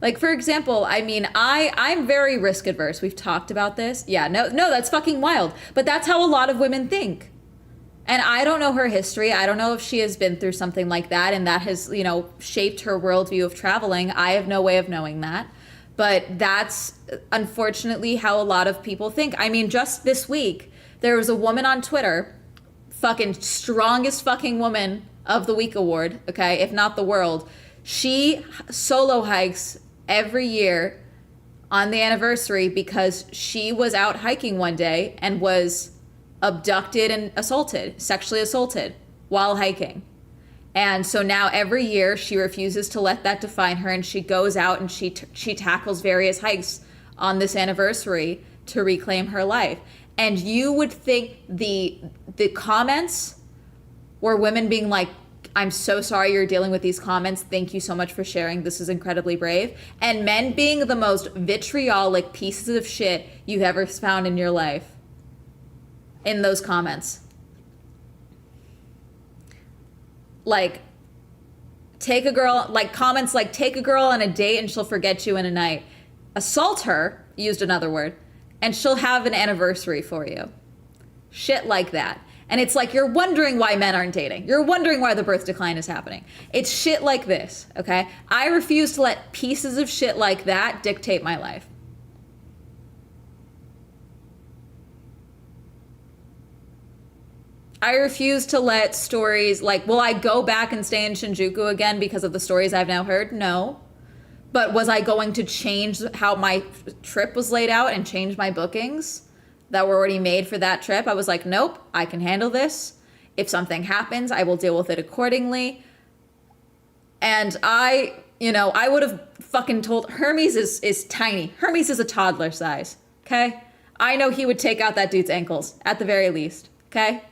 Like, for example, I mean, I'm very risk adverse. We've talked about this. Yeah, no, that's fucking wild. But that's how a lot of women think. And I don't know her history. I don't know if she has been through something like that and that has, you know, shaped her worldview of traveling. I have no way of knowing that. But that's unfortunately how a lot of people think. I mean, just this week, there was a woman on Twitter, fucking strongest fucking woman of the week award, okay, if not the world. She solo hikes every year on the anniversary because she was out hiking one day and was abducted and assaulted, sexually assaulted while hiking. And so now every year she refuses to let that define her, and she goes out and she tackles various hikes on this anniversary to reclaim her life. And you would think the comments were women being like, I'm so sorry you're dealing with these comments. Thank you so much for sharing. This is incredibly brave. And men being the most vitriolic pieces of shit you've ever found in your life. In those comments. Like, take a girl, like comments like, take a girl on a date and she'll forget you in a night. Assault her, used another word, and she'll have an anniversary for you. Shit like that. And it's like, you're wondering why men aren't dating. You're wondering why the birth decline is happening. It's shit like this, okay? I refuse to let pieces of shit like that dictate my life. I refuse to let stories like, will I go back and stay in Shinjuku again because of the stories I've now heard? No. But was I going to change how my trip was laid out and change my bookings that were already made for that trip? I was like, nope, I can handle this. If something happens, I will deal with it accordingly. And I would have fucking told, Hermes is tiny. Hermes is a toddler size, okay? I know he would take out that dude's ankles at the very least, okay?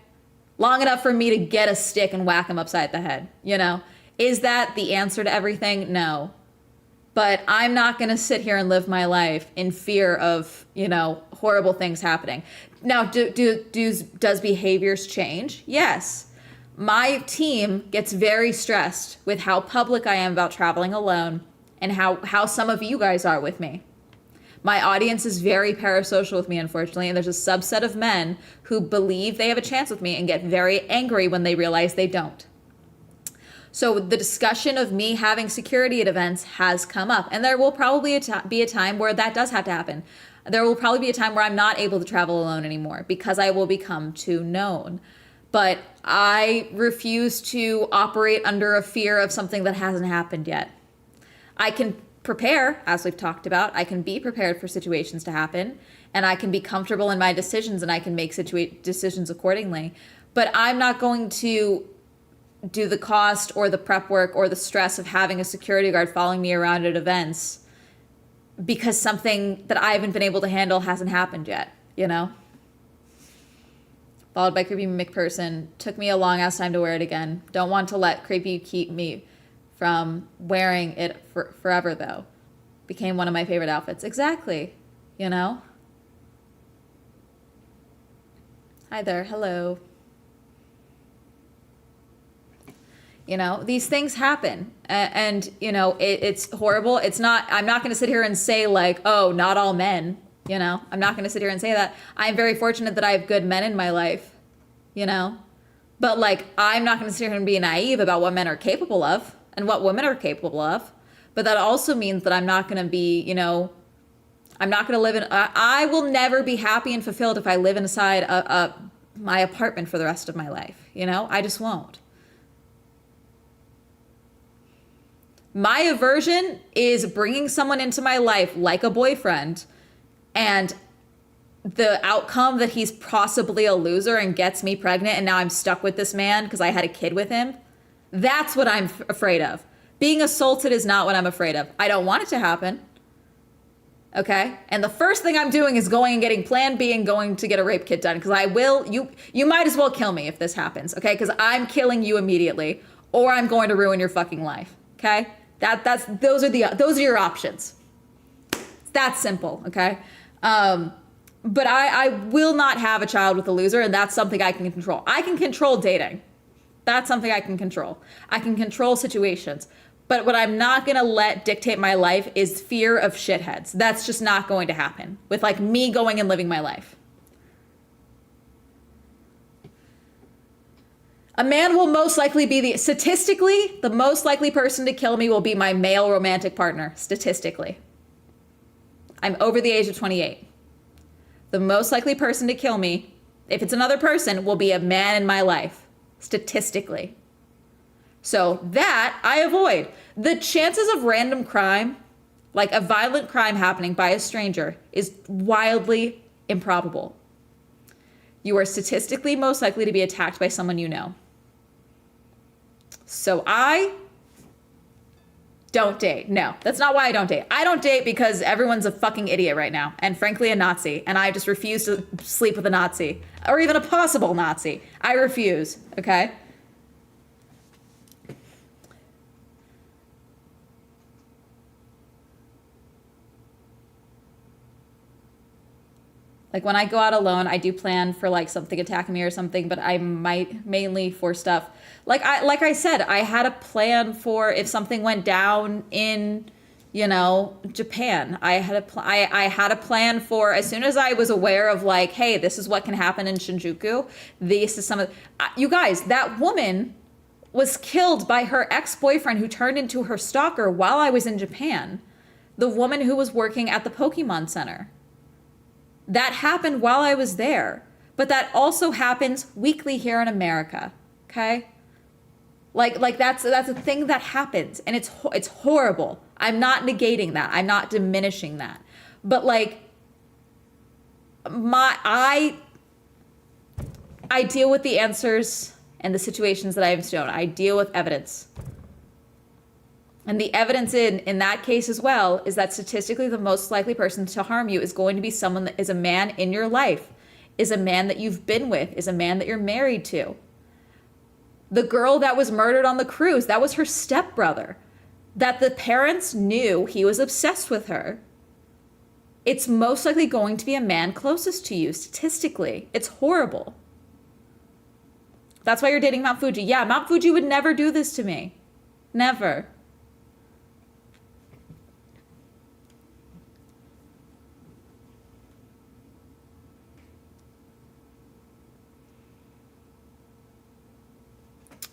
Long enough for me to get a stick and whack him upside the head, you know? Is that the answer to everything? No. But I'm not going to sit here and live my life in fear of, horrible things happening. Now, does behaviors change? Yes. My team gets very stressed with how public I am about traveling alone and how some of you guys are with me. My audience is very parasocial with me, unfortunately, and there's a subset of men who believe they have a chance with me and get very angry when they realize they don't. So the discussion of me having security at events has come up, and there will probably be a time where that does have to happen. There will probably be a time where I'm not able to travel alone anymore because I will become too known. But I refuse to operate under a fear of something that hasn't happened yet. I can prepare, as we've talked about. I can be prepared for situations to happen, and I can be comfortable in my decisions, and I can make decisions accordingly. But I'm not going to do the cost or the prep work or the stress of having a security guard following me around at events because something that I haven't been able to handle hasn't happened yet, Followed by Creepy McPerson. Took me a long ass time to wear it again. Don't want to let Creepy keep me from wearing it forever, though. Became one of my favorite outfits. Exactly. Hi there. Hello. These things happen. And it's horrible. I'm not going to sit here and say like, oh, not all men, I'm not going to sit here and say that. I'm very fortunate that I have good men in my life, but like, I'm not going to sit here and be naive about what men are capable of and what women are capable of. But that also means that I'm not going to be, I'm not going to live in, I will never be happy and fulfilled if I live inside my apartment for the rest of my life. I just won't. My aversion is bringing someone into my life like a boyfriend and the outcome that he's possibly a loser and gets me pregnant and now I'm stuck with this man because I had a kid with him. That's what I'm afraid of. Being assaulted is not what I'm afraid of. I don't want it to happen. Okay? And the first thing I'm doing is going and getting plan B and going to get a rape kit done because you might as well kill me if this happens. Okay? Because I'm killing you immediately or I'm going to ruin your fucking life. Okay? Those are your options. It's that simple, okay? But I will not have a child with a loser, and that's something I can control. I can control dating. That's something I can control. I can control situations. But what I'm not gonna let dictate my life is fear of shitheads. That's just not going to happen with like me going and living my life. A man will most likely be statistically, the most likely person to kill me will be my male romantic partner, statistically. I'm over the age of 28. The most likely person to kill me, if it's another person, will be a man in my life, statistically. So that I avoid. The chances of random crime, like a violent crime happening by a stranger, is wildly improbable. You are statistically most likely to be attacked by someone you know. So I don't date. No, that's not why I don't date. I don't date because everyone's a fucking idiot right now. And frankly, a Nazi. And I just refuse to sleep with a Nazi. Or even a possible Nazi. I refuse, okay? Like when I go out alone, I do plan for like something attacking me or something, but I might mainly for stuff. Like I said, I had a plan for if something went down in, you know, Japan. I had a plan for as soon as I was aware of like, hey, this is what can happen in Shinjuku. This is some of you guys, that woman was killed by her ex-boyfriend who turned into her stalker while I was in Japan. The woman who was working at the Pokemon Center. That happened while I was there, but that also happens weekly here in America. Okay, like that's a thing that happens, and it's horrible. I'm not negating that. I'm not diminishing that, but like I deal with the answers and the situations that I have shown. I deal with evidence. And the evidence in that case as well is that statistically the most likely person to harm you is going to be someone that is a man in your life, is a man that you've been with, is a man that you're married to. The girl that was murdered on the cruise, that was her stepbrother, that the parents knew he was obsessed with her. It's most likely going to be a man closest to you, statistically. It's horrible. That's why you're dating Mount Fuji. Yeah, Mount Fuji would never do this to me. Never.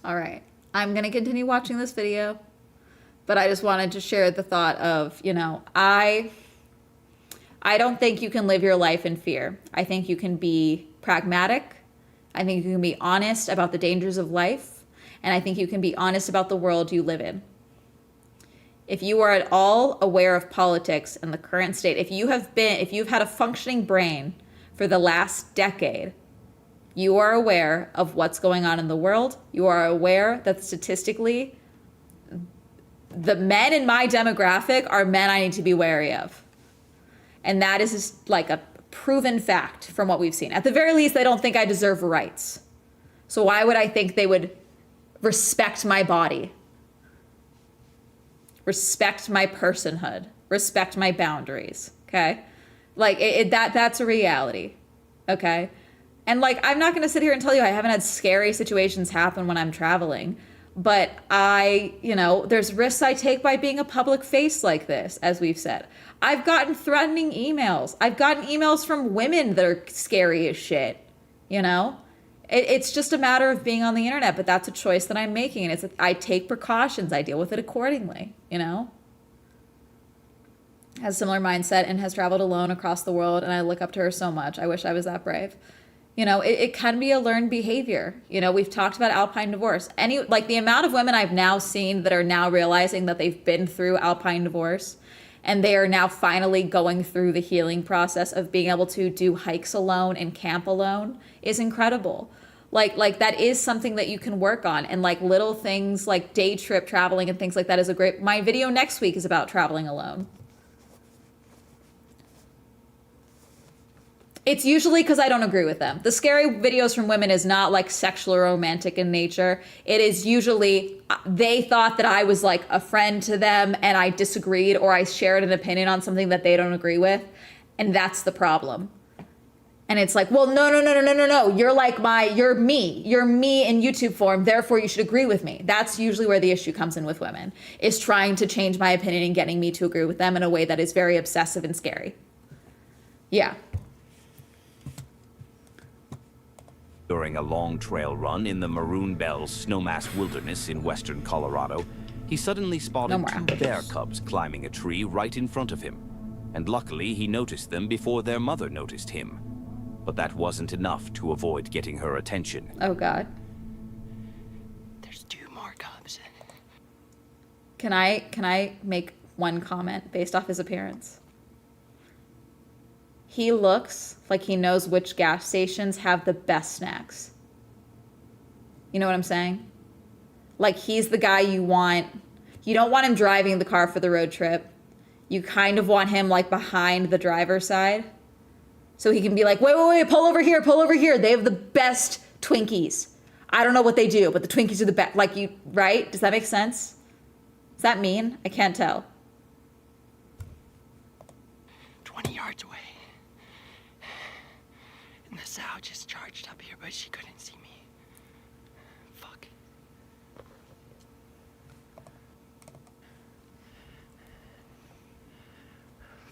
All right, I'm going to continue watching this video, but I just wanted to share the thought of, you know, I don't think you can live your life in fear. I think you can be pragmatic. I think you can be honest about the dangers of life. And I think you can be honest about the world you live in. If you are at all aware of politics and the current state, if you've had a functioning brain for the last decade, you are aware of what's going on in the world. You are aware that statistically, the men in my demographic are men I need to be wary of. And that is just like a proven fact from what we've seen. At the very least, they don't think I deserve rights. So why would I think they would respect my body? Respect my personhood? Respect my boundaries, okay? Like, that's a reality, okay? And like, I'm not gonna sit here and tell you I haven't had scary situations happen when I'm traveling, but there's risks I take by being a public face like this, as we've said. I've gotten threatening emails. I've gotten emails from women that are scary as shit, you know? It's just a matter of being on the internet, but that's a choice that I'm making, and I take precautions. I deal with it accordingly, you know? Has a similar mindset and has traveled alone across the world, and I look up to her so much. I wish I was that brave. You know, it can be a learned behavior. You know, we've talked about alpine divorce. The amount of women I've now seen that are now realizing that they've been through alpine divorce and they are now finally going through the healing process of being able to do hikes alone and camp alone is incredible. Like that is something that you can work on, and like little things like day trip traveling and things like that is my video next week is about traveling alone. It's usually because I don't agree with them. The scary videos from women is not like sexual or romantic in nature. It is usually they thought that I was like a friend to them and I disagreed, or I shared an opinion on something that they don't agree with. And that's the problem. And it's like, well, no. You're me in YouTube form. Therefore you should agree with me. That's usually where the issue comes in with women, is trying to change my opinion and getting me to agree with them in a way that is very obsessive and scary. Yeah. During a long trail run in the Maroon Bells snowmass wilderness in western Colorado, he suddenly spotted two bear cubs climbing a tree right in front of him. And luckily, he noticed them before their mother noticed him. But that wasn't enough to avoid getting her attention. Oh, God. There's 2 more cubs. Can I make one comment based off his appearance? He looks like he knows which gas stations have the best snacks. You know what I'm saying? Like, he's the guy you want. You don't want him driving the car for the road trip. You kind of want him like behind the driver's side. So he can be like, wait, pull over here. They have the best Twinkies. I don't know what they do, but the Twinkies are the best. Like, you, right? Does that make sense? Does that mean? I can't tell. 20 yards away. The sow just charged up here, but she couldn't see me. Fuck.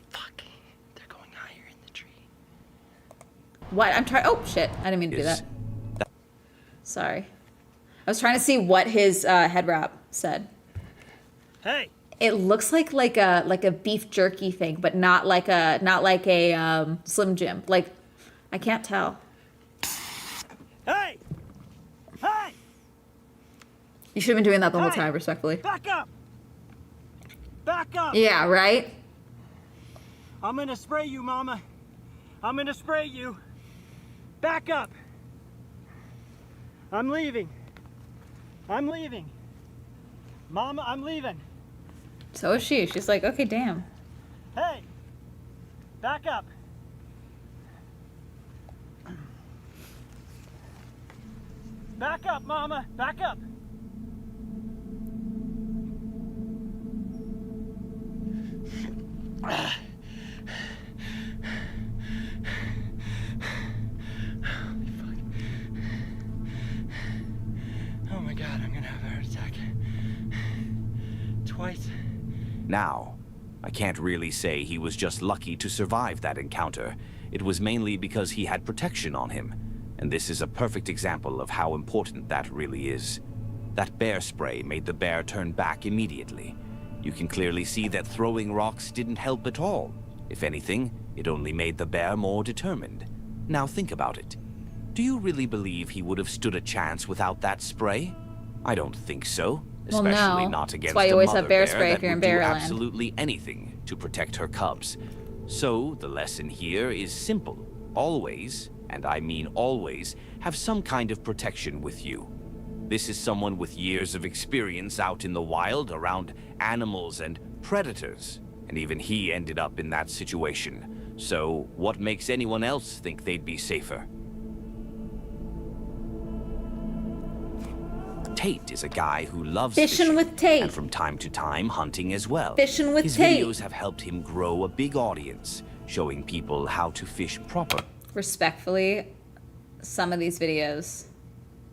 Fuck. They're going higher in the tree. What? I'm trying. Oh shit! I didn't mean to do that. Sorry. I was trying to see what his head wrap said. Hey! It looks like a beef jerky thing, but not like a Slim Jim. Like, I can't tell. Hey! Hey! You should have been doing that the whole Hey! time, respectfully. Back up! Back up! Yeah, right? I'm gonna spray you, Mama. I'm gonna spray you. Back up! I'm leaving. I'm leaving. Mama, I'm leaving. So is she. She's like, okay, damn. Hey! Back up! Back up, Mama! Back up! Oh my god, I'm gonna have a heart attack. Twice. Now, I can't really say he was just lucky to survive that encounter. It was mainly because he had protection on him. And this is a perfect example of how important that really is. That bear spray made the bear turn back immediately. You can clearly see that throwing rocks didn't help at all. If anything, it only made the bear more determined. Now think about it. Do you really believe he would have stood a chance without that spray? I don't think so. Well, Especially no. not That's against why you a always mother have bear bear spray if that you're in would do Bearland. absolutely anything to protect her cubs. So the lesson here is simple. Always, and I mean always, have some kind of protection with you. This is someone with years of experience out in the wild around animals and predators. And even he ended up in that situation. So what makes anyone else think they'd be safer? Tate is a guy who loves Fishing with Tate. and from time to time hunting as well. Fishing with His Tate. videos have helped him grow a big audience, showing people how to fish proper. Respectfully, some of these videos,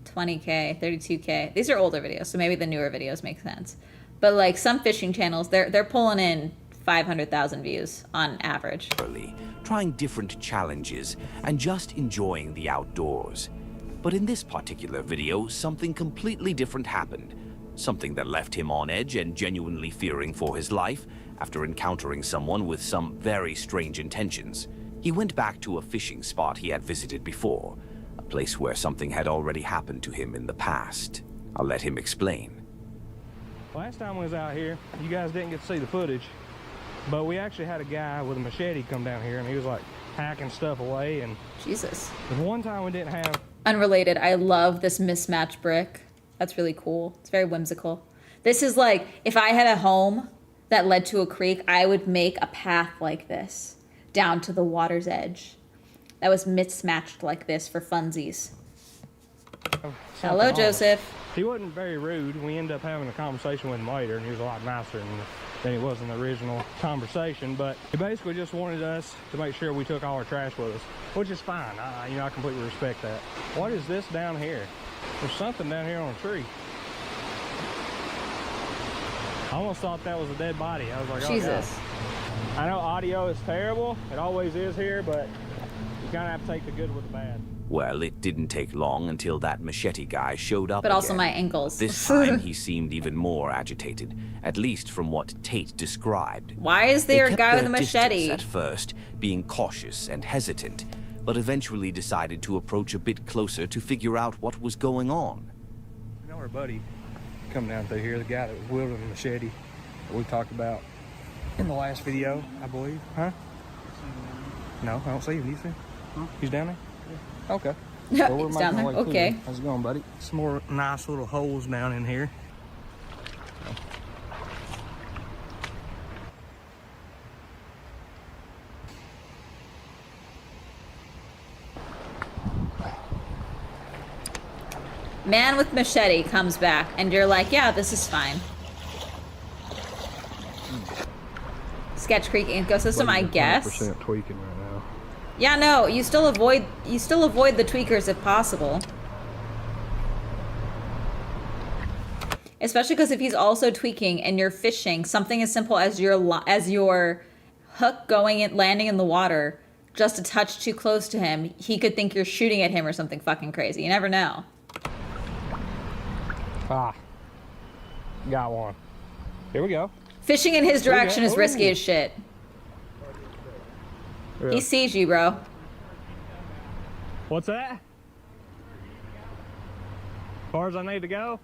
20K, 32K, these are older videos, so maybe the newer videos make sense. But like some fishing channels, they're pulling in 500,000 views on average. Trying different challenges and just enjoying the outdoors. But in this particular video, something completely different happened. Something that left him on edge and genuinely fearing for his life after encountering someone with some very strange intentions. He went back to a fishing spot he had visited before, a place where something had already happened to him in the past. I'll let him explain. Last time we was out here, you guys didn't get to see the footage, but we actually had a guy with a machete come down here and he was like hacking stuff away. And Jesus. the one time we didn't have... Unrelated, I love this mismatched brick. That's really cool. It's very whimsical. This is like, if I had a home that led to a creek, I would make a path like this down to the water's edge. That was mismatched like this for funsies. Hello, Joseph. He wasn't very rude. We ended up having a conversation with him later, and he was a lot nicer than he was in the original conversation. But he basically just wanted us to make sure we took all our trash with us, which is fine. I completely respect that. What is this down here? There's something down here on a tree. I almost thought that was a dead body. I was like, Jesus. Oh, God. I know audio is terrible. It always is here, but you kind of have to take the good with the bad. Well, it didn't take long until that machete guy showed up But also again. my ankles. This time he seemed even more agitated, at least from what Tate described. Why is there They a kept guy with a their machete? distance at first, being cautious and hesitant, but eventually decided to approach a bit closer to figure out what was going on. You know our buddy come down through here, the guy that was wielding the machete that we talked about in the last video, I believe. Huh? No, I don't see him. Do you see him? Huh? He's down there? Yeah. Okay. Well, we're He's making down our there. way through Okay. there. How's it going, buddy? Some more nice little holes down in here. Man with machete comes back, and you're like, yeah, this is fine. Sketch Creek ecosystem, I guess. 100% tweaking right now. Yeah, no, you still avoid the tweakers if possible. Especially because if he's also tweaking and you're fishing, something as simple as your hook going and landing in the water just a touch too close to him, he could think you're shooting at him or something fucking crazy. You never know. Ah, got one. Here we go. Fishing in his direction is risky as shit. Yeah. He sees you, bro. What's that? As far as I need to go?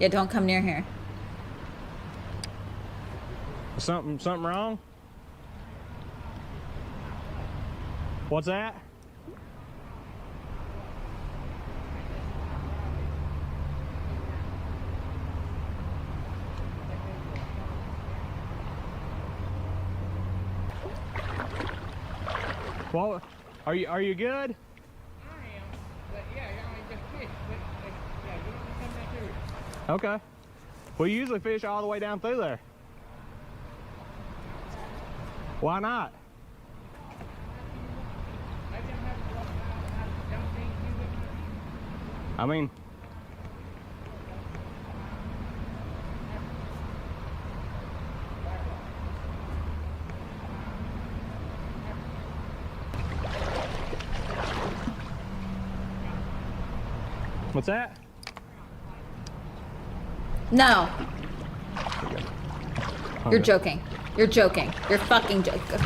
Yeah, don't come near here. Something wrong? What's that? Well, are you good? I am, but yeah, I only just fish. But yeah, you don't come back here. Okay. We usually fish all the way down through there. Why not? I mean, what's that? No. You're joking. You're joking. You're fucking joking.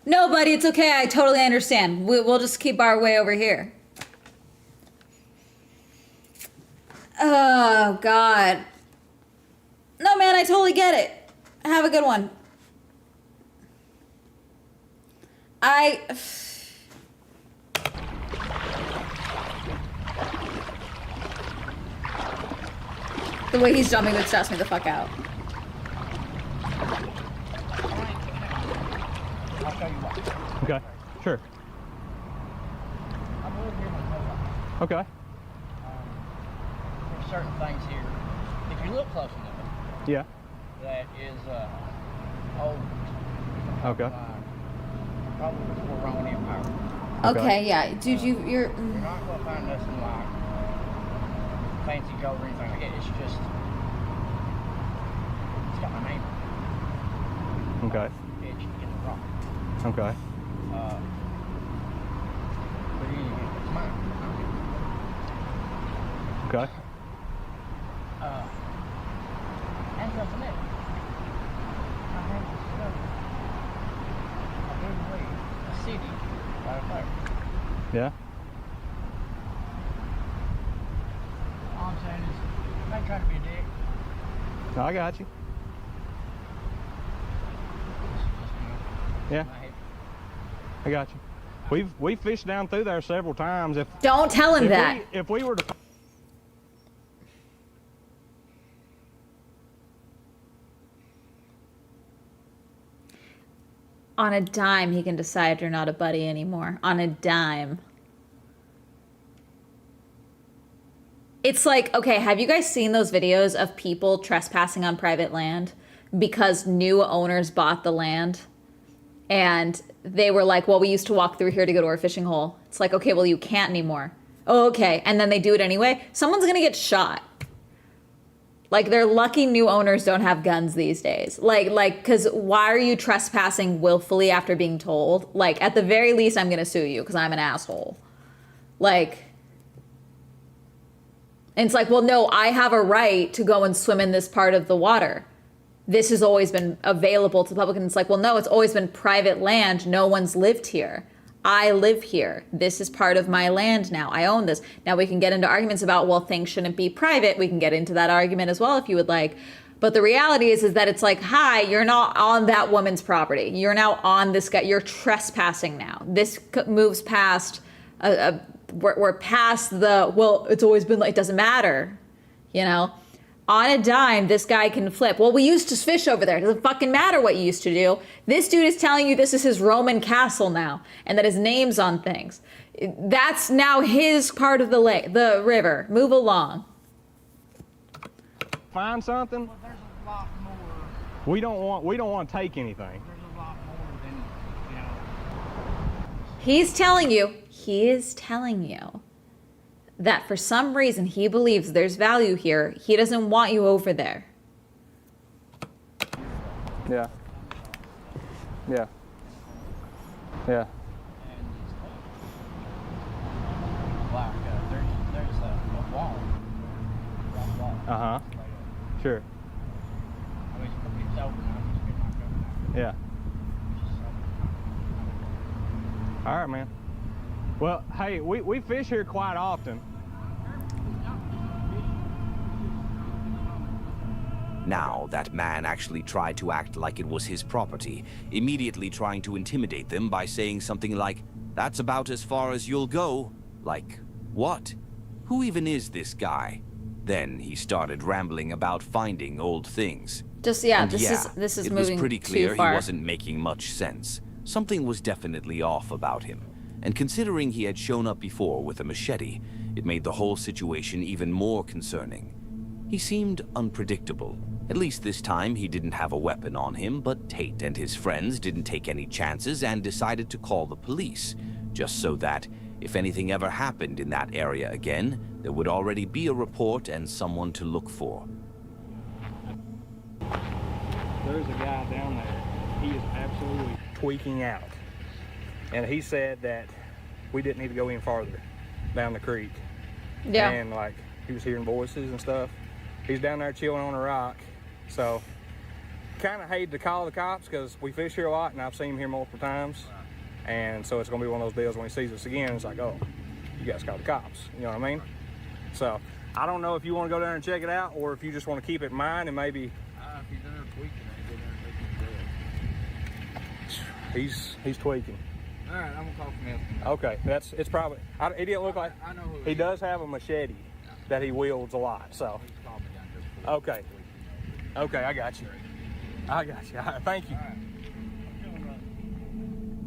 No, buddy, it's okay. I totally understand. We'll just keep our way over here. Oh, God. No, man, I totally get it. Have a good one. The way he's jumping would stress me the fuck out. I'll show you what. Okay, sure. I've lived here my whole life. Okay. There's certain things here, if you look close enough, Yeah. that is old. Okay. Probably before Roman Empire. Okay, yeah. Dude, you're... You're not going to find nothing like fancy gold or anything like it. It's just, it's got my name on it. Okay. Etched in the rock. Okay. But anyway, it's mine. Okay. And something else. I have discovered a hidden way, a city right up there. Yeah. All I'm saying is, I ain't trying to be a dick. I got you. Yeah. I got you. We've fished down through there several times. Don't tell him that. If we were to... On a dime, he can decide you're not a buddy anymore. On a dime. It's like, okay, have you guys seen those videos of people trespassing on private land because new owners bought the land? And they were like, well, we used to walk through here to go to our fishing hole. It's like, okay, well, you can't anymore. Oh, okay. And then they do it anyway. Someone's going to get shot. Like, they're lucky new owners don't have guns these days. Like, because why are you trespassing willfully after being told? Like, at the very least, I'm going to sue you because I'm an asshole. Like, and it's like, well, no, I have a right to go and swim in this part of the water. This has always been available to the public. And it's like, well, no, it's always been private land. No one's lived here. I live here. This is part of my land now. I own this. Now we can get into arguments about, well, things shouldn't be private. We can get into that argument as well if you would like. But the reality is that it's like, hi, you're not on that woman's property. You're now on this guy. You're trespassing now. This moves past, we're past the, well, it's always been like, it doesn't matter, you know? On a dime, this guy can flip. Well, we used to fish over there. It doesn't fucking matter what you used to do. This dude is telling you this is his Roman castle now and that his name's on things. That's now his part of the river. Move along. find something, Well, there's a lot more. we don't want to take anything. There's a lot more than, you know. He is telling you that for some reason he believes there's value here. He doesn't want you over there. Yeah. Yeah. Yeah. Like, there's a wall. Uh-huh. Sure. I mean, it's open. I'm just getting my cover now. Yeah. All right, man. Well, hey, we fish here quite often. Now, that man actually tried to act like it was his property, immediately trying to intimidate them by saying something like, "That's about as far as you'll go." Like, what? Who even is this guy? Then he started rambling about finding old things. This is it moving was pretty too clear far. he wasn't making much sense. Something was definitely off about him. And considering he had shown up before with a machete, it made the whole situation even more concerning. He seemed unpredictable. At least this time he didn't have a weapon on him, but Tate and his friends didn't take any chances and decided to call the police, just so that, if anything ever happened in that area again, there would already be a report and someone to look for. There's a guy down there. He is absolutely tweaking out. And he said that we didn't need to go any farther down the creek. Yeah. And like, he was hearing voices and stuff. He's down there chilling on a rock. So, kind of hate to call the cops because we fish here a lot and I've seen him here multiple times. And so it's going to be one of those deals when he sees us again, it's like, oh, you guys call the cops. You know what I mean? So, I don't know if you want to go down and check it out or if you just want to keep it in mind and maybe... If he's in there tweaking, I go down and take him to He's tweaking. All right, I'm gonna call from him. Okay, it's probably... He didn't look like... I know who he does have a machete that he wields a lot, so... He's called me down here before. Okay. Okay, I got you. I got you. All right, thank you.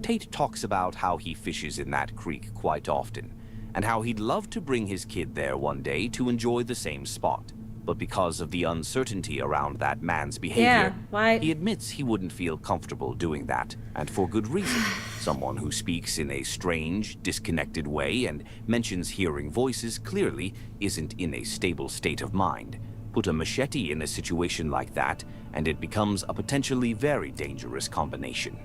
Tate talks about how he fishes in that creek quite often, and how he'd love to bring his kid there one day to enjoy the same spot. But because of the uncertainty around that man's behavior, he admits he wouldn't feel comfortable doing that, and for good reason. Someone who speaks in a strange, disconnected way and mentions hearing voices clearly isn't in a stable state of mind. Put a machete in a situation like that, and it becomes a potentially very dangerous combination.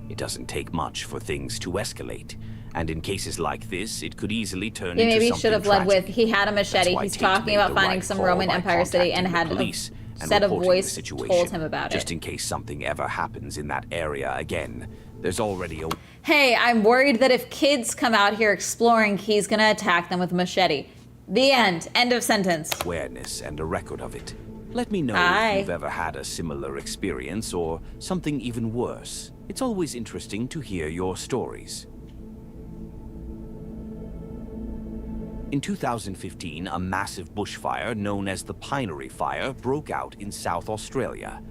It doesn't take much for things to escalate, and in cases like this, it could easily turn into Maybe something should have led tragic. with he had a machete. He's talking about finding some Roman Empire city and had a set of voice told him about just it. in case something ever happens in that area again. There's already a... Hey, I'm worried that if kids come out here exploring, he's gonna attack them with a machete. The end. End of sentence. awareness and a record of it. Let me know if you've ever had a similar experience or something even worse. It's always interesting to hear your stories. In 2015, a massive bushfire known as the Pinery Fire broke out in South Australia.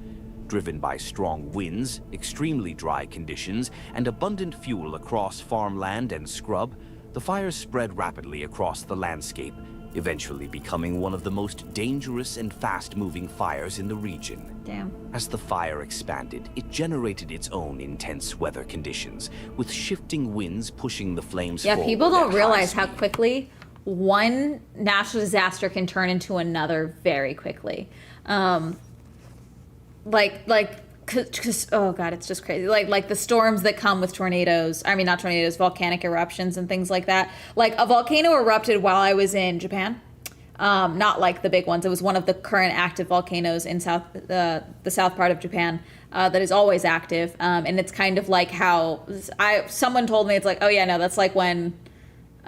Driven by strong winds, extremely dry conditions, and abundant fuel across farmland and scrub, the fire spread rapidly across the landscape, eventually becoming one of the most dangerous and fast-moving fires in the region. Damn. As the fire expanded, it generated its own intense weather conditions, with shifting winds pushing the flames forward. Yeah, people don't at realize high how quickly one natural disaster can turn into another very quickly. Cause, oh god, it's just crazy. Like the storms that come with tornadoes. I mean, not tornadoes, volcanic eruptions and things like that. Like a volcano erupted while I was in Japan. Not like the big ones. It was one of the current active volcanoes in the south part of Japan that is always active. And it's kind of like how someone told me, it's like, oh yeah, no, that's like when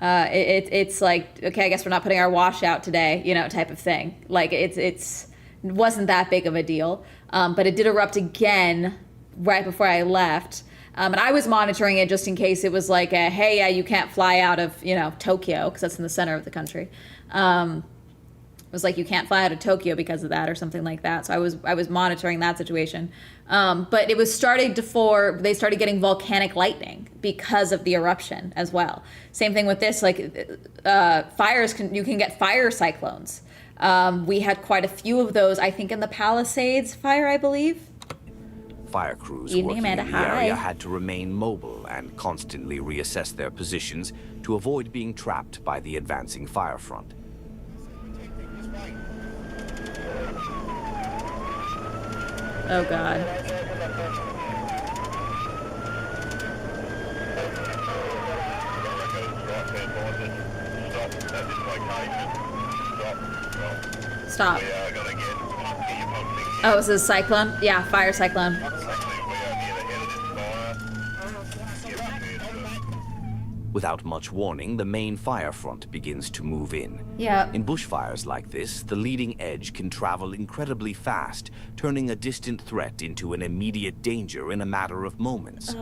it's like, okay, I guess we're not putting our wash out today, you know, type of thing. Like it wasn't that big of a deal. But it did erupt again right before I left. And I was monitoring it just in case it was like a, hey, yeah, you can't fly out of, you know, Tokyo, because that's in the center of the country. It was like, you can't fly out of Tokyo because of that or something like that. So I was monitoring that situation. But it was they started getting volcanic lightning because of the eruption as well. Same thing with this, like fires, you can get fire cyclones. We had quite a few of those, I think, in the Palisades fire, I believe. Fire crews Evening, working Amanda. in the Hi. area had to remain mobile and constantly reassess their positions to avoid being trapped by the advancing fire front. Oh, God. Stop. Oh, is this a cyclone? Yeah, fire cyclone. Without much warning, the main fire front begins to move in. Yeah. In bushfires like this, the leading edge can travel incredibly fast, turning a distant threat into an immediate danger in a matter of moments.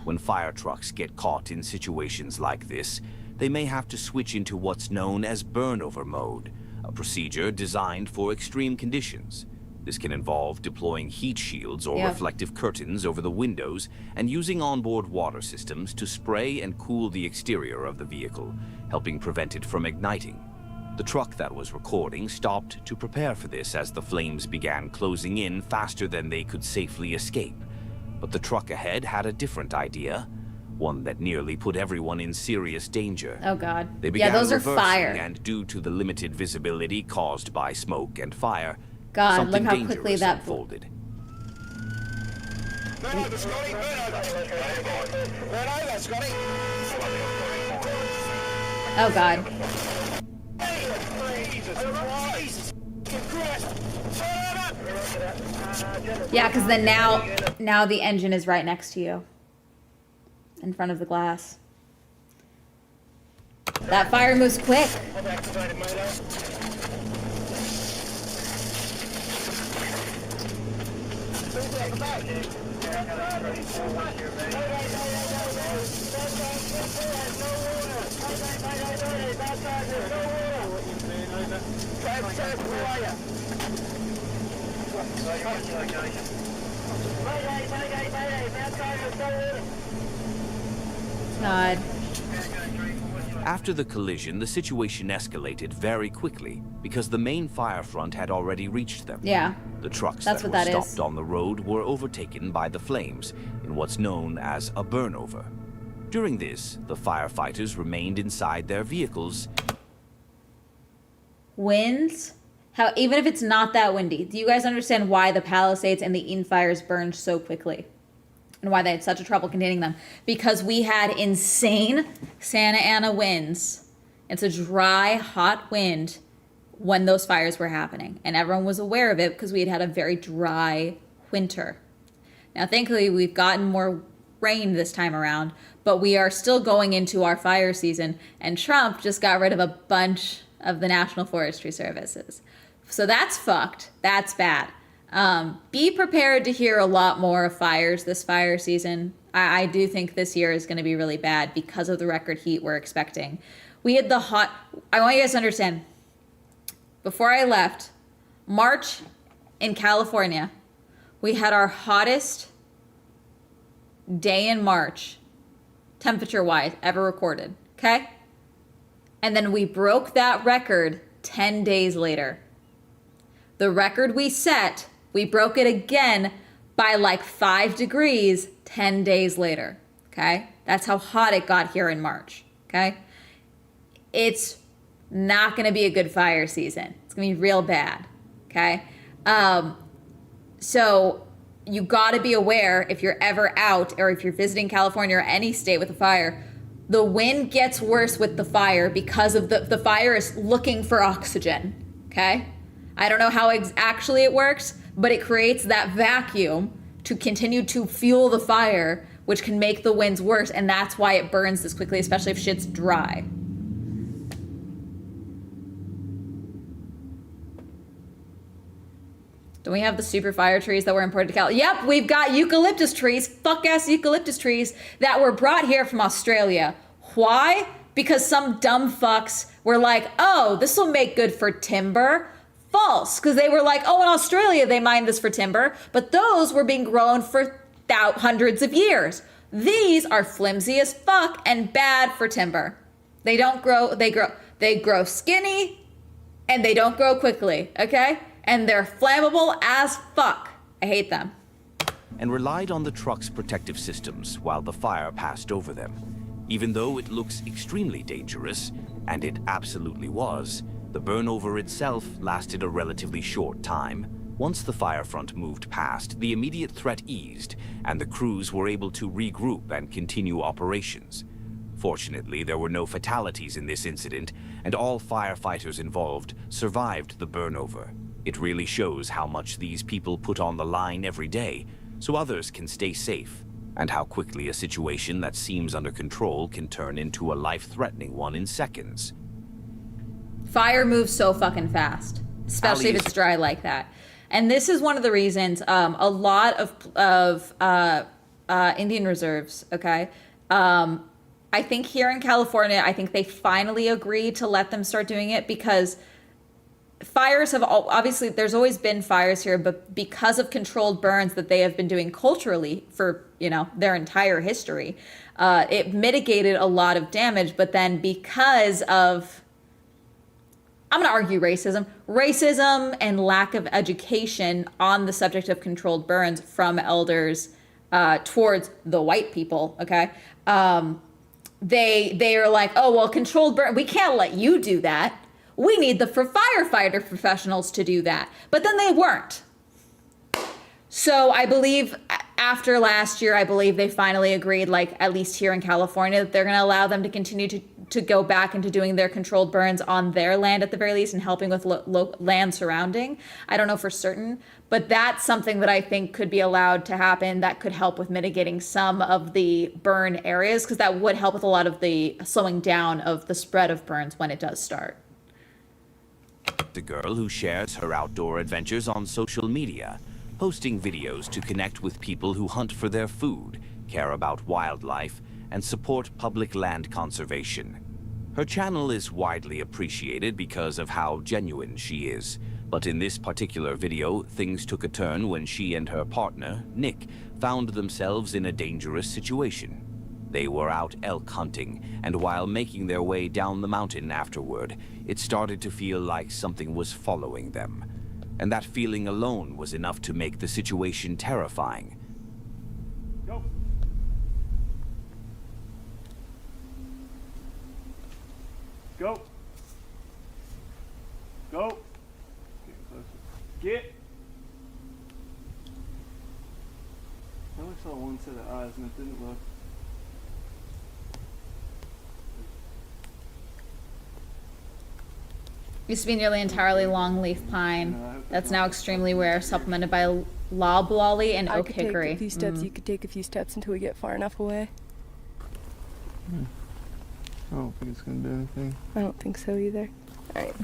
When fire trucks get caught in situations like this, they may have to switch into what's known as burnover mode, a procedure designed for extreme conditions. This can involve deploying heat shields or reflective curtains over the windows and using onboard water systems to spray and cool the exterior of the vehicle, helping prevent it from igniting. The truck that was recording stopped to prepare for this as the flames began closing in faster than they could safely escape. But the truck ahead had a different idea, one that nearly put everyone in serious danger. Oh, God. They began those are reversing, fire. and due to the limited visibility caused by smoke and fire, God, something look how dangerous quickly that unfolded. Oh, God. Yeah, because then now the engine is right next to you. In front of the glass. That fire moves quick. God. After the collision, the situation escalated very quickly because the main fire front had already reached them. Yeah. The trucks That's that what were that stopped is. on the road were overtaken by the flames in what's known as a burnover. During this, the firefighters remained inside their vehicles. Winds? How, even if it's not that windy, do you guys understand why the Palisades and the Eaton fires burned so quickly? And why they had such a trouble containing them? Because we had insane Santa Ana winds. It's a dry, hot wind when those fires were happening. And everyone was aware of it because we had had a very dry winter. Now, thankfully, we've gotten more rain this time around, but we are still going into our fire season. And Trump just got rid of a bunch of the National Forestry Services. So that's fucked. That's bad. Be prepared to hear a lot more of fires this fire season. I do think this year is going to be really bad because of the record heat we're expecting. We had the hot... I want you guys to understand. Before I left, March in California, we had our hottest day in March, temperature-wise, ever recorded. Okay? And then we broke that record 10 days later. The record we set, we broke it again by like 5 degrees 10 days later. Okay? That's how hot it got here in March. Okay? It's not going to be a good fire season. It's going to be real bad. Okay? So you got to be aware if you're ever out or if you're visiting California or any state with a fire, the wind gets worse with the fire because of the fire is looking for oxygen. Okay? I don't know how actually it works, but it creates that vacuum to continue to fuel the fire, which can make the winds worse, and that's why it burns this quickly, especially if shit's dry. Don't we have the super fire trees that were imported to California? Yep, we've got eucalyptus trees, fuck-ass eucalyptus trees that were brought here from Australia. Why? Because some dumb fucks were like, oh, this will make good for timber. False, because they were like, oh, in Australia they mine this for timber, but those were being grown for hundreds of years. These are flimsy as fuck and bad for timber. They don't grow, they grow skinny And they don't grow quickly, okay? And they're flammable as fuck. I hate them. And relied on the truck's protective systems while the fire passed over them. Even though it looks extremely dangerous, and it absolutely was, the burnover itself lasted a relatively short time. Once the fire front moved past, the immediate threat eased, and the crews were able to regroup and continue operations. Fortunately, there were no fatalities in this incident, and all firefighters involved survived the burnover. It really shows how much these people put on the line every day, so others can stay safe, and how quickly a situation that seems under control can turn into a life-threatening one in seconds. Fire moves so fucking fast, especially if it's dry like that. And this is one of the reasons a lot of Indian reserves, okay? I think here in California, I think they finally agreed to let them start doing it because fires have obviously, there's always been fires here, but because of controlled burns that they have been doing culturally for, you know, their entire history, it mitigated a lot of damage. But then because of, I'm going to argue racism and lack of education on the subject of controlled burns from elders towards the white people, okay? They are like, oh, well, controlled burn, we can't let you do that. We need the firefighter professionals to do that. But then they weren't. So I believe after last year, I believe they finally agreed, like at least here in California, that they're going to allow them to continue to go back into doing their controlled burns on their land at the very least and helping with land surrounding. I don't know for certain, but that's something that I think could be allowed to happen that could help with mitigating some of the burn areas, because that would help with a lot of the slowing down of the spread of burns when it does start. The girl who shares her outdoor adventures on social media, posting videos to connect with people who hunt for their food, care about wildlife, and support public land conservation. Her channel is widely appreciated because of how genuine she is, but in this particular video, things took a turn when she and her partner, Nick, found themselves in a dangerous situation. They were out elk hunting, and while making their way down the mountain afterward, it started to feel like something was following them. And that feeling alone was enough to make the situation terrifying. Go. Go. Go. Get closer. Get. I only saw one set of eyes and it didn't look. Used to be nearly entirely longleaf pine. That's now extremely rare, supplemented by loblolly and oak hickory. I could take a few steps, you could take a few steps until we get far enough away. I don't think it's gonna do anything. I don't think so either. Alright.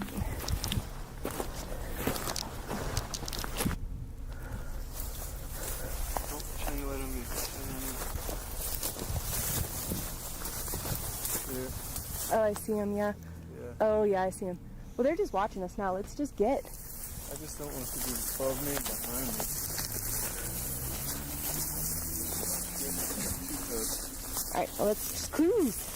Oh, I see him, yeah. Oh, yeah, I see him. Well, they're just watching us now. Let's just get. I just don't want to be above me and behind me. Alright, well, let's just cruise.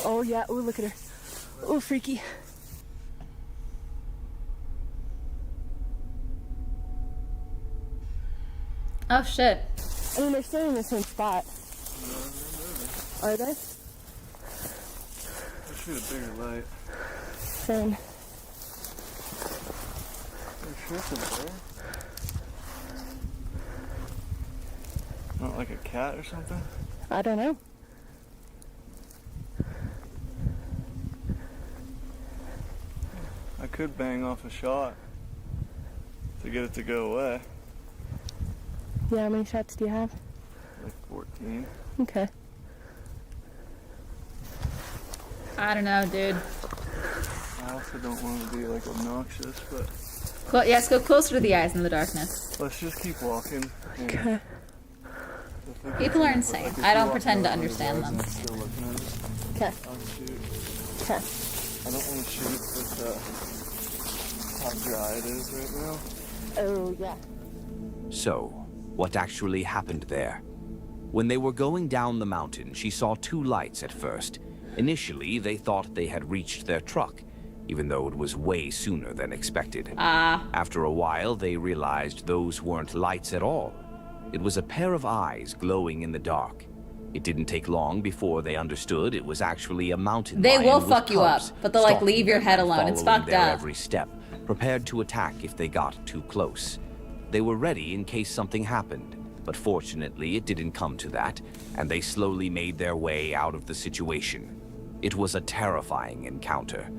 Oh, yeah. Oh, look at her. Oh, freaky. Oh, shit. I mean, they're staying in the same spot. Are they? I shoot a bigger light. Same. Are you sure it's a bear? Not like a cat or something? I don't know. I could bang off a shot to get it to go away. Yeah, how many shots do you have? Like 14. Okay. I don't know, dude. I also don't want to be like obnoxious, but... Well, yes, go closer to the eyes in the darkness. Let's just keep walking. Okay. People are insane. I don't pretend to understand them. Okay. I'll shoot. Okay. I don't want to shoot with how dry it is right now. Oh, yeah. So, what actually happened there? When they were going down the mountain, she saw two lights at first. Initially, they thought they had reached their truck, even though it was way sooner than expected. After a while, they realized those weren't lights at all. It was a pair of eyes glowing in the dark. It didn't take long before they understood it was actually a mountain lion. They will with fuck you up, cubs but they'll like stalking leave your them head and alone. It's following fucked their up. every step, prepared to attack if they got too close. They were ready in case something happened, but fortunately it didn't come to that, and they slowly made their way out of the situation. It was a terrifying encounter.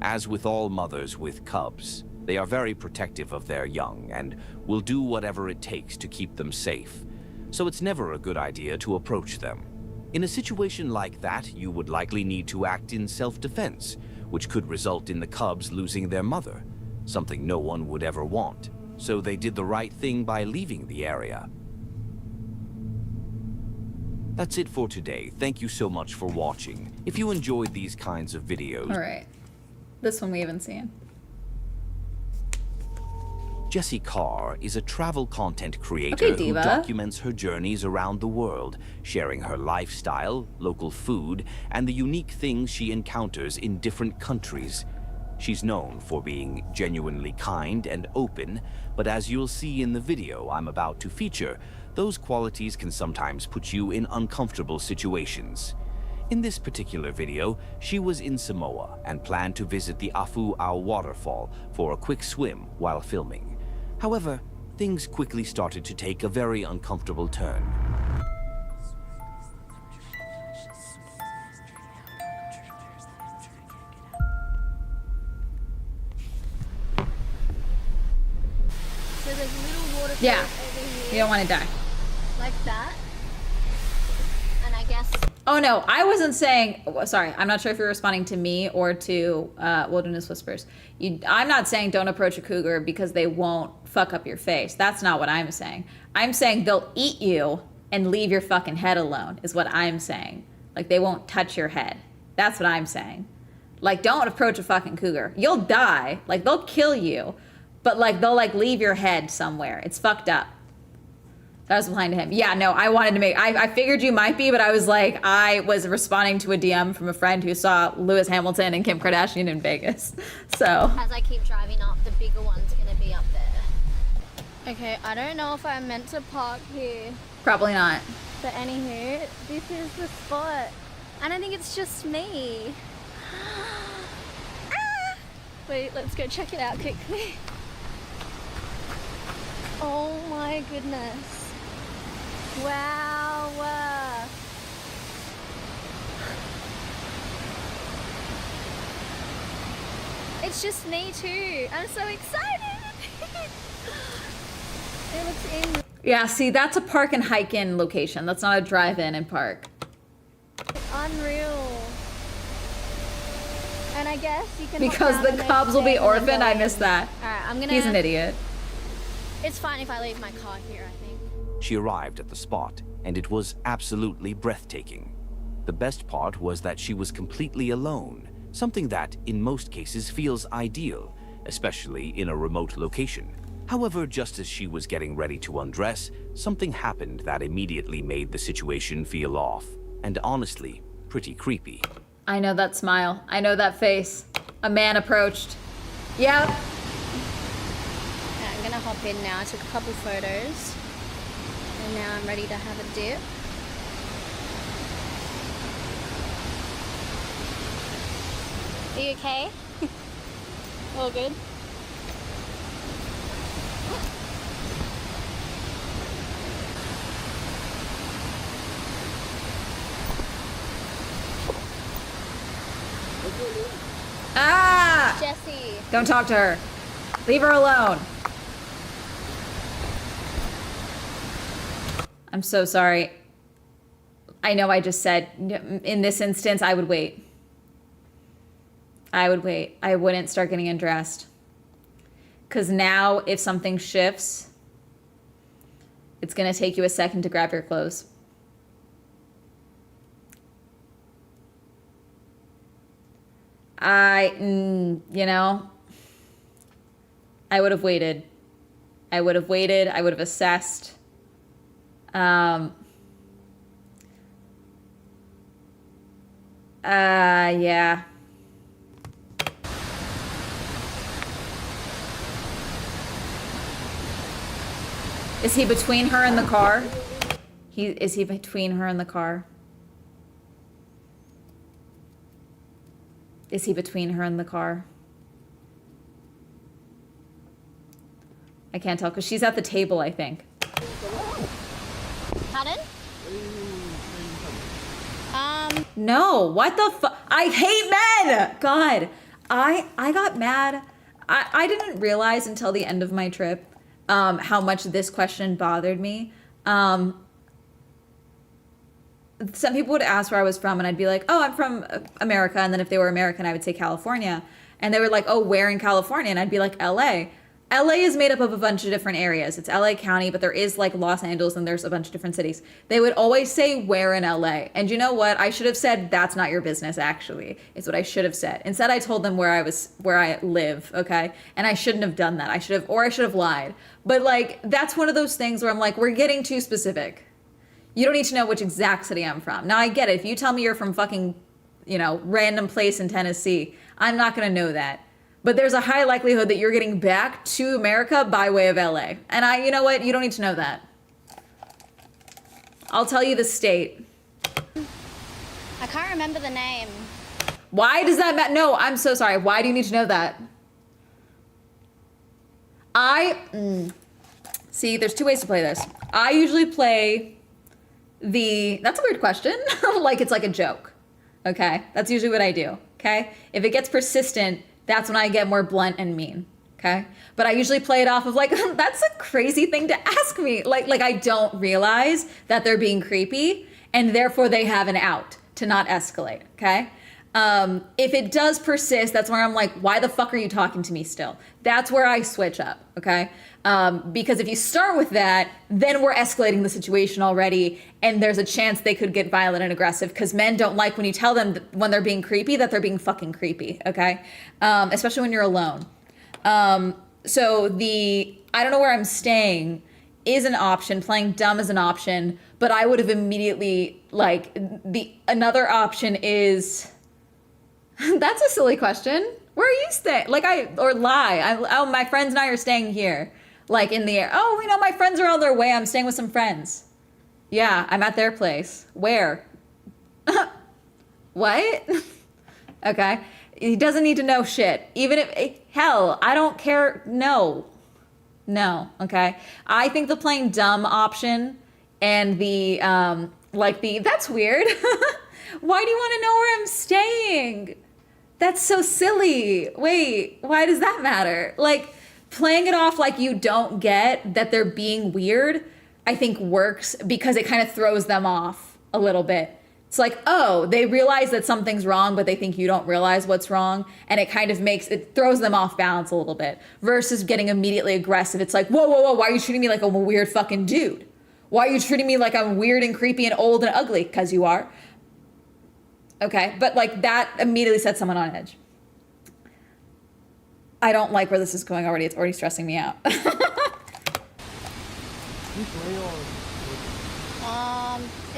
As with all mothers with cubs, they are very protective of their young and will do whatever it takes to keep them safe. So it's never a good idea to approach them. In a situation like that, you would likely need to act in self-defense, which could result in the cubs losing their mother, something no one would ever want. So they did the right thing by leaving the area. That's it for today. Thank you so much for watching. If you enjoyed these kinds of videos... All right. This one we haven't seen. Jessie Carr is a travel content creator who documents her journeys around the world, sharing her lifestyle, local food, and the unique things she encounters in different countries. She's known for being genuinely kind and open, but as you'll see in the video I'm about to feature, those qualities can sometimes put you in uncomfortable situations. In this particular video, she was in Samoa and planned to visit the Afu'au waterfall for a quick swim while filming. However, things quickly started to take a very uncomfortable turn. So there's a little waterfall Yeah. over here. You don't want to die. Like that. And I guess... Oh no, I wasn't saying, sorry, I'm not sure if you're responding to me or to Wilderness Whispers. I'm not saying don't approach a cougar because they won't fuck up your face. That's not what I'm saying. I'm saying they'll eat you and leave your fucking head alone is what I'm saying. Like they won't touch your head. That's what I'm saying. Like don't approach a fucking cougar. You'll die. Like they'll kill you, but like they'll like leave your head somewhere. It's fucked up. That was behind him. Yeah, no, I wanted to make, I figured you might be, but I was like, I was responding to a DM from a friend who saw Lewis Hamilton and Kim Kardashian in Vegas. So. As I keep driving up, the bigger one's gonna be up there. Okay, I don't know if I'm meant to park here. Probably not. But anywho, this is the spot. And I think it's just me. Ah! Wait, let's go check it out quickly. Oh my goodness. Wow. It's just me too. I'm so excited. It looks in. Yeah, see, that's a park and hike in location. That's not a drive in and park. Unreal. And I guess you can. Because the cubs will be orphaned. I missed that. Alright, I'm gonna. He's an idiot. It's fine if I leave my car here, I think. She arrived at the spot, and it was absolutely breathtaking. The best part was that she was completely alone, something that, in most cases, feels ideal, especially in a remote location. However, just as she was getting ready to undress, something happened that immediately made the situation feel off, and honestly, pretty creepy. I know that smile. I know that face. A man approached. Yep. I'm gonna hop in now. I took a couple photos. And now I'm ready to have a dip. Are you okay? All good? Ah! Jessie. Don't talk to her. Leave her alone. I'm so sorry. I know I just said, in this instance, I would wait. I would wait. I wouldn't start getting undressed. Because now, if something shifts, it's going to take you a second to grab your clothes. You know, I would have waited. I would have waited. I would have assessed. Yeah. Is he between her and the car? Is he between her and the car? Is he between her and the car? I can't tell because she's at the table, I think. Pardon? No, what the fuck? I hate men! God, I got mad. I didn't realize until the end of my trip how much this question bothered me. Some people would ask where I was from and I'd be like, oh, I'm from America. And then if they were American, I would say California. And they were like, oh, where in California? And I'd be like, LA. LA is made up of a bunch of different areas. It's LA County, but there is like Los Angeles and there's a bunch of different cities. They would always say where in LA. And you know what? I should have said that's not your business actually. Is what I should have said. Instead I told them where I live, okay? And I shouldn't have done that. I should have lied. But like that's one of those things where I'm like, we're getting too specific. You don't need to know which exact city I'm from. Now I get it. If you tell me you're from fucking, random place in Tennessee, I'm not going to know that. But there's a high likelihood that you're getting back to America by way of LA. And you know what? You don't need to know that. I'll tell you the state. I can't remember the name. Why does that matter? No, I'm so sorry. Why do you need to know that? See, there's two ways to play this. I usually play that's a weird question. Like it's like a joke. Okay? That's usually what I do. Okay? If it gets persistent, that's when I get more blunt and mean, okay? But I usually play it off of like, that's a crazy thing to ask me. Like I don't realize that they're being creepy and therefore they have an out to not escalate, okay? If it does persist, that's where I'm like, why the fuck are you talking to me still? That's where I switch up, okay? Because if you start with that, then we're escalating the situation already, and there's a chance they could get violent and aggressive because men don't like when you tell them when they're being creepy that they're being fucking creepy, okay? Especially when you're alone. So I don't know where I'm staying is an option, playing dumb is an option, but I would have immediately, another option is, that's a silly question. Where are you staying? My friends and I are staying here. Like in the air. Oh, my friends are on their way. I'm staying with some friends. Yeah, I'm at their place. Where? What? Okay. He doesn't need to know shit. Even if, hell, I don't care. No. Okay. I think the playing dumb option and that's weird. Why do you want to know where I'm staying? That's so silly. Wait, why does that matter? Like, playing it off like you don't get that they're being weird, I think works because it kind of throws them off a little bit. It's like, oh, they realize that something's wrong, but they think you don't realize what's wrong. And it throws them off balance a little bit versus getting immediately aggressive. It's like, whoa, why are you treating me like I'm a weird fucking dude? Why are you treating me like I'm weird and creepy and old and ugly? Because you are. Okay, but that immediately sets someone on edge. I don't like where this is going already. It's already stressing me out. It's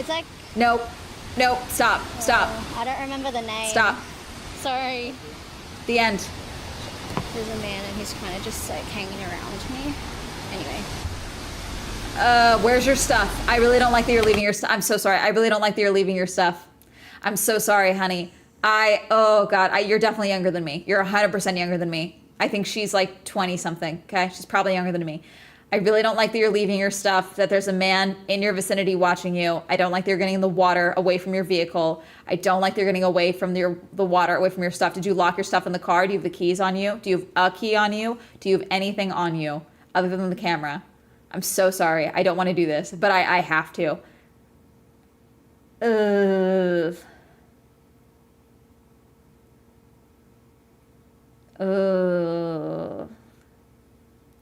like... Nope, stop. I don't remember the name. Stop. Sorry. The end. There's a man and he's kind of just hanging around me. Anyway. Where's your stuff? I really don't like that you're leaving your stuff. I'm so sorry. I really don't like that you're leaving your stuff. I'm so sorry, honey. Oh God, you're definitely younger than me. You're 100% younger than me. I think she's like 20 something, okay? She's probably younger than me. I really don't like that you're leaving your stuff, that there's a man in your vicinity watching you. I don't like that you're getting in the water away from your vehicle. I don't like that you're getting away from the water, away from your stuff. Did you lock your stuff in the car? Do you have the keys on you? Do you have a key on you? Do you have anything on you other than the camera? I'm so sorry. I don't want to do this, but I have to.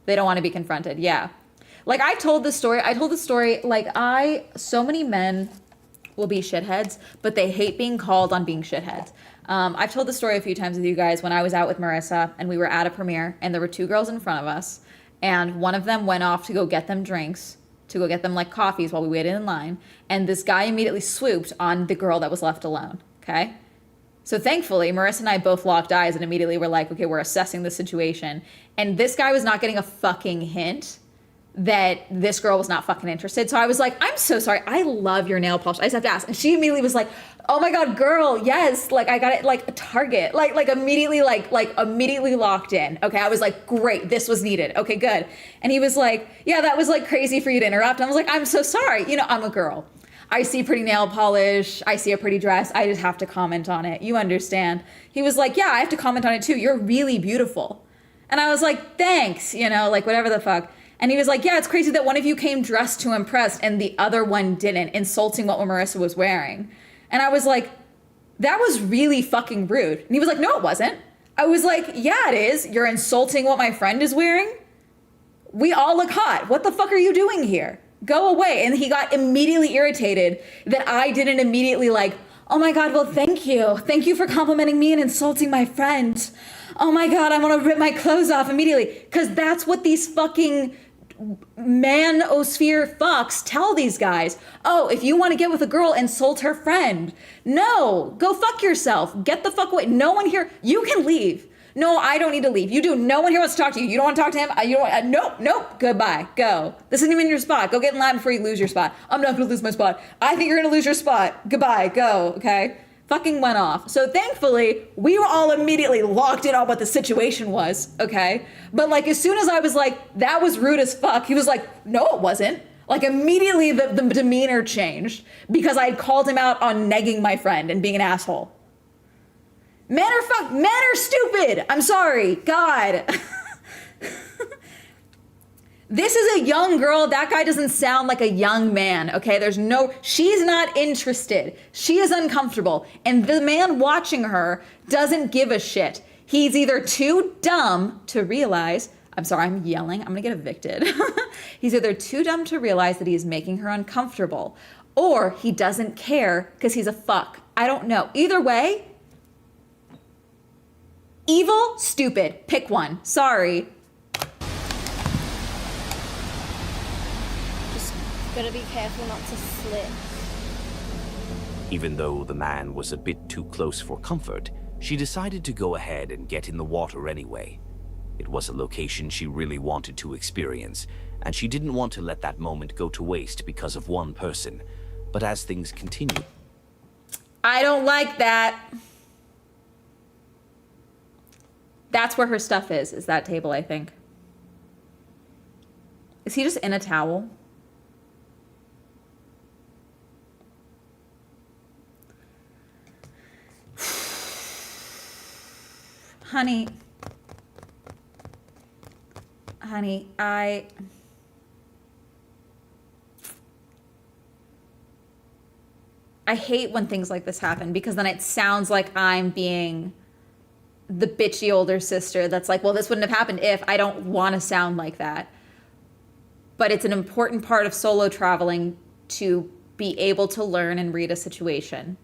They don't want to be confronted. Yeah. Like I told the story, so many men will be shitheads, but they hate being called on being shitheads. I've told the story a few times with you guys when I was out with Marissa and we were at a premiere and there were two girls in front of us and one of them went off to go get them drinks, to go get them like coffees while we waited in line, and this guy immediately swooped on the girl that was left alone, okay? So thankfully, Marissa and I both locked eyes and immediately were like, okay, we're assessing the situation. And this guy was not getting a fucking hint that this girl was not fucking interested. So I was like, I'm so sorry. I love your nail polish. I just have to ask. And she immediately was like, oh my God, girl, yes. Like I got it like a Target. Like immediately, immediately locked in. Okay. I was like, great. This was needed. Okay, good. And he was like, yeah, that was like crazy for you to interrupt. And I was like, I'm so sorry. You know, I'm a girl. I see pretty nail polish. I see a pretty dress. I just have to comment on it. You understand? He was like, yeah, I have to comment on it too. You're really beautiful. And I was like, thanks, you know, like whatever the fuck. And he was like, yeah, it's crazy that one of you came dressed to impress and the other one didn't, insulting what Marissa was wearing. And I was like, that was really fucking rude. And he was like, no, it wasn't. I was like, yeah, it is. You're insulting what my friend is wearing. We all look hot. What the fuck are you doing here? Go away. And he got immediately irritated that I didn't immediately like, oh my God, well, thank you. Thank you for complimenting me and insulting my friend. Oh my God, I want to rip my clothes off immediately. Because that's what these fucking manosphere fucks tell these guys. Oh, if you want to get with a girl, insult her friend. No, go fuck yourself. Get the fuck away. No one here. You can leave. No, I don't need to leave. You do. No one here wants to talk to you. You don't want to talk to him. You don't want, nope. Goodbye. Go. This isn't even your spot. Go get in line before you lose your spot. I'm not going to lose my spot. I think you're going to lose your spot. Goodbye. Go. Okay. Fucking went off. So thankfully, we were all immediately locked in on what the situation was, okay? But like, as soon as I was like, that was rude as fuck, he was like, no, it wasn't. Like immediately the demeanor changed because I had called him out on negging my friend and being an asshole. Men are stupid. I'm sorry, God. This is a young girl. That guy doesn't sound like a young man, okay? She's not interested. She is uncomfortable. And the man watching her doesn't give a shit. He's either too dumb to realize, I'm sorry, I'm yelling. I'm gonna get evicted. He's either too dumb to realize that he's making her uncomfortable, or he doesn't care because he's a fuck. I don't know. Either way, evil, stupid. Pick one. Sorry. Gotta be careful not to slip. Even though the man was a bit too close for comfort, she decided to go ahead and get in the water anyway. It was a location she really wanted to experience, and she didn't want to let that moment go to waste because of one person. But as things continued... I don't like that. That's where her stuff is that table, I think. Is he just in a towel? Honey, I hate when things like this happen because then it sounds like I'm being the bitchy older sister that's like, well, this wouldn't have happened if. I don't want to sound like that. But it's an important part of solo traveling to be able to learn and read a situation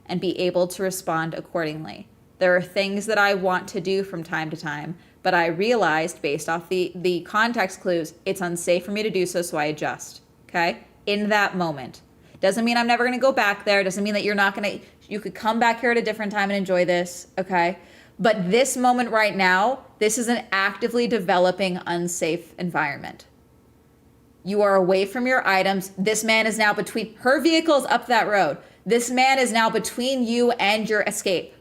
and be able to respond accordingly. There are things that I want to do from time to time, but I realized based off the context clues, it's unsafe for me to do so, so I adjust, okay? In that moment. Doesn't mean I'm never gonna go back there. Doesn't mean that you could come back here at a different time and enjoy this, okay? But this moment right now, this is an actively developing unsafe environment. You are away from your items. This man is now her vehicle is up that road. This man is now between you and your escape.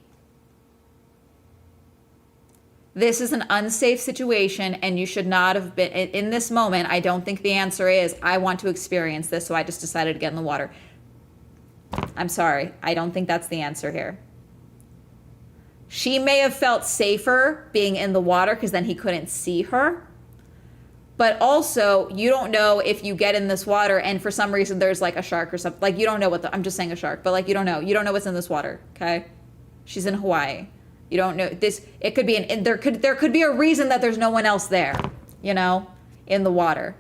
This is an unsafe situation and you should not have been in this moment. I don't think the answer is, I want to experience this, so I just decided to get in the water. I'm sorry. I don't think that's the answer here. She may have felt safer being in the water because then he couldn't see her. But also, you don't know if you get in this water and for some reason there's like a shark or something. Like you don't know I'm just saying a shark, but like you don't know. You don't know what's in this water, okay? She's in Hawaii. You don't know this. It could be there could be a reason that there's no one else there, you know, in the water.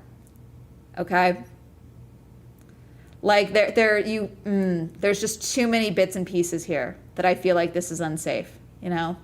Okay. Like there's just too many bits and pieces here that I feel like this is unsafe, you know.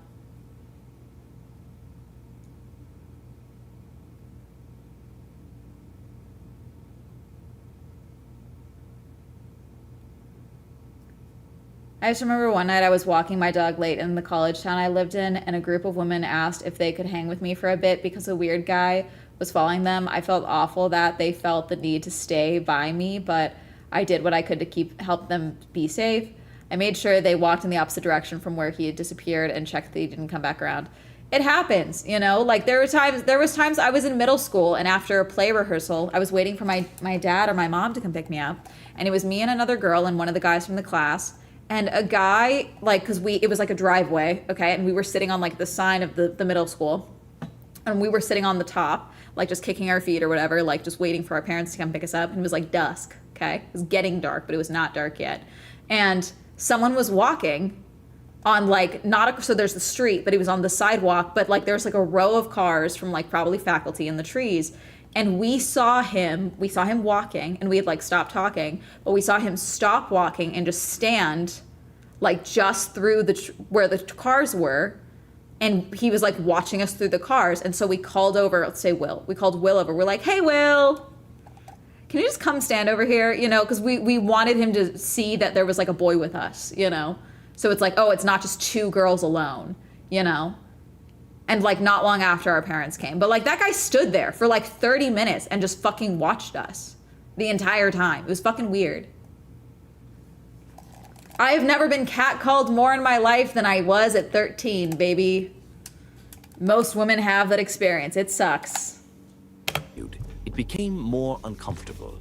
I just remember one night I was walking my dog late in the college town I lived in, and a group of women asked if they could hang with me for a bit because a weird guy was following them. I felt awful that they felt the need to stay by me, but I did what I could to help them be safe. I made sure they walked in the opposite direction from where he had disappeared and checked that he didn't come back around. It happens, you know, like there was times I was in middle school, and after a play rehearsal, I was waiting for my dad or my mom to come pick me up, and it was me and another girl and one of the guys from the class, and a guy, like, because it was like a driveway, okay, and we were sitting on like the sign of the middle school, and we were sitting on the top, like just kicking our feet or whatever, like just waiting for our parents to come pick us up, and it was like dusk, okay, it was getting dark, but it was not dark yet, and someone was walking on like so there's the street, but he was on the sidewalk, but like there's like a row of cars from like probably faculty in the trees, and we saw him walking, and we had like stopped talking, but we saw him stop walking and just stand like just through where the cars were, and he was like watching us through the cars. And so we called over, let's say Will, we called Will over, we're like, hey Will, can you just come stand over here, you know, because we wanted him to see that there was like a boy with us, you know. So it's like, oh, it's not just two girls alone, you know? And like not long after our parents came. But like that guy stood there for like 30 minutes and just fucking watched us the entire time. It was fucking weird. I have never been catcalled more in my life than I was at 13, baby. Most women have that experience. It sucks. It became more uncomfortable.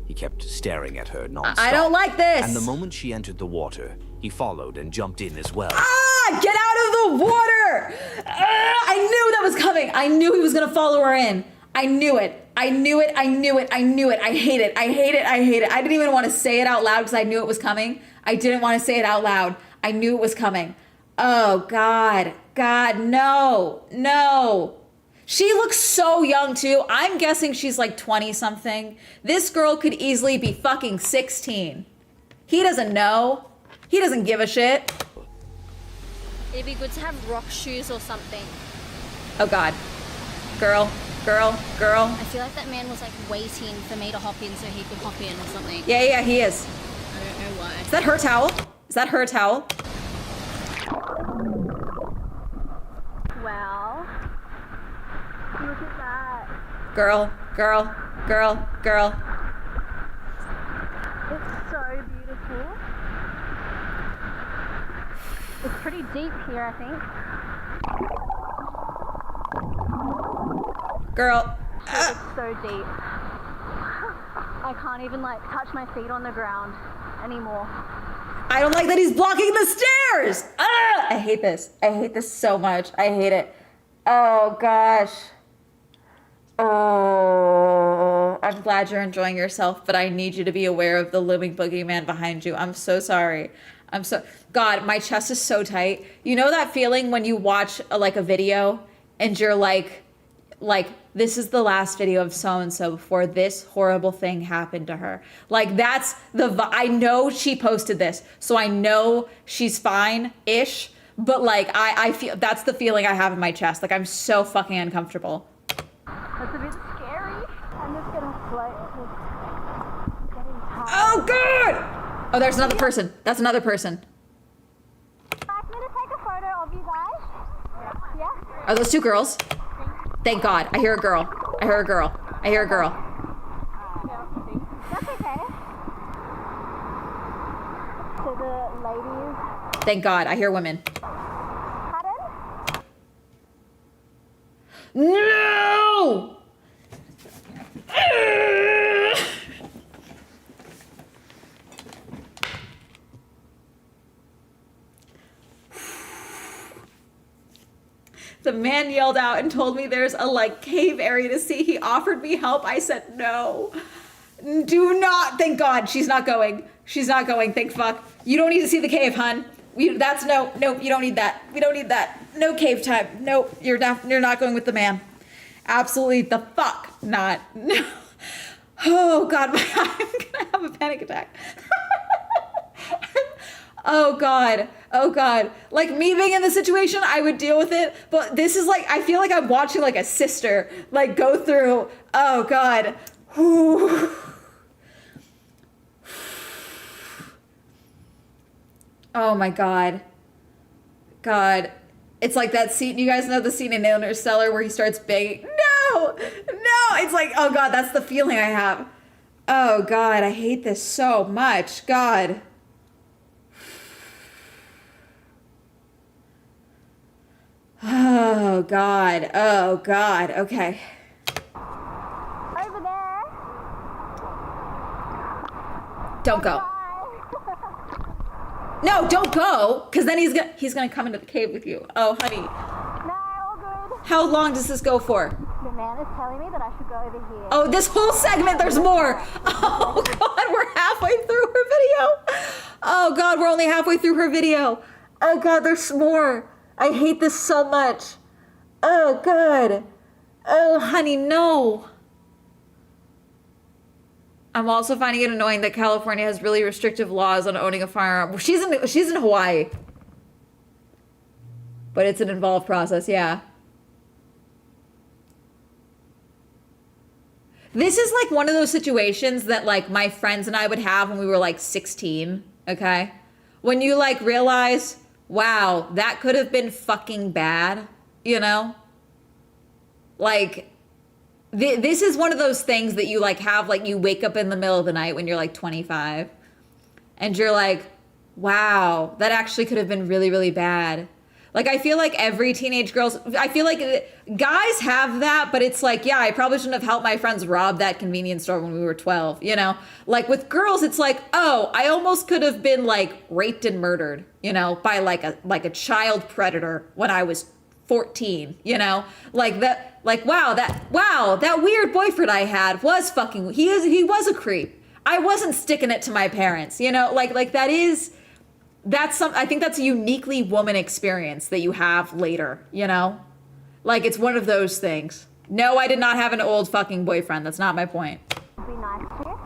He kept staring at her nonstop. I don't like this. And the moment she entered the water, he followed and jumped in as well. Ah, get out of the water! I knew that was coming. I knew he was gonna follow her in. I knew it. I knew it. I knew it. I knew it. I hate it. I hate it. I hate it. I didn't even want to say it out loud because I knew it was coming. I didn't want to say it out loud. I knew it was coming. Oh, God. God, no. No. She looks so young, too. I'm guessing she's like 20-something. This girl could easily be fucking 16. He doesn't know. He doesn't give a shit. It'd be good to have rock shoes or something. Oh, God. Girl. I feel like that man was like waiting for me to hop in so he could hop in or something. Yeah, he is. I don't know why. Is that her towel? Is that her towel? Wow. Look at that. Girl. It's so beautiful. It's pretty deep here, I think. Girl. It's so deep. I can't even like touch my feet on the ground anymore. I don't like that he's blocking the stairs. I hate this. I hate this so much. I hate it. Oh, gosh. Oh, I'm glad you're enjoying yourself, but I need you to be aware of the living boogeyman behind you. I'm so sorry. God, my chest is so tight. You know that feeling when you watch like a video and you're like, this is the last video of so-and-so before this horrible thing happened to her. Like that's I know she posted this, so I know she's fine-ish, but like I feel, that's the feeling I have in my chest. Like I'm so fucking uncomfortable. That's a bit scary. I'm just gonna float. Oh, God! Oh, there's another person. That's another person. I'm gonna take a photo of you guys. Yeah? Are those two girls? Thank God. I hear a girl. That's okay. So the ladies. Thank God. I hear women. Pardon? No! The man yelled out and told me there's a like cave area to see. He offered me help. I said no. Do not. Thank God. She's not going. Thank fuck. You don't need to see the cave, hun. Nope, you don't need that. We don't need that. No cave time. Nope, you're not going with the man. Absolutely the fuck not. No. Oh God, I'm gonna have a panic attack. Oh God. Like me being in the situation, I would deal with it. But this is like, I feel like I'm watching like a sister like go through. Oh God. Oh my God. God. It's like that scene, you guys know the scene in Interstellar where he starts begging. No! No! It's like, oh God, that's the feeling I have. Oh God, I hate this so much. God. Oh God. Oh God. Okay. Over there. Don't go. No, don't go, because then he's gonna come into the cave with you. Oh, honey. No, all good. How long does this go for? The man is telling me that I should go over here. Oh, this whole segment, there's more. Oh God, we're halfway through her video. Oh God, we're only halfway through her video. Oh God, there's more. I hate this so much. Oh God. Oh honey, no. I'm also finding it annoying that California has really restrictive laws on owning a firearm. She's in Hawaii. But it's an involved process, yeah. This is like one of those situations that like my friends and I would have when we were like 16, okay? When you like realize, wow, that could have been fucking bad, you know? Like, this is one of those things that you like have, like you wake up in the middle of the night when you're like 25 and you're like, wow, that actually could have been really, really bad. Like, I feel like every teenage girl's, I feel like guys have that, but it's like, yeah, I probably shouldn't have helped my friends rob that convenience store when we were 12, you know? Like with girls, it's like, oh, I almost could have been like raped and murdered, you know, by like a child predator when I was 14, you know? Like that, like, wow, that weird boyfriend I had was fucking, he was a creep. I wasn't sticking it to my parents, you know? Like I think that's a uniquely woman experience that you have later, you know? Like, it's one of those things. No, I did not have an old fucking boyfriend. That's not my point. Be nice to you.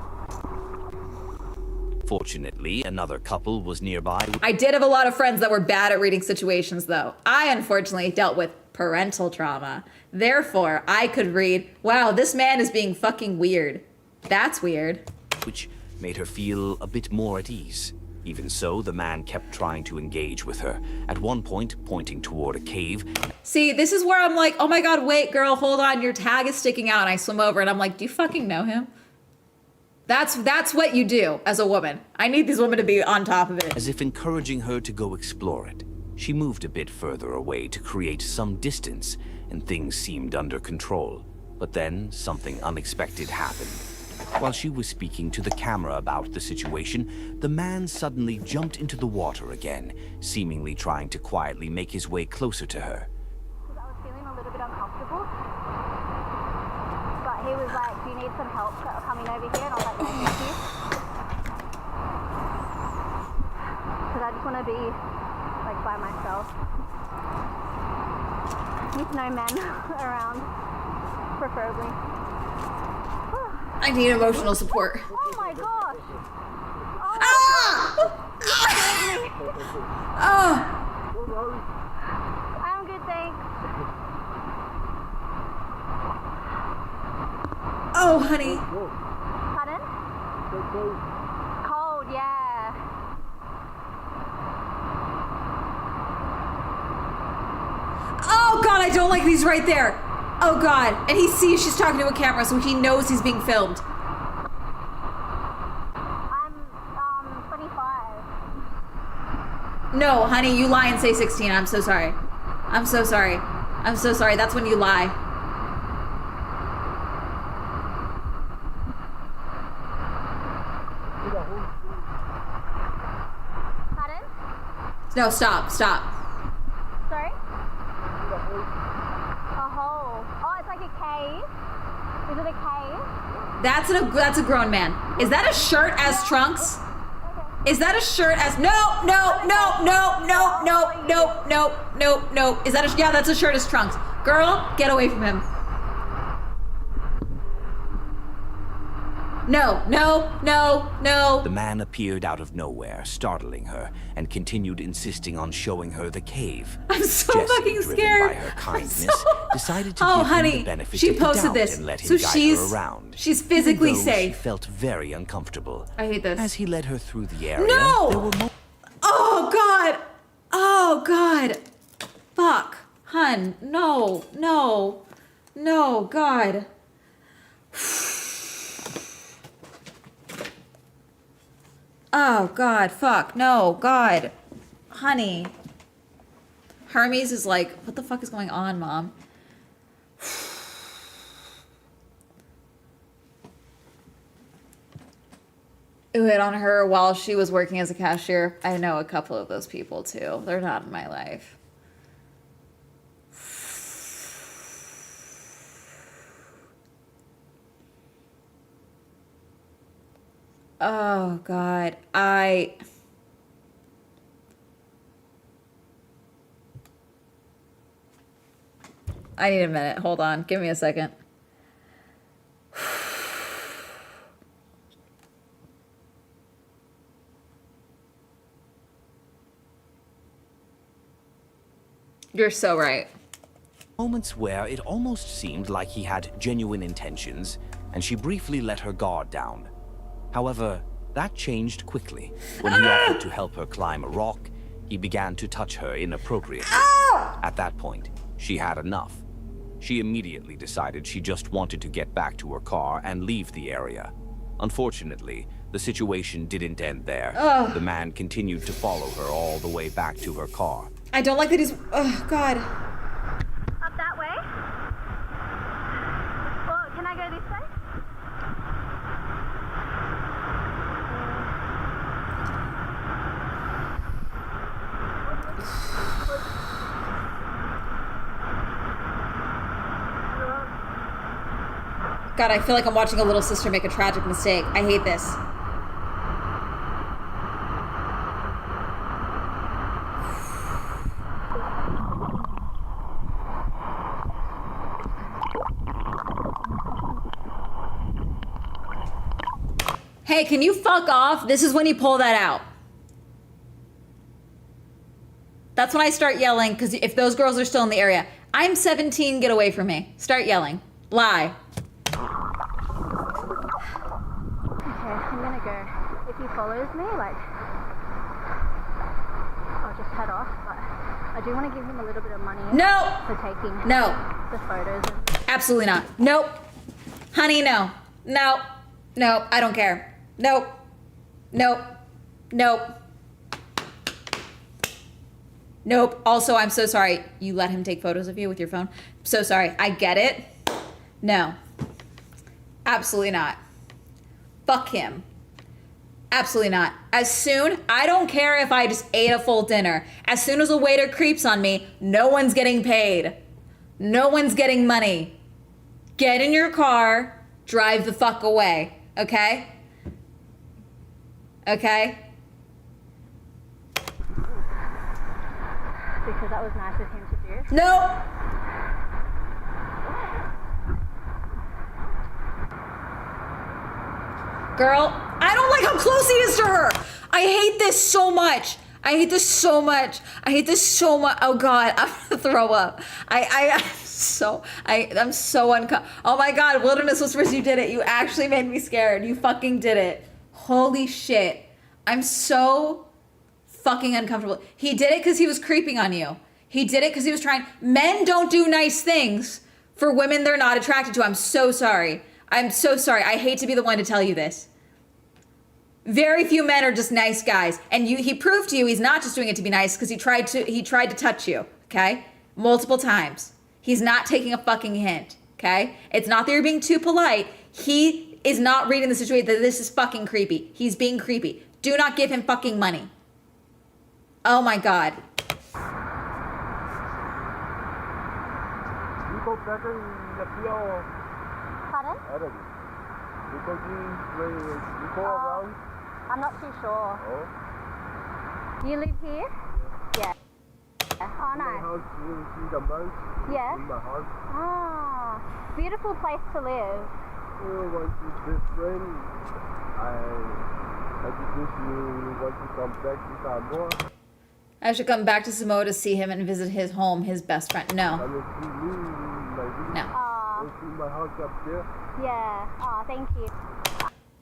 Fortunately, another couple was nearby. I did have a lot of friends that were bad at reading situations, though. I, unfortunately, dealt with parental trauma. Therefore, I could read, wow, this man is being fucking weird. That's weird. Which made her feel a bit more at ease. Even so, the man kept trying to engage with her, at one point pointing toward a cave. See, this is where I'm like, oh my God, wait, girl, hold on, your tag is sticking out. And I swim over and I'm like, do you fucking know him? That's what you do as a woman. I need these women to be on top of it. As if encouraging her to go explore it. She moved a bit further away to create some distance, and things seemed under control. But then something unexpected happened. While she was speaking to the camera about the situation, the man suddenly jumped into the water again, seemingly trying to quietly make his way closer to her. I was feeling a little bit uncomfortable. But he was like, do you need some help coming over here? And I was like, no, thank you. Because I just want to be like by myself. With no men around, preferably. I need emotional support. Oh my gosh! Oh Ah! I'm good, thanks. Oh, honey. Pardon? Cold, yeah. Oh God, I don't like these right there. Oh God, and he sees she's talking to a camera, so he knows he's being filmed. I'm 25. No, honey, you lie and say 16. I'm so sorry. I'm so sorry. I'm so sorry. That's when you lie. Pardon? No, stop. Sorry? A hole. Oh, it's like a cave. Is it a cave? That's a grown man. Is that a shirt as trunks? Is that a shirt as no. Is that yeah, that's a shirt as trunks. Girl, get away from him. No. The man appeared out of nowhere, startling her, and continued insisting on showing her the cave. I'm so Jessie, fucking driven scared. by her kindness, decided to Oh, give honey, him the benefit she of the posted doubt this, and let so him guide she's- her around. she's physically Even though safe. She felt very uncomfortable. I hate this. As he led her through the area, No! there were Oh again. No, no, no, God. Oh, God, fuck, no, God. Honey. Hermes is like, what the fuck is going on, Mom? Who hit on her while she was working as a cashier. I know a couple of those people too. They're not in my life. Oh God, I need a minute. Hold on. Give me a second. You're so right. Moments where it almost seemed like he had genuine intentions, and she briefly let her guard down. However, that changed quickly. When he offered to help her climb a rock, he began to touch her inappropriately. At that point, she had enough. She immediately decided she just wanted to get back to her car and leave the area. Unfortunately, the situation didn't end there. The man continued to follow her all the way back to her car. I don't like that he's... Oh, God. Up that way? Well, can I go this way? God, I feel like I'm watching a little sister make a tragic mistake. I hate this. Hey, can you fuck off? This is when you pull that out. That's when I start yelling, because if those girls are still in the area. I'm 17, get away from me. Start yelling. Lie. Okay, I'm gonna go. If he follows me, like, I'll just head off, but I do want to give him a little bit of money. No! For taking the photos. Absolutely not. Nope. Honey, no. No. Nope. I don't care. Nope. Nope. Nope. Nope. Also, I'm so sorry. You let him take photos of you with your phone. So sorry. I get it. No. Absolutely not. Fuck him. Absolutely not. I don't care if I just ate a full dinner. As soon as a waiter creeps on me, no one's getting paid. No one's getting money. Get in your car, drive the fuck away. Okay? Okay? Because that was nice of him to do. No! Girl, I don't like how close he is to her. I hate this so much. I hate this so much. I hate this so much. Oh God, I'm gonna throw up. I'm so uncomfortable. Oh my God, Wilderness Whispers, you did it. You actually made me scared. You fucking did it. Holy shit. I'm so fucking uncomfortable. He did it because he was creeping on you. He did it because he was trying. Men don't do nice things for women they're not attracted to. I'm so sorry. I'm so sorry. I hate to be the one to tell you this. Very few men are just nice guys. And he proved to you he's not just doing it to be nice because he tried to touch you, okay? Multiple times. He's not taking a fucking hint, okay? It's not that you're being too polite. He is not reading the situation that this is fucking creepy. He's being creepy. Do not give him fucking money. Oh my God. Pardon? I'm not too sure. Oh. You live here? Yeah. Oh, nice. Yeah. Oh, beautiful place to live. I should come back to Samoa to see him and visit his home, his best friend. No. No. Yeah. Oh, thank you.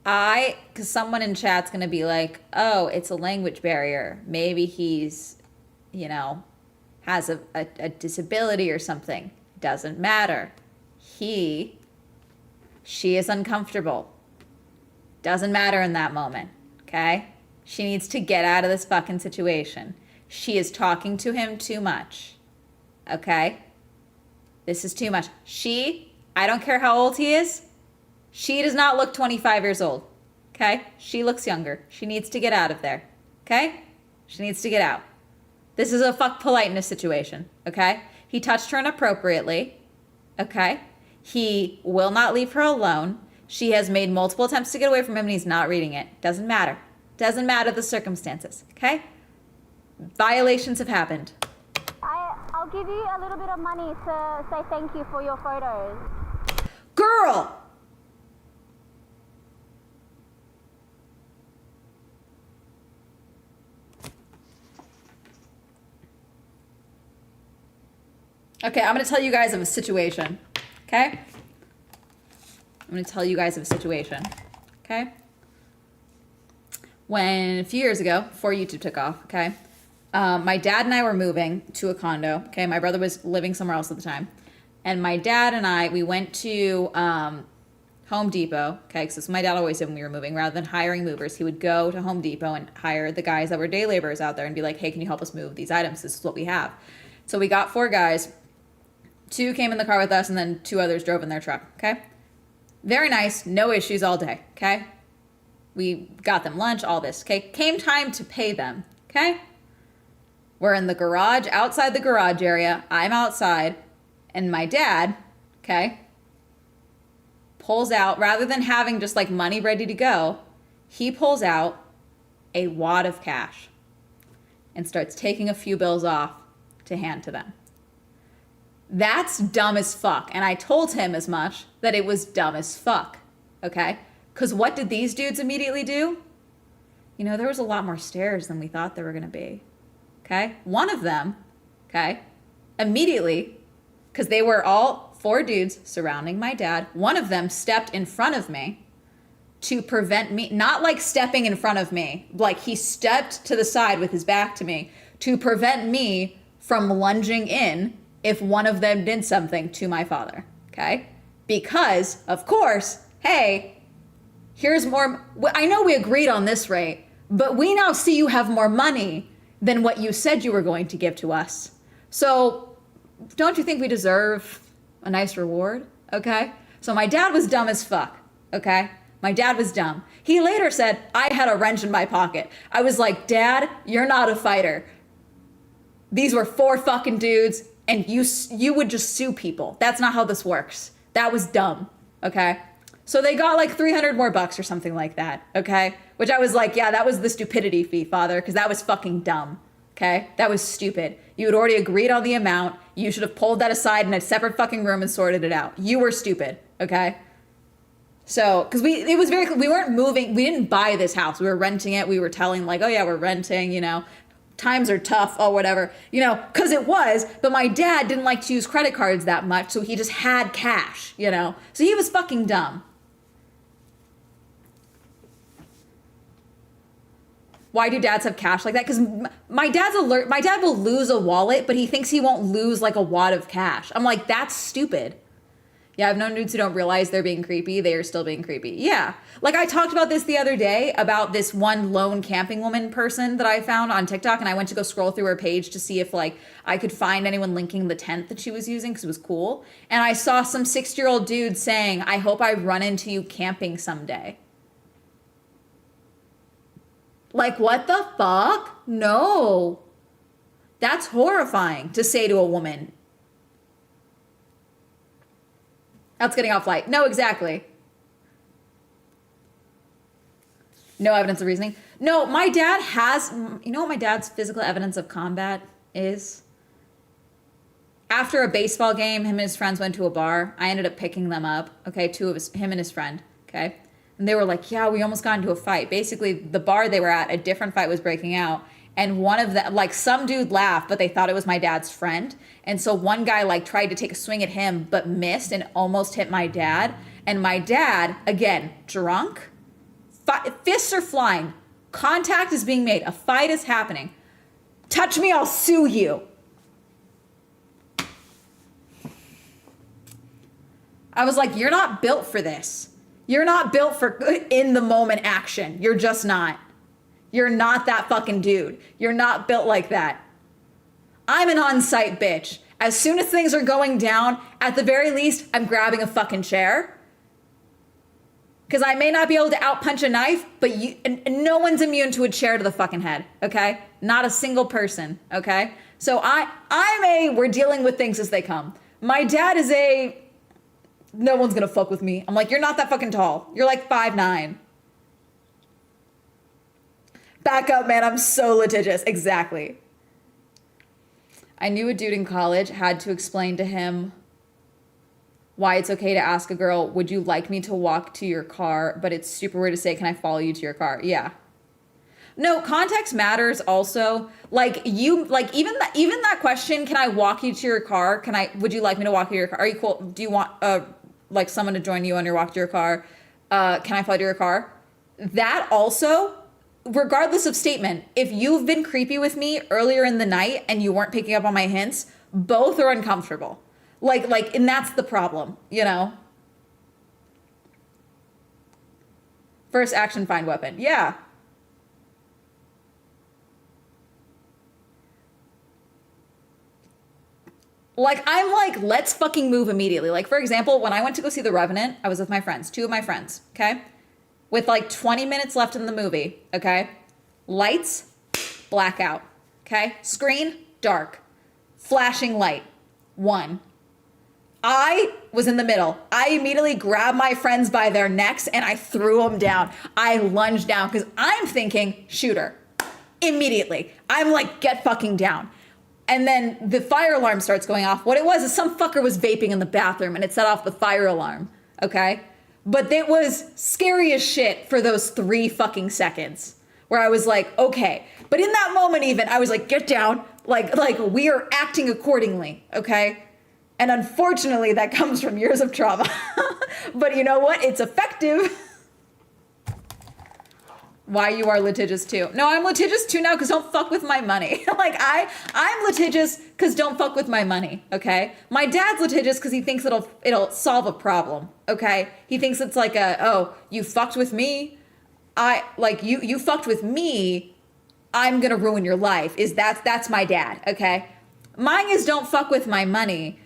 Because someone in chat's going to be like, oh, it's a language barrier. Maybe he's, has a disability or something. Doesn't matter. She is uncomfortable. Doesn't matter in that moment, okay? She needs to get out of this fucking situation. She is talking to him too much, okay? This is too much. I don't care how old he is, she does not look 25 years old, okay? She looks younger. She needs to get out of there, okay? She needs to get out. This is a fuck politeness situation, okay? He touched her inappropriately, okay? He will not leave her alone. She has made multiple attempts to get away from him and he's not reading it. Doesn't matter. Doesn't matter the circumstances, okay? Violations have happened. I'll give you a little bit of money to say thank you for your photos. Girl! Okay, I'm gonna tell you guys of a situation, okay? I'm gonna tell you guys of a situation, okay? When, a few years ago, before YouTube took off, okay? My dad and I were moving to a condo, okay? My brother was living somewhere else at the time. And my dad and I, we went to Home Depot, okay? Because my dad always did when we were moving. Rather than hiring movers, he would go to Home Depot and hire the guys that were day laborers out there and be like, hey, can you help us move these items? This is what we have. So we got 4 guys. 2 came in the car with us, and then 2 others drove in their truck, okay? Very nice, no issues all day, okay? We got them lunch, all this, okay? Came time to pay them, okay? We're in the garage, outside the garage area. I'm outside, and my dad, okay, pulls out, rather than having just like money ready to go, he pulls out a wad of cash and starts taking a few bills off to hand to them. That's dumb as fuck. And I told him as much, that it was dumb as fuck, okay? Because what did these dudes immediately do? You know, there was a lot more stairs than we thought there were going to be, okay? One of them, okay, immediately, because they were all 4 dudes surrounding my dad, one of them stepped in front of me to prevent me, not like stepping in front of me, like he stepped to the side with his back to me to prevent me from lunging in if one of them did something to my father, okay? Because, of course, hey, here's more. I know we agreed on this rate, but we now see you have more money than what you said you were going to give to us. So don't you think we deserve a nice reward, okay? So my dad was dumb as fuck, okay? My dad was dumb. He later said, I had a wrench in my pocket. I was like, Dad, you're not a fighter. These were 4 fucking dudes, and you would just sue people. That's not how this works. That was dumb, okay? So they got like 300 more bucks or something like that, okay? Which I was like, yeah, that was the stupidity fee, Father, because that was fucking dumb, okay? That was stupid. You had already agreed on the amount. You should have pulled that aside in a separate fucking room and sorted it out. You were stupid, okay? So, because it was very, we weren't moving, we didn't buy this house. We were renting it. We were telling like, oh yeah, we're renting, you know, times are tough or whatever, you know, because it was, but my dad didn't like to use credit cards that much, so he just had cash, you know? So he was fucking dumb. Why do dads have cash like that? Because my dad's alert. My dad will lose a wallet, but he thinks he won't lose like a wad of cash. I'm like, that's stupid. Yeah, I've known dudes who don't realize they're being creepy. They are still being creepy. Yeah. Like I talked about this the other day about this one lone camping woman person that I found on TikTok. And I went to go scroll through her page to see if like I could find anyone linking the tent that she was using because it was cool. And I saw some 60-year-old dude saying, I hope I run into you camping someday. Like, what the fuck? No. That's horrifying to say to a woman. That's getting off light. No, exactly. No evidence of reasoning. No, my dad has, you know what my dad's physical evidence of combat is? After a baseball game, him and his friends went to a bar. I ended up picking them up, okay, him and his friend, okay? And they were like, yeah, we almost got into a fight. Basically, the bar they were at, a different fight was breaking out. And one of them, like some dude laughed, but they thought it was my dad's friend. And so one guy like tried to take a swing at him, but missed and almost hit my dad. And my dad, again, drunk, fists are flying. Contact is being made. A fight is happening. Touch me, I'll sue you. I was like, you're not built for this. You're not built for in the moment action. You're just not. You're not that fucking dude. You're not built like that. I'm an on-site bitch. As soon as things are going down, at the very least, I'm grabbing a fucking chair. Because I may not be able to outpunch a knife, but no one's immune to a chair to the fucking head, okay? Not a single person, okay? So we're dealing with things as they come. My dad is no one's gonna fuck with me. I'm like, you're not that fucking tall. You're like 5'9". Back up, man, I'm so litigious. Exactly. I knew a dude in college, had to explain to him why it's okay to ask a girl, would you like me to walk to your car? But it's super weird to say, can I follow you to your car? Yeah. No, context matters also. Even that question, can I walk you to your car? Would you like me to walk you to your car? Are you cool? Do you want someone to join you on your walk to your car? Can I follow to your car? That also, regardless of statement, if you've been creepy with me earlier in the night and you weren't picking up on my hints, both are uncomfortable. And that's the problem, you know? First action, find weapon. Yeah. I'm like, let's fucking move immediately. Like, for example, when I went to go see The Revenant, I was with my friends, 2 of my friends, okay? With 20 minutes left in the movie, okay? Lights, blackout, okay? Screen, dark. Flashing light, 1. I was in the middle. I immediately grabbed my friends by their necks and I threw them down. I lunged down because I'm thinking shooter. Immediately. I'm like, get fucking down. And then the fire alarm starts going off. What it was is some fucker was vaping in the bathroom and it set off the fire alarm. Okay? But it was scary as shit for those 3 fucking seconds where I was like, okay. But in that moment even, I was like, get down. Like we are acting accordingly. Okay? And unfortunately, that comes from years of trauma. But you know what? It's effective. Why you are litigious too? No, I'm litigious too now because don't fuck with my money. I'm litigious because don't fuck with my money. Okay. My dad's litigious because he thinks it'll solve a problem. Okay. He thinks it's like you fucked with me. You fucked with me. I'm gonna ruin your life. That's my dad. Okay. Mine is don't fuck with my money.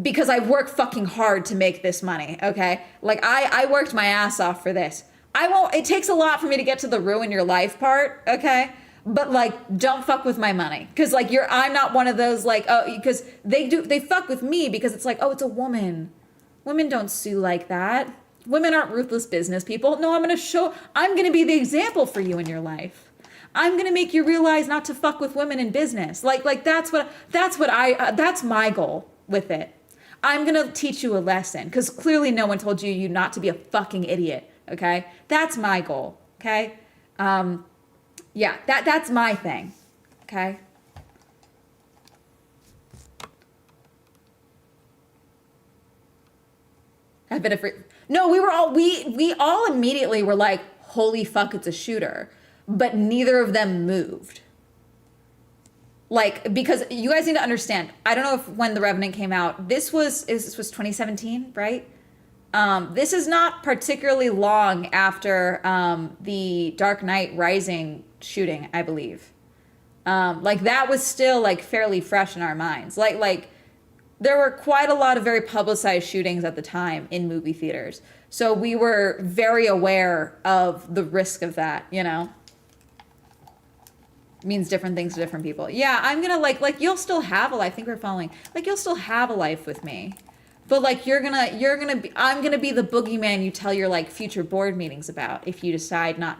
Because I work fucking hard to make this money, okay? I worked my ass off for this. It takes a lot for me to get to the ruin your life part, okay? But don't fuck with my money. Cause I'm not one of those because they fuck with me because it's it's a woman. Women don't sue like that. Women aren't ruthless business people. No, I'm gonna be the example for you in your life. I'm gonna make you realize not to fuck with women in business. That's my goal with it. I'm gonna teach you a lesson because clearly no one told you not to be a fucking idiot. Okay, that's my goal. Okay, yeah, that's my thing. Okay. I've been No, we all immediately were like, holy fuck, it's a shooter, but neither of them moved. Because you guys need to understand, I don't know if when The Revenant came out, this was 2017, right? This is not particularly long after the Dark Knight Rising shooting, I believe. That was still fairly fresh in our minds. There were quite a lot of very publicized shootings at the time in movie theaters. So we were very aware of the risk of that, you know? Means different things to different people. Yeah, I'm gonna you'll still have a life. I think we're following. You'll still have a life with me. But I'm gonna be the boogeyman you tell your future board meetings about if you decide not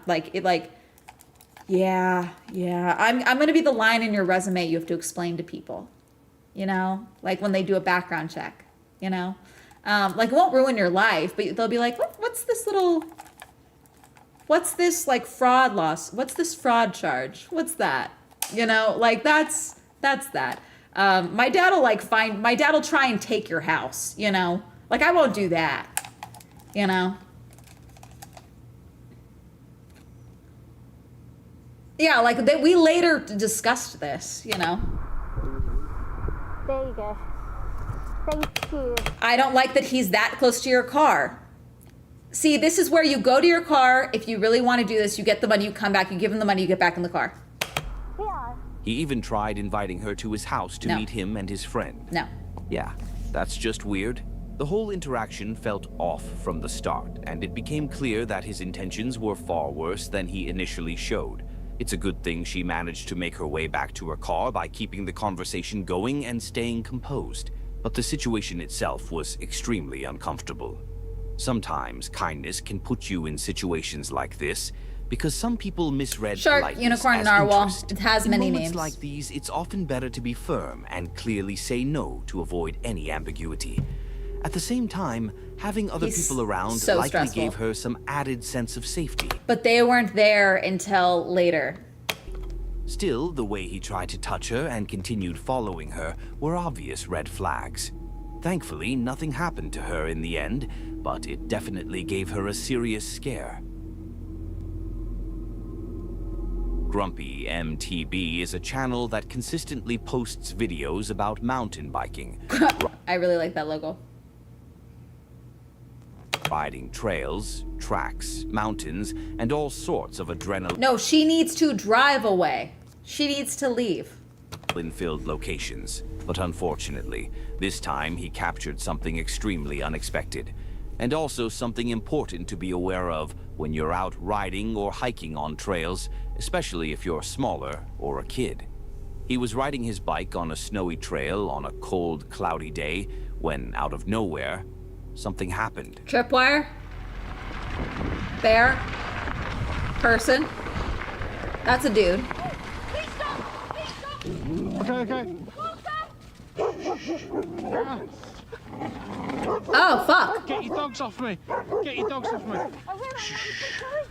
yeah. I'm gonna be the line in your resume you have to explain to people. You know? When they do a background check, you know? It won't ruin your life, but they'll be like, what's this fraud loss? What's this fraud charge? What's that? You know, that's that. My dad'll try and take your house, you know? I won't do that, you know? Yeah, we later discussed this, you know? There you go. Thank you. I don't like that he's that close to your car. See, this is where you go to your car. If you really want to do this, you get the money, you come back, you give him the money, you get back in the car. Yeah. He even tried inviting her to his house to No. meet him and his friend. No. Yeah, that's just weird. The whole interaction felt off from the start, and it became clear that his intentions were far worse than he initially showed. It's a good thing she managed to make her way back to her car by keeping the conversation going and staying composed. But the situation itself was extremely uncomfortable. Sometimes kindness can put you in situations like this because some people misread Shark, politeness unicorn, as narwhal. interest. It has In many moments names. like these, it's often better to be firm and clearly say no to avoid any ambiguity. At the same time, having other He's people around so likely stressful. gave her some added sense of safety. But they weren't there until later. Still, the way he tried to touch her and continued following her were obvious red flags. Thankfully, nothing happened to her in the end, but it definitely gave her a serious scare. Grumpy MTB is a channel that consistently posts videos about mountain biking, I really like that logo. riding trails, tracks, mountains, and all sorts of adrenaline. No, she needs to drive away. She needs to leave. Filled locations, but unfortunately, this time he captured something extremely unexpected, and also something important to be aware of when you're out riding or hiking on trails, especially if you're smaller or a kid. He was riding his bike on a snowy trail on a cold, cloudy day when, out of nowhere, something happened. Tripwire? Bear? Person? That's a dude. Okay. Oh, fuck. Get your dogs off me. Get your dogs off me.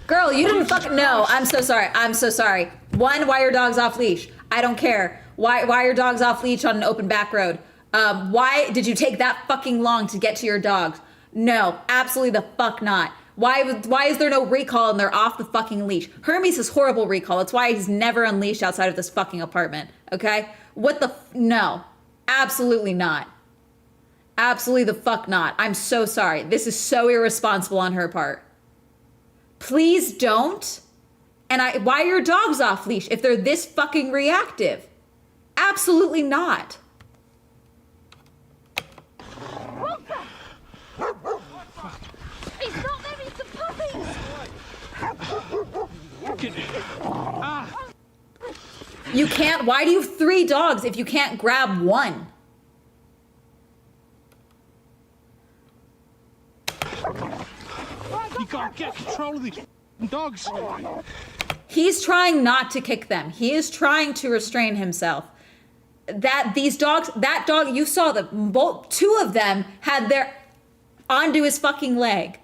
Girl, you didn't fucking know. I'm so sorry. I'm so sorry. One, why your dog's off leash? I don't care. Why your dog's off leash on an open back road? Why did you take that fucking long to get to your dogs? No, absolutely the fuck not. Why is there no recall and they're off the fucking leash? Hermes has horrible recall. That's why he's never unleashed outside of this fucking apartment. Okay? What the no. Absolutely not. Absolutely the fuck not. I'm so sorry. This is so irresponsible on her part. Please don't. And why are your dogs off leash if they're this fucking reactive? Absolutely not. It's not them, it's the puppies! You can't. Why do you have 3 dogs if you can't grab one? You gotta get control of these dogs. He's trying not to kick them. He is trying to restrain himself. That dog, you saw them, both 2 of them had their onto his fucking leg.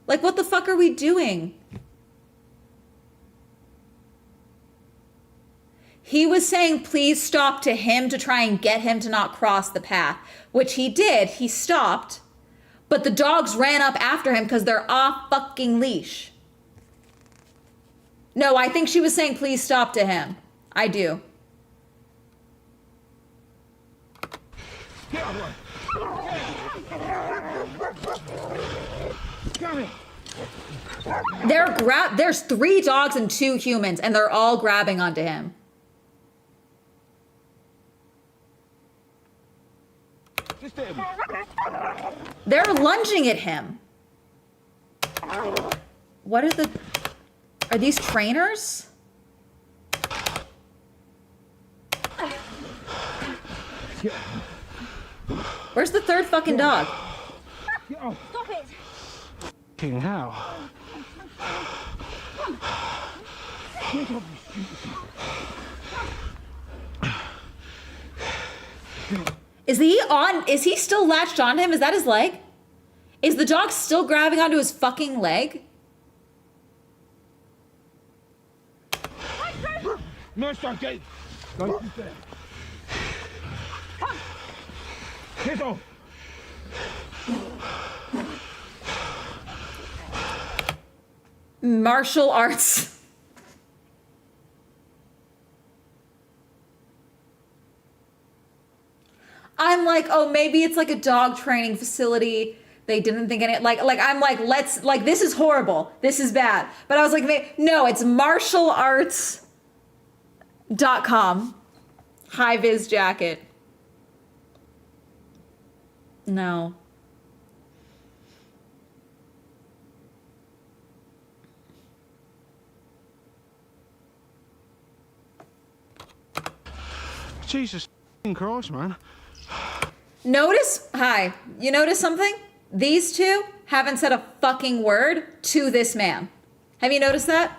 Like, what the fuck are we doing? He was saying, please stop to him to try and get him to not cross the path, which he did. He stopped, but the dogs ran up after him because they're off fucking leash. No, I think she was saying, please stop to him. I do. There's 3 dogs and 2 humans, and they're all grabbing onto him. They're lunging at him. What are these trainers? Where's the 3rd fucking dog? Stop it! Fucking hell. Is he still latched on him? Is that his leg? Is the dog still grabbing onto his fucking leg? No, stop, get. Go. Get off. Martial arts. I'm like, oh, maybe it's like a dog training facility. They didn't think any, like I'm like, let's, like, this is horrible. This is bad. But I was like, no, it's martialarts.com. High-vis jacket. No. Jesus Christ, man. You notice something? These two haven't said a fucking word to this man. Have you noticed that?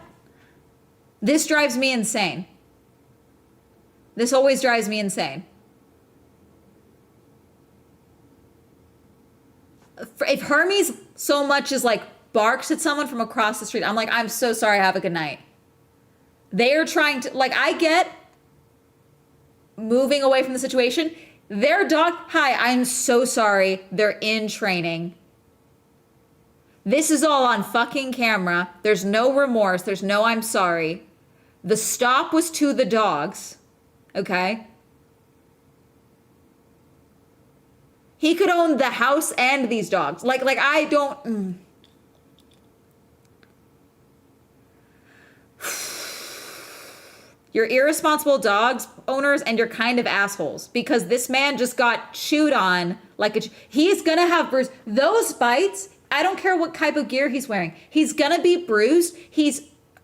This drives me insane. This always drives me insane. If Hermes so much as like barks at someone from across the street, I'm like, I'm so sorry, have a good night. They are trying to, like, I get moving away from the situation. Their dog, hi, I'm so sorry. They're in training. This is all on fucking camera. There's no remorse. There's no I'm sorry. The stop was to the dogs. Okay? He could own the house and these dogs. Like I don't... You're irresponsible dogs owners and you're kind of assholes because this man just got chewed on like he's gonna have bruised. Those bites, I don't care what type of gear he's wearing. He's gonna be bruised.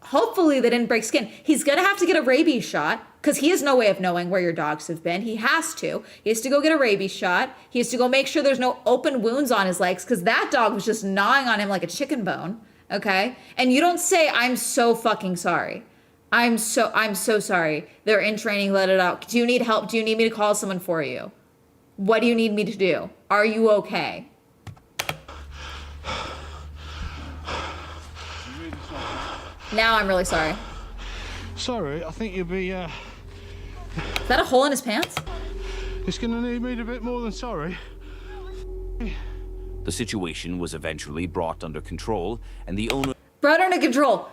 Hopefully they didn't break skin. He's gonna have to get a rabies shot because he has no way of knowing where your dogs have been. He has to. He has to go get a rabies shot. He has to go make sure there's no open wounds on his legs because that dog was just gnawing on him like a chicken bone. Okay? And you don't say, I'm so fucking sorry. I'm so sorry. They're in training, let it out. Do you need help? Do you need me to call someone for you? What do you need me to do? Are you okay? Now I'm really sorry. Sorry, I think you'll be, Is that a hole in his pants? It's gonna need me a bit more than sorry. The situation was eventually brought under control, and the owner... Brought under control.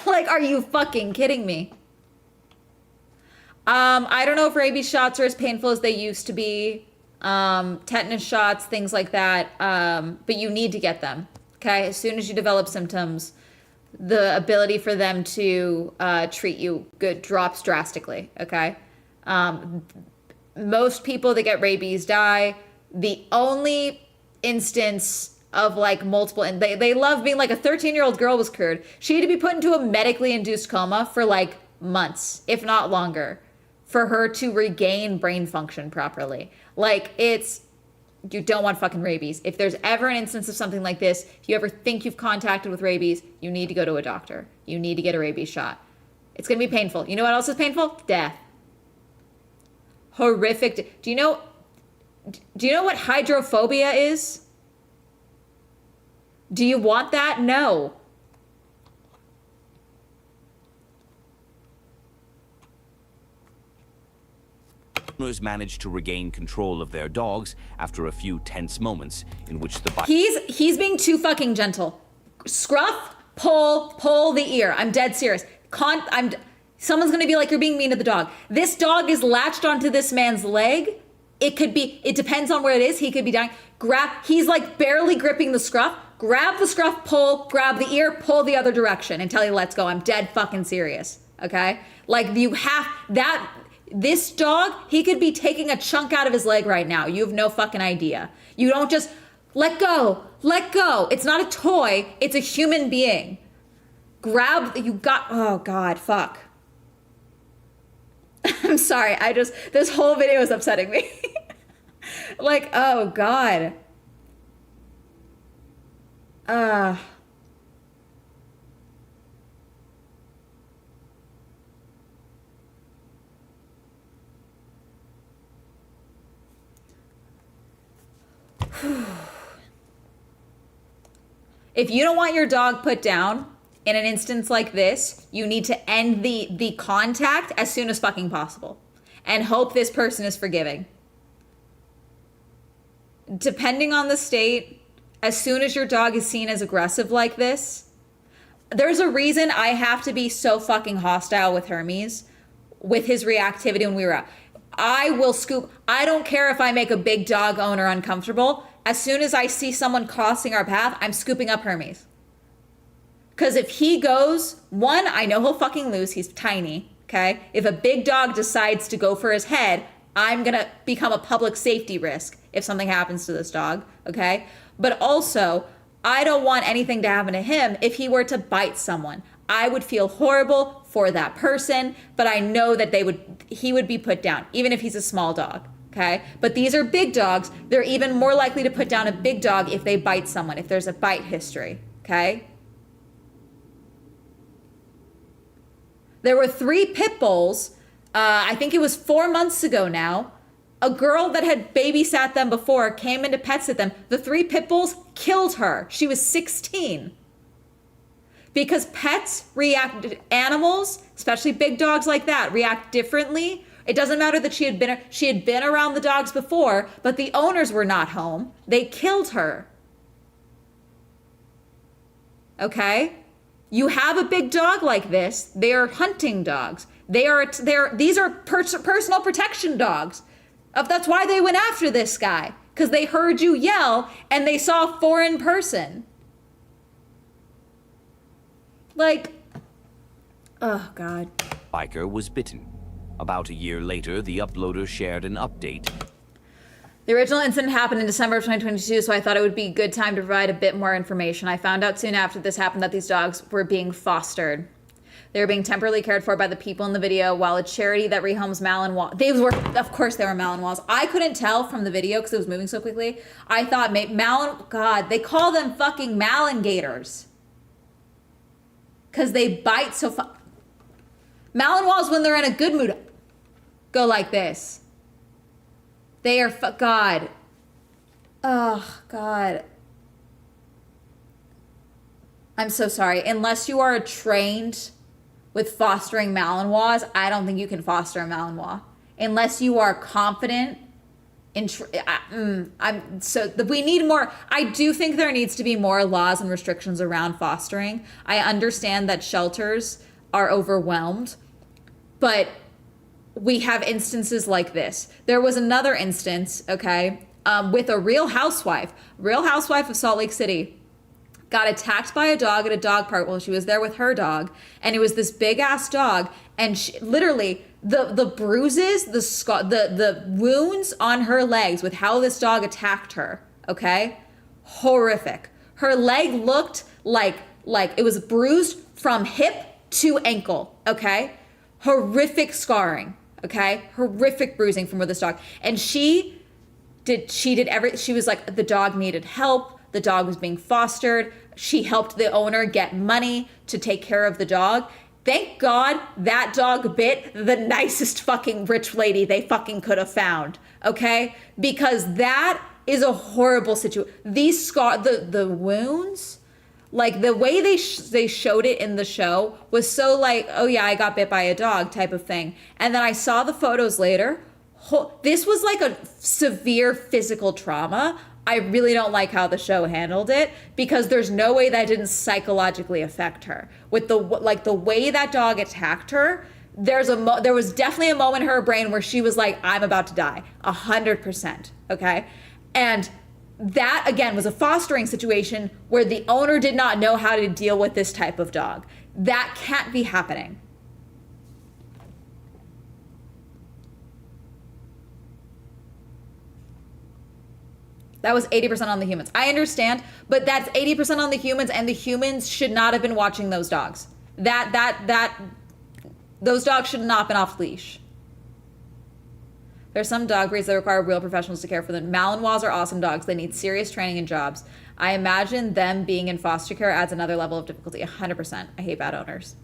Like, are you fucking kidding me? I don't know if rabies shots are as painful as they used to be. Tetanus shots, things like that. But you need to get them. Okay? As soon as you develop symptoms, the ability for them to treat you good drops drastically. Okay? Most people that get rabies die. The only instance of like multiple, and they love being like a 13-year-old girl was cured. She had to be put into a medically induced coma for like months, if not longer, for her to regain brain function properly. Like you don't want fucking rabies. If there's ever an instance of something like this, if you ever think you've contacted with rabies, you need to go to a doctor. You need to get a rabies shot. It's gonna be painful. You know what else is painful? Death. Horrific. Do you know what hydrophobia is? Do you want that? No. Owners managed to regain control of their dogs after a few tense moments in which the bite... He's being too fucking gentle. Scruff, pull the ear. I'm dead serious. Someone's gonna be like, you're being mean to the dog. This dog is latched onto this man's leg. It depends on where it is. He could be dying. He's like barely gripping the scruff. Grab the scruff, pull, grab the ear, pull the other direction until he lets go. I'm dead fucking serious. Okay? Like this dog, he could be taking a chunk out of his leg right now. You have no fucking idea. You don't just let go. It's not a toy. It's a human being. Oh God, fuck. I'm sorry. This whole video is upsetting me. Like, oh God. If you don't want your dog put down in an instance like this, you need to end the contact as soon as fucking possible and hope this person is forgiving. Depending on the state, as soon as your dog is seen as aggressive like this, there's a reason I have to be so fucking hostile with Hermes, with his reactivity when we were out. I will scoop. I don't care if I make a big dog owner uncomfortable. As soon as I see someone crossing our path, I'm scooping up Hermes. Because if he goes, one, I know he'll fucking lose. He's tiny, okay? If a big dog decides to go for his head, I'm going to become a public safety risk if something happens to this dog, okay? But also, I don't want anything to happen to him if he were to bite someone. I would feel horrible for that person, but I know that he would be put down, even if he's a small dog, okay? But these are big dogs. They're even more likely to put down a big dog if they bite someone, if there's a bite history, okay? There were 3 pit bulls, I think it was 4 months ago now. A girl that had babysat them before came in to pet sit them. The 3 pit bulls killed her. She was 16. Because animals, especially big dogs like that, react differently. It doesn't matter that she had been around the dogs before, but the owners were not home. They killed her. Okay? You have a big dog like this, they are hunting dogs. These are personal protection dogs. That's why they went after this guy, because they heard you yell and they saw a foreign person. Like, oh God. Biker was bitten. About a year later, the uploader shared an update. The original incident happened in December of 2022, so I thought it would be a good time to provide a bit more information. I found out soon after this happened that these dogs were being fostered. They were being temporarily cared for by the people in the video, while a charity that rehomes Malinois. Of course they were Malinois. I couldn't tell from the video because it was moving so quickly. I thought God, they call them fucking Malingators. Because they bite so Malinois, when they're in a good mood, go like this. They are, God. Oh, God. I'm so sorry. Unless you are trained with fostering Malinois, I don't think you can foster a Malinois. Unless you are confident in, we need more. I do think there needs to be more laws and restrictions around fostering. I understand that shelters are overwhelmed, but we have instances like this. There was another instance, okay, with a Real Housewife of Salt Lake City, got attacked by a dog at a dog park while she was there with her dog, and it was this big ass dog, and she, literally the bruises, the wounds on her legs with how this dog attacked her, okay, horrific. Her leg looked like it was bruised from hip to ankle, okay, horrific scarring. Okay, horrific bruising from this dog. And she was like, the dog needed help. The dog was being fostered. She helped the owner get money to take care of the dog. Thank God that dog bit the nicest fucking rich lady they fucking could have found. Okay, because that is a horrible situation. These the wounds, like the way they showed it in the show was so like, oh yeah, I got bit by a dog type of thing. And then I saw the photos later. This was like a severe physical trauma. I really don't like how the show handled it, because there's no way that didn't psychologically affect her. With the way that dog attacked her, there was definitely a moment in her brain where she was like, I'm about to die, 100%. Okay, and that, again, was a fostering situation where the owner did not know how to deal with this type of dog. That can't be happening. That was 80% on the humans. I understand, but that's 80% on the humans, and the humans should not have been watching those dogs. Those dogs should not have been off leash. There's some dog breeds that require real professionals to care for them. Malinois are awesome dogs. They need serious training and jobs. I imagine them being in foster care adds another level of difficulty. 100%. I hate bad owners.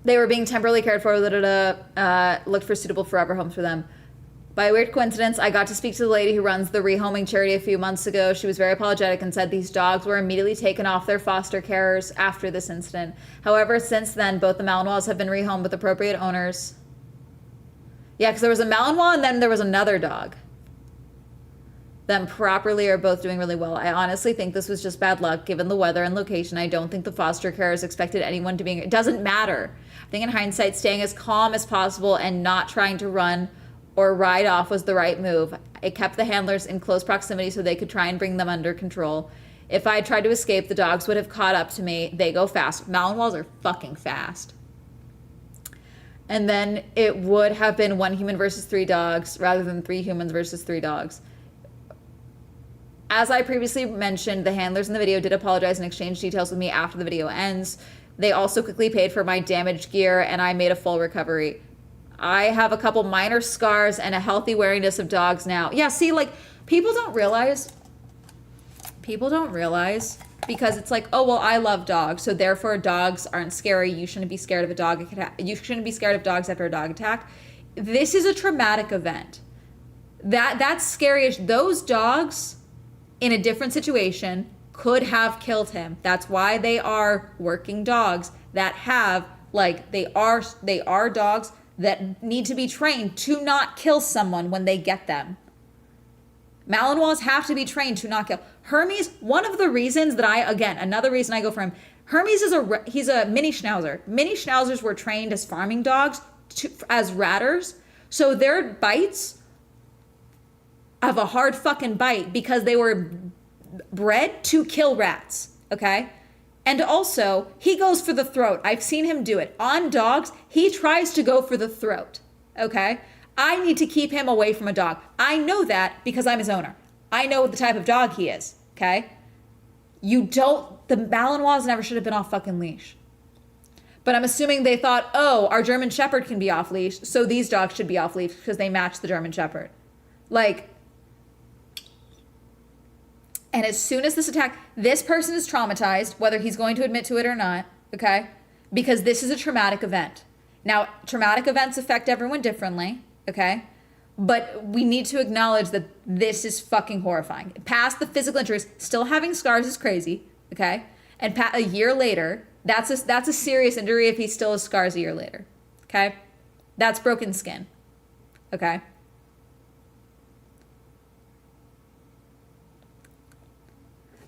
They were being temporarily cared for, looked for suitable forever homes for them. By a weird coincidence, I got to speak to the lady who runs the rehoming charity a few months ago. She was very apologetic and said these dogs were immediately taken off their foster carers after this incident. However, since then, both the Malinois have been rehomed with appropriate owners. Yeah, because there was a Malinois and then there was another dog. them properly are both doing really well. I honestly think this was just bad luck given the weather and location. I don't think the foster carers expected anyone to be, it doesn't matter. I think in hindsight, staying as calm as possible and not trying to run or ride off was the right move. It kept the handlers in close proximity so they could try and bring them under control. If I had tried to escape, the dogs would have caught up to me. They go fast. Malinois are fucking fast. And then it would have been 1 human versus 3 dogs rather than 3 humans versus 3 dogs. As I previously mentioned, the handlers in the video did apologize and exchange details with me after the video ends. They also quickly paid for my damaged gear and I made a full recovery. I have a couple minor scars and a healthy wariness of dogs now. Yeah, see, like, people don't realize because it's like, oh, well, I love dogs, so therefore dogs aren't scary. You shouldn't be scared of a dog. You shouldn't be scared of dogs after a dog attack. This is a traumatic event. That's scary. Those dogs in a different situation could have killed him. That's why they are working dogs that have, like, they are dogs that need to be trained to not kill someone when they get them. Malinois have to be trained to not kill. Hermes, one of the reasons that another reason I go for him, Hermes he's a mini schnauzer. Mini schnauzers were trained as farming dogs, as ratters. So their bites have a hard fucking bite because they were bred to kill rats, okay? And also, he goes for the throat. I've seen him do it. On dogs, he tries to go for the throat, okay? I need to keep him away from a dog. I know that because I'm his owner. I know the type of dog he is, okay? The Malinois never should have been off fucking leash. But I'm assuming they thought, oh, our German Shepherd can be off leash, so these dogs should be off leash because they match the German Shepherd. Like, and as soon as this attack, this person is traumatized, whether he's going to admit to it or not, okay? Because this is a traumatic event. Now, traumatic events affect everyone differently, okay? But we need to acknowledge that this is fucking horrifying. Past the physical injuries, still having scars is crazy, okay? And a year later, that's a serious injury if he still has scars a year later, okay? That's broken skin, okay?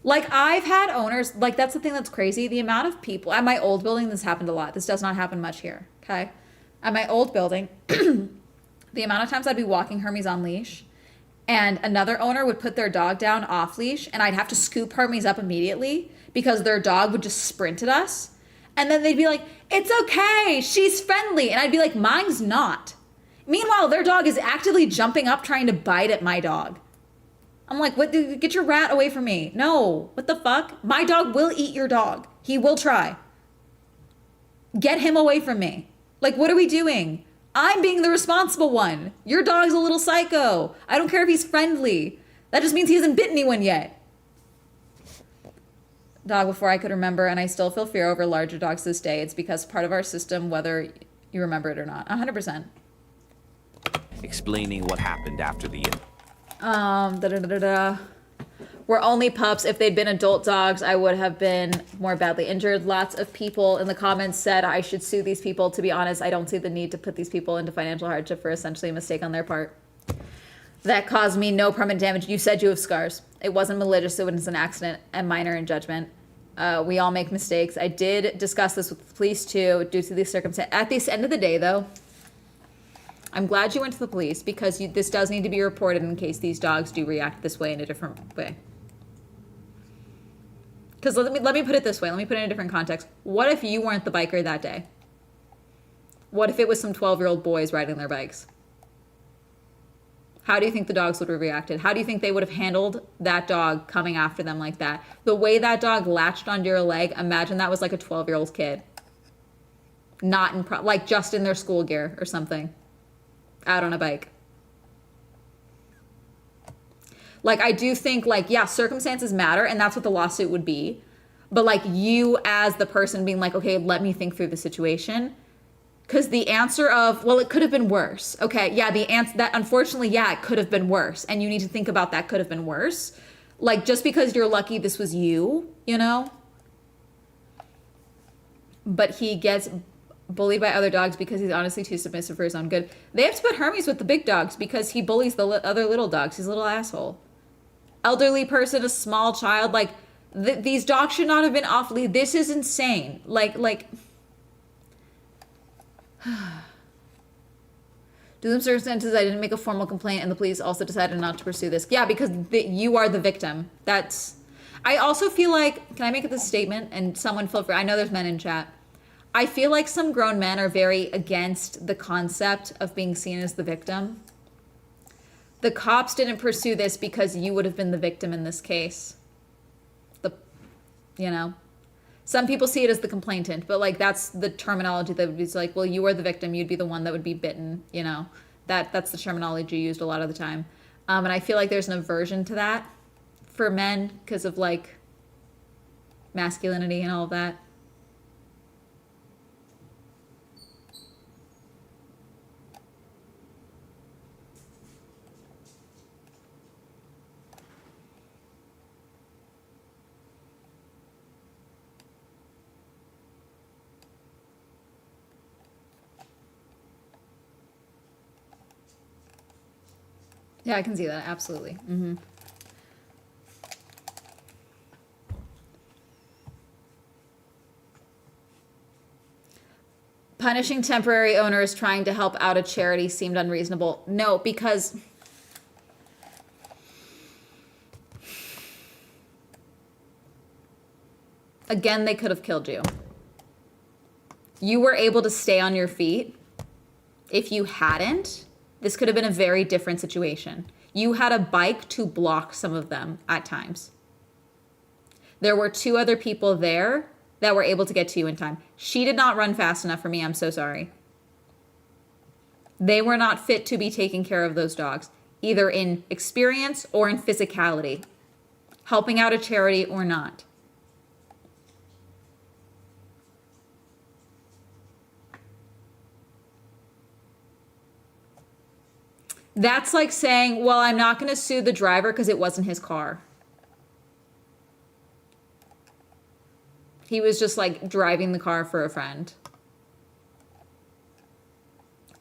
Like, I've had owners, like, that's the thing that's crazy. The amount of people, at my old building, this happened a lot. This does not happen much here, okay? At my old building, the amount of times I'd be walking Hermes on leash, and another owner would put their dog down off leash, and I'd have to scoop Hermes up immediately because their dog would just sprint at us. And then they'd be like, it's okay, she's friendly. And I'd be like, mine's not. Meanwhile, their dog is actively jumping up trying to bite at my dog. I'm like, what? Get your rat away from me. No, what the fuck? My dog will eat your dog. He will try. Get him away from me. Like, what are we doing? I'm being the responsible one. Your dog's a little psycho. I don't care if he's friendly. That just means he hasn't bit anyone yet. Dog before I could remember, and I still feel fear over larger dogs this day. It's because part of our system, whether you remember it or not. 100%. Explaining what happened after the Were only pups. If they'd been adult dogs, I would have been more badly injured. Lots of people in the comments said I should sue these people. To be honest, I don't see the need to put these people into financial hardship for essentially a mistake on their part. That caused me no permanent damage. You said you have scars. It wasn't malicious. It was an accident and minor in judgment. We all make mistakes. I did discuss this with the police too, due to the circumstance. At the end of the day, though, I'm glad you went to the police because this does need to be reported in case these dogs do react this way in a different way. Because let me put it this way. Let me put it in a different context. What if you weren't the biker that day? What if it was some 12-year-old boys riding their bikes? How do you think the dogs would have reacted? How do you think they would have handled that dog coming after them like that? The way that dog latched onto your leg, imagine that was like a 12-year-old kid. Not in, like just in their school gear or something. Out on a bike. Like, I do think, like, yeah, circumstances matter, and that's what the lawsuit would be. But, like, you as the person being like, okay, let me think through the situation. Because the answer of, well, it could have been worse. Okay, yeah, the answer, that unfortunately, yeah, it could have been worse. And you need to think about that could have been worse. Like, just because you're lucky this was you, you know? But he gets bullied by other dogs because he's honestly too submissive for his own good. They have to put Hermes with the big dogs because he bullies the other little dogs. He's a little asshole. elderly person, a small child. Like, these dogs should not have been off lead. This is insane. Like. Due to some circumstances, I didn't make a formal complaint, and the police also decided not to pursue this. Yeah, because you are the victim. That's. I also feel like, can I make this statement? And someone feel free. I know there's men in chat. I feel like some grown men are very against the concept of being seen as the victim. The cops didn't pursue this because you would have been the victim in this case. You know? Some people see it as the complainant, but like that's the terminology that would be like, well, you are the victim, you'd be the one that would be bitten, you know. That's the terminology used a lot of the time. And I feel like there's an aversion to that for men because of like masculinity and all of that. Yeah, I can see that. Absolutely. Mm-hmm. Punishing temporary owners trying to help out a charity seemed unreasonable. No, because again, they could have killed you. You were able to stay on your feet. If you hadn't, this could have been a very different situation. You had a bike to block some of them at times. There were 2 other people there that were able to get to you in time. She did not run fast enough for me. I'm so sorry. They were not fit to be taking care of those dogs, either in experience or in physicality, helping out a charity or not. That's like saying, well, I'm not going to sue the driver because it wasn't his car. He was just like driving the car for a friend.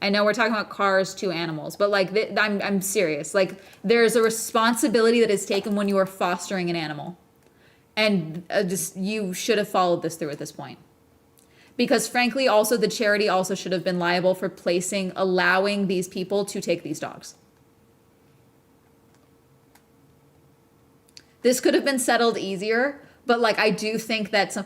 I know we're talking about cars to animals, but like I'm serious. Like there's a responsibility that is taken when you are fostering an animal. And you should have followed this through at this point. Because frankly, also the charity also should have been liable for allowing these people to take these dogs. This could have been settled easier, but like I do think that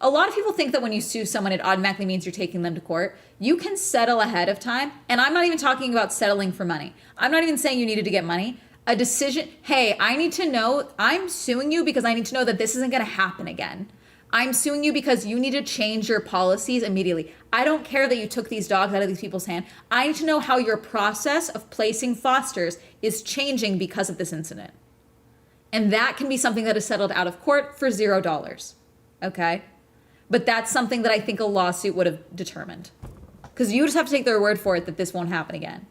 a lot of people think that when you sue someone, it automatically means you're taking them to court. You can settle ahead of time, and I'm not even talking about settling for money. I'm not even saying you needed to get money. A decision, hey, I need to know, I'm suing you because I need to know that this isn't going to happen again. I'm suing you because you need to change your policies immediately. I don't care that you took these dogs out of these people's hand. I need to know how your process of placing fosters is changing because of this incident. And that can be something that is settled out of court for $0. Okay? But that's something that I think a lawsuit would have determined. Because you just have to take their word for it that this won't happen again.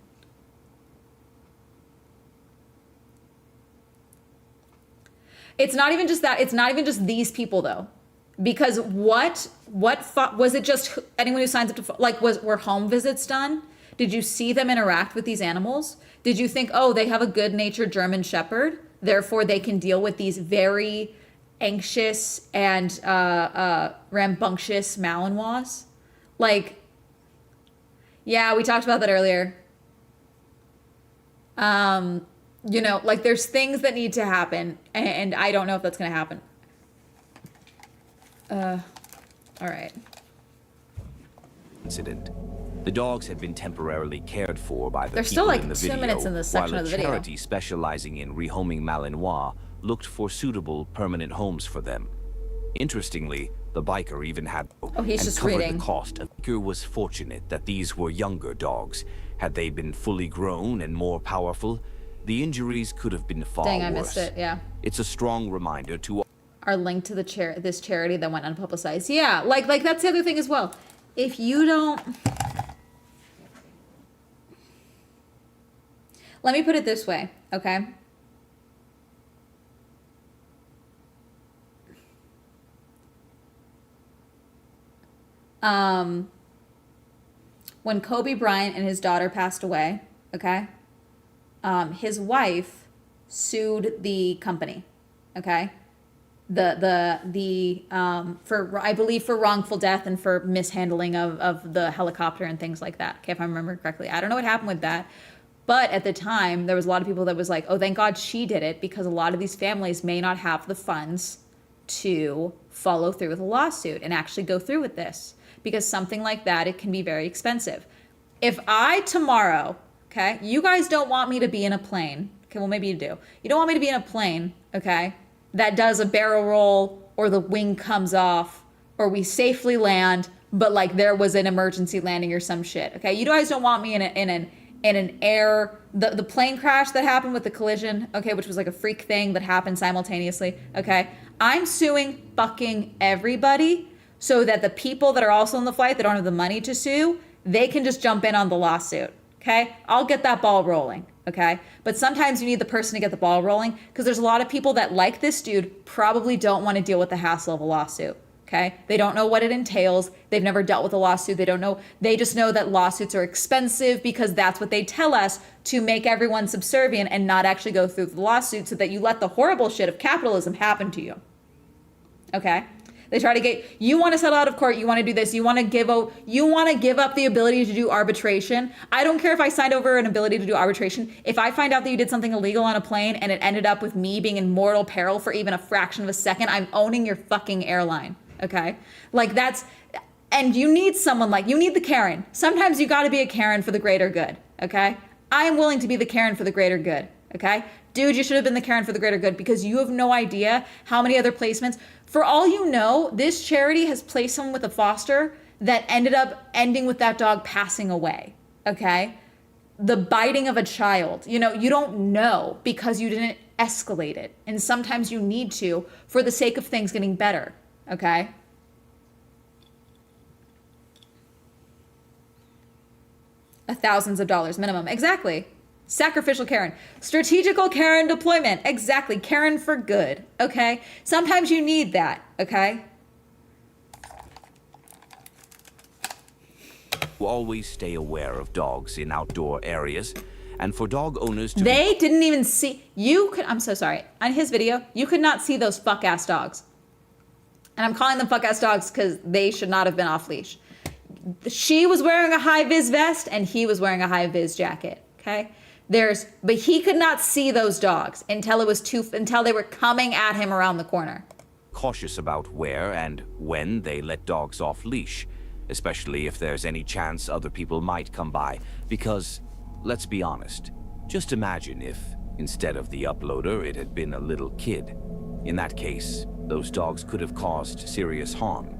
It's not even just that. It's not even just these people, though. Because what was it just anyone who signs up to, were home visits done? Did you see them interact with these animals? Did you think, oh, they have a good-natured German Shepherd, therefore they can deal with these very anxious and rambunctious Malinois? Like, yeah, we talked about that earlier. You know, like there's things that need to happen, and I don't know if that's going to happen. All right. Incident. The dogs had been temporarily cared for by the There's people still like in the 2 video, minutes in this section while of the a video. charity specializing in rehoming Malinois looked for suitable permanent homes for them. Interestingly, the biker even had he's and just covered reading. the cost. The biker was fortunate that these were younger dogs. Had they been fully grown and more powerful, the injuries could have been far Dang, worse. I missed it. Yeah. It's a strong reminder to Are linked to this charity that went unpublicized. Yeah, like that's the other thing as well. If you don't, let me put it this way, okay? When Kobe Bryant and his daughter passed away, okay, his wife sued the company. Okay. For, I believe, for wrongful death and for mishandling of the helicopter and things like that. Okay, if I remember correctly. I don't know what happened with that. But at the time, there was a lot of people that was like, oh, thank God she did it, because a lot of these families may not have the funds to follow through with a lawsuit and actually go through with this. Because something like that, it can be very expensive. If I tomorrow, okay, you guys don't want me to be in a plane. Okay, well, maybe you do. You don't want me to be in a plane, okay, that does a barrel roll or the wing comes off or we safely land, but like there was an emergency landing or some shit. Okay, you guys don't want me in an air, the plane crash that happened with the collision, okay, which was like a freak thing that happened simultaneously. Okay, I'm suing fucking everybody so that the people that are also on the flight that don't have the money to sue, they can just jump in on the lawsuit. Okay, I'll get that ball rolling. Okay, but sometimes you need the person to get the ball rolling, because there's a lot of people that, like this dude, probably don't want to deal with the hassle of a lawsuit. Okay, they don't know what it entails. They've never dealt with a lawsuit. They don't know. They just know that lawsuits are expensive because that's what they tell us, to make everyone subservient and not actually go through the lawsuit, so that you let the horrible shit of capitalism happen to you. Okay. They try to get, you want to settle out of court, you want to do this, you want to give up the ability to do arbitration. I don't care if I signed over an ability to do arbitration. If I find out that you did something illegal on a plane and it ended up with me being in mortal peril for even a fraction of a second, I'm owning your fucking airline. Okay? Like that's, and you need someone like, you need the Karen. Sometimes you got to be a Karen for the greater good. Okay? I am willing to be the Karen for the greater good. Okay? Dude, you should have been the Karen for the greater good, because you have no idea how many other placements. For all you know, this charity has placed someone with a foster that ended up ending with that dog passing away. Okay? The biting of a child. You know, you don't know because you didn't escalate it. And sometimes you need to for the sake of things getting better. Okay? Thousands of dollars minimum. Exactly. Sacrificial Karen. Strategical Karen deployment. Exactly. Karen for good. Okay? Sometimes you need that. Okay? Always stay aware of dogs in outdoor areas, and for dog owners to They didn't even see, you could, I'm so sorry. On his video, you could not see those fuck-ass dogs. And I'm calling them fuck-ass dogs because they should not have been off leash. She was wearing a high-vis vest and he was wearing a high-vis jacket. Okay? But he could not see those dogs until they were coming at him around the corner. cautious about where and when they let dogs off leash, especially if there's any chance other people might come by, because, let's be honest, just imagine if, instead of the uploader, it had been a little kid. In that case, those dogs could have caused serious harm.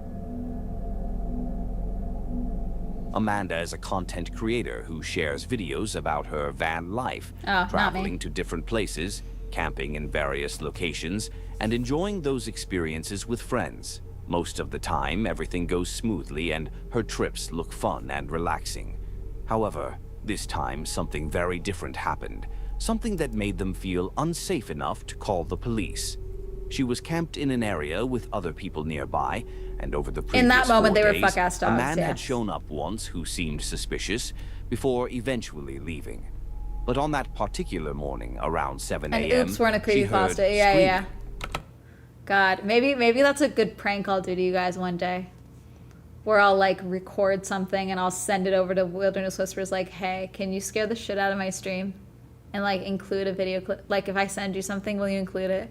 Amanda is a content creator who shares videos about her van life, traveling to different places, camping in various locations, and enjoying those experiences with friends. Most of the time, everything goes smoothly and her trips look fun and relaxing. However, this time something very different happened, something that made them feel unsafe enough to call the police. She was camped in an area with other people nearby, and over the previous in that moment, 4 they were days, fuck-ass dogs, a man yes. had shown up once who seemed suspicious, before eventually leaving. But on that particular morning, around 7 a.m., and oops, we're in a creepypasta. Yeah. God, maybe that's a good prank I'll do to you guys one day. Where I'll like record something and I'll send it over to Wilderness Whispers like, hey, can you scare the shit out of my stream? And like include a video clip. Like if I send you something, will you include it?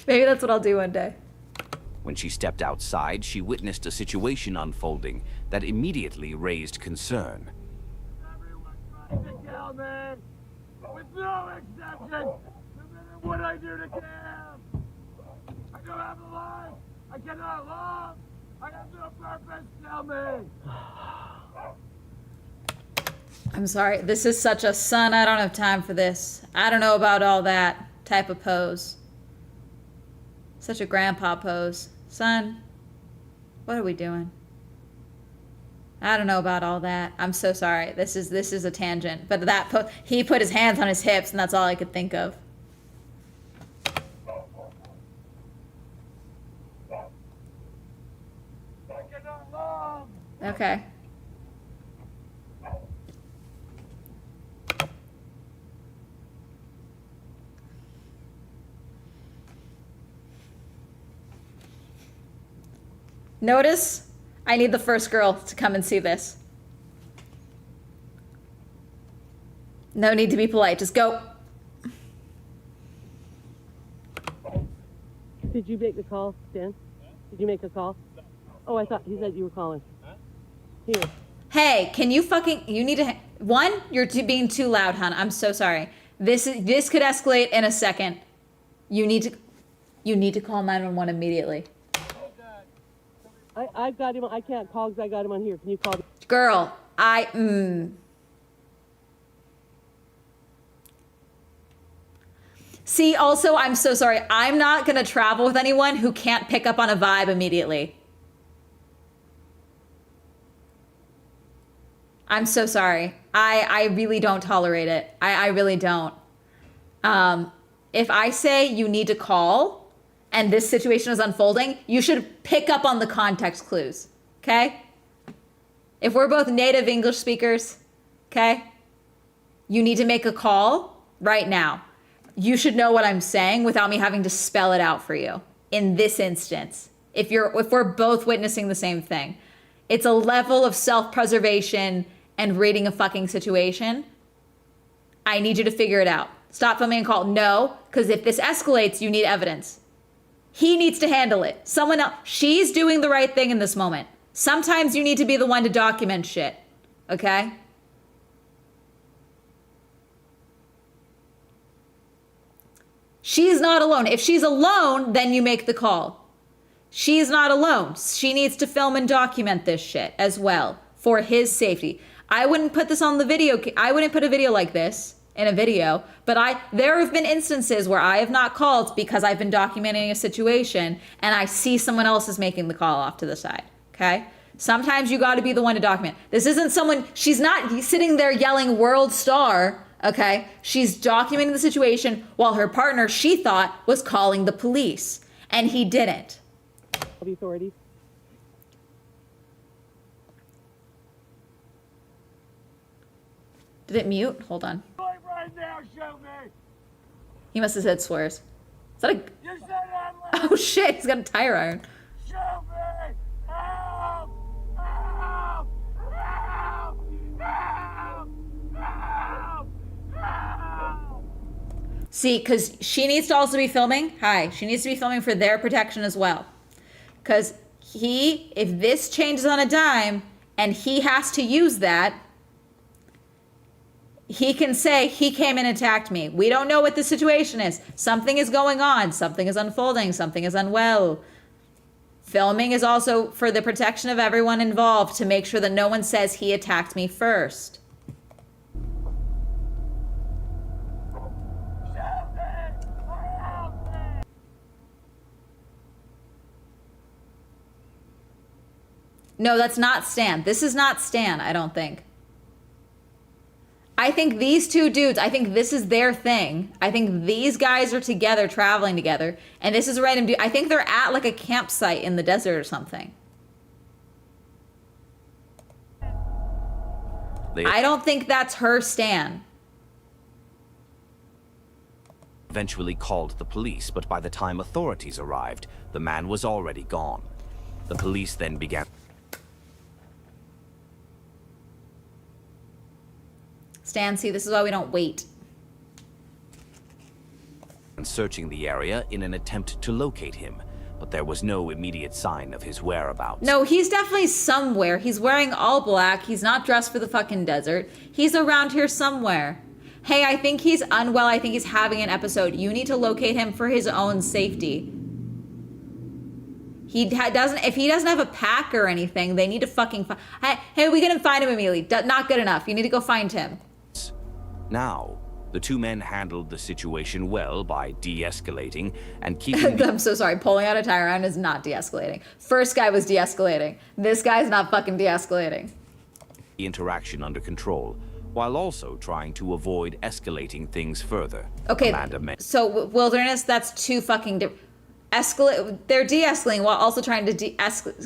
Maybe that's what I'll do one day. When she stepped outside, she witnessed a situation unfolding that immediately raised concern. Everyone's trying to kill me, with no exception, no matter what I do to Cam. I don't have a life, I cannot love, I have no purpose, kill me. I'm sorry, this is such a son, I don't have time for this. I don't know about all that type of pose. Such a grandpa pose. Son, what are we doing? I don't know about all that. I'm so sorry. This is a tangent. But he put his hands on his hips and that's all I could think of. Okay. Notice, I need the first girl to come and see this. No need to be polite, just go. Did you make the call, Dan? Did you make a call? Oh, I thought he said you were calling. Here. Hey, can you you need to, one, you're being too loud, hon. I'm so sorry. This could escalate in a second. You need to call 911 immediately. I've got him. I can't call because I got him on here. Can you call? Girl, See, also, I'm so sorry. I'm not going to travel with anyone who can't pick up on a vibe immediately. I'm so sorry. I really don't tolerate it. I really don't. If I say you need to call and this situation is unfolding, you should pick up on the context clues, okay? If we're both native English speakers, okay? You need to make a call right now. You should know what I'm saying without me having to spell it out for you in this instance. If we're both witnessing the same thing. It's a level of self-preservation and reading a fucking situation. I need you to figure it out. Stop filming and call. No, because if this escalates, you need evidence. He needs to handle it. Someone else. She's doing the right thing in this moment. Sometimes you need to be the one to document shit. Okay? She's not alone. If she's alone, then you make the call. She's not alone. She needs to film and document this shit as well for his safety. I wouldn't put this on the video. I wouldn't put a video like this in a video, but there have been instances where I have not called because I've been documenting a situation and I see someone else is making the call off to the side, okay? Sometimes you got to be the one to document. This isn't someone, she's not sitting there yelling world star, okay? She's documenting the situation while her partner, she thought, was calling the police, and he didn't. The authorities. Did it mute? Hold on. Right now, show me. He must have said swears. Is that a... You said I'm Oh shit, he's got a tire iron. Show me. Help! Help! Help! Help! Help! Help! See, because she needs to also be filming. Hi. She needs to be filming for their protection as well. Because if this changes on a dime and he has to use that, he can say, he came and attacked me. We don't know what the situation is. Something is going on. Something is unfolding. Something is unwell. Filming is also for the protection of everyone involved to make sure that no one says he attacked me first. No, that's not Stan. This is not Stan, I don't think. I think these two dudes, I think this is their thing. I think these guys are together, traveling together. And this is a random dude. I think they're at like a campsite in the desert or something. I don't think that's her Stan. Eventually called the police, but by the time authorities arrived, the man was already gone. The police then began Stan, see, this is why we don't wait. searching the area in an attempt to locate him, but there was no immediate sign of his whereabouts. No, he's definitely somewhere. He's wearing all black. He's not dressed for the fucking desert. He's around here somewhere. Hey, I think he's unwell. I think he's having an episode. You need to locate him for his own safety. If he doesn't have a pack or anything, they need to fucking hey, we couldn't find him immediately. Not good enough. You need to go find him. Now, the two men handled the situation well by de-escalating and keeping I'm so sorry. Pulling out a tire iron is not de-escalating. First guy was de-escalating. This guy's not fucking de-escalating. the interaction under control, while also trying to avoid escalating things further. Okay, Amanda so wilderness, that's two fucking different. They're de-escalating while also trying to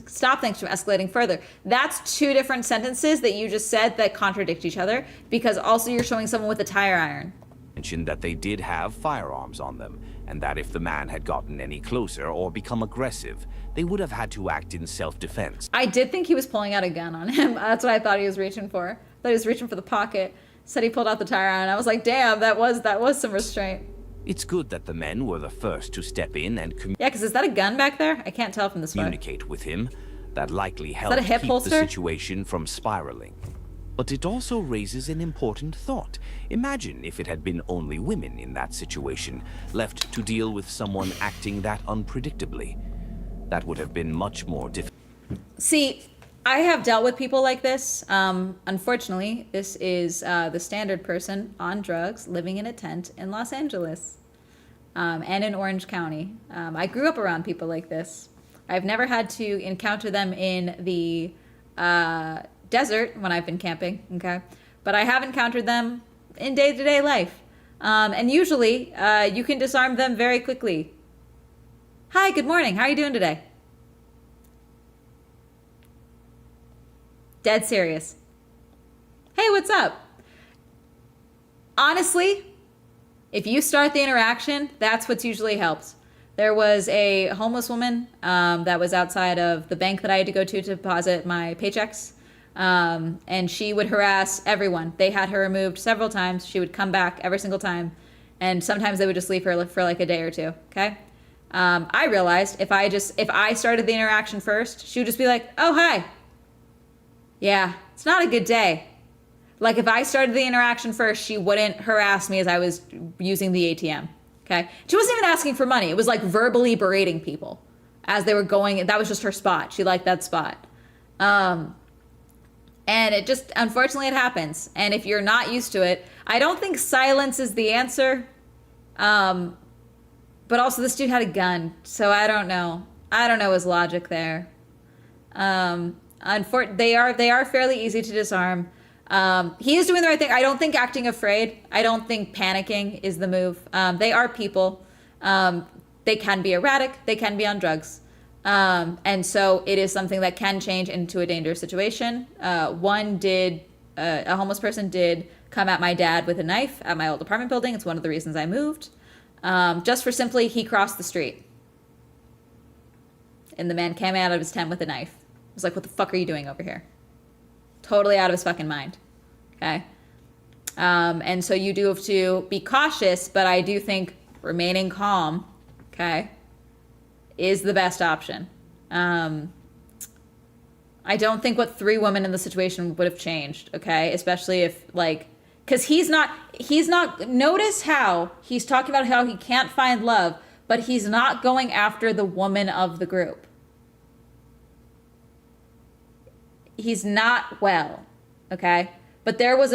stop things from escalating further. That's two different sentences that you just said that contradict each other, because also you're showing someone with a tire iron. mentioned that they did have firearms on them, and that if the man had gotten any closer or become aggressive, they would have had to act in self-defense. I did think he was pulling out a gun on him. That's what I thought he was reaching for. I thought he was reaching for the pocket. Said he pulled out the tire iron. I was like, damn, that was some restraint. It's good that the men were the first to step in and Yeah, because is that a gun back there? I can't tell from this way. communicate with him. That likely that helped a hip keep holster? the situation from spiraling. But it also raises an important thought. Imagine if it had been only women in that situation, left to deal with someone acting that unpredictably. That would have been much more difficult. See, I have dealt with people like this. Unfortunately, this is the standard person on drugs living in a tent in Los Angeles and in Orange County. I grew up around people like this. I've never had to encounter them in the desert when I've been camping, okay? But I have encountered them in day-to-day life. And usually, you can disarm them very quickly. Hi, good morning. How are you doing today? Dead serious. Hey, what's up? Honestly, if you start the interaction, that's what's usually helped. There was a homeless woman that was outside of the bank that I had to go to deposit my paychecks. And she would harass everyone. They had her removed several times. She would come back every single time. And sometimes they would just leave her for like a day or two, okay? I realized if I started the interaction first, she would just be like, oh, hi. Yeah, it's not a good day. Like if I started the interaction first, she wouldn't harass me as I was using the ATM, okay? She wasn't even asking for money. It was like verbally berating people as they were going. That was just her spot. She liked that spot. And it just, unfortunately, it happens. And if you're not used to it, I don't think silence is the answer. But also, this dude had a gun, so I don't know. I don't know his logic there. They are fairly easy to disarm. He is doing the right thing. I don't think acting afraid. I don't think panicking is the move. They are people. They can be erratic. They can be on drugs. And so it is something that can change into a dangerous situation. A homeless person did come at my dad with a knife at my old apartment building. It's one of the reasons I moved. Just for simply, he crossed the street. And the man came out of his tent with a knife. I was like, what the fuck are you doing over here? Totally out of his fucking mind. Okay? And so you do have to be cautious, but I do think remaining calm, okay, is the best option. I don't think what 3 women in the situation would have changed, okay? Especially if, like, because he's not, notice how he's talking about how he can't find love, but he's not going after the woman of the group. He's not well, okay? But there was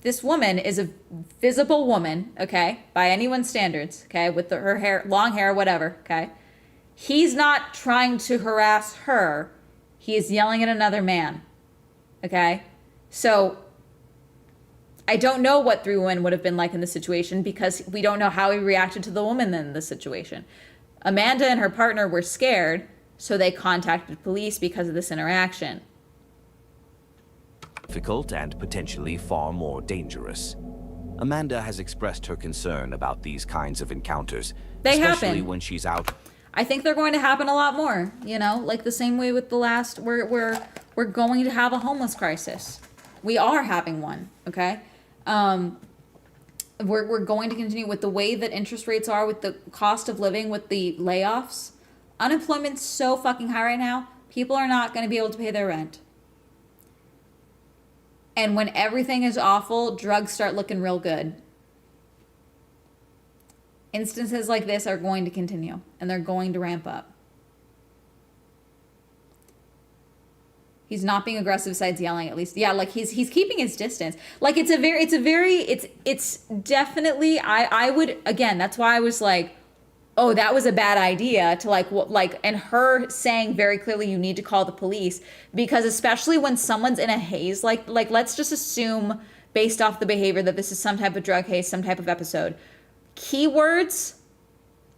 this woman is a visible woman, okay? By anyone's standards, okay? With her hair, long hair, whatever, okay? He's not trying to harass her. He is yelling at another man, okay? So I don't know what 3 women would have been like in this situation because we don't know how he reacted to the woman in this situation. Amanda and her partner were scared, so they contacted police because of this interaction. Difficult and potentially far more dangerous. Amanda has expressed her concern about these kinds of encounters, especially when she's out. I think they're going to happen a lot more, you know, like the same way with the last, we're going to have a homeless crisis. We are having one, okay? We're going to continue with the way that interest rates are, with the cost of living, with the layoffs. Unemployment's so fucking high right now. People are not going to be able to pay their rent. And when everything is awful, drugs start looking real good. Instances like this are going to continue, and they're going to ramp up. He's not being aggressive besides yelling, at least. Yeah, like he's keeping his distance. Like it's definitely, I would, again, that's why I was like, oh, that was a bad idea to and her saying very clearly you need to call the police, because especially when someone's in a haze, like let's just assume based off the behavior that this is some type of drug haze, some type of episode. Keywords,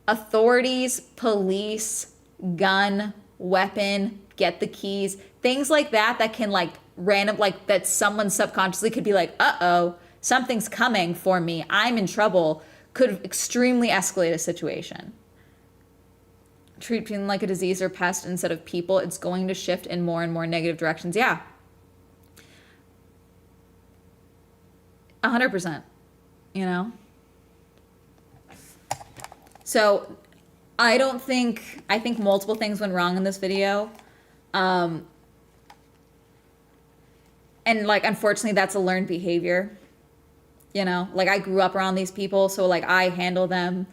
authorities, police, gun, weapon, get the keys, things like that can like random, like that someone subconsciously could be like, uh-oh, something's coming for me, I'm in trouble, could extremely escalate a situation. Treating like a disease or pest instead of people, it's going to shift in more and more negative directions. Yeah. 100%, you know? So I think multiple things went wrong in this video. And like, unfortunately, that's a learned behavior. You know, like I grew up around these people, so like I handle them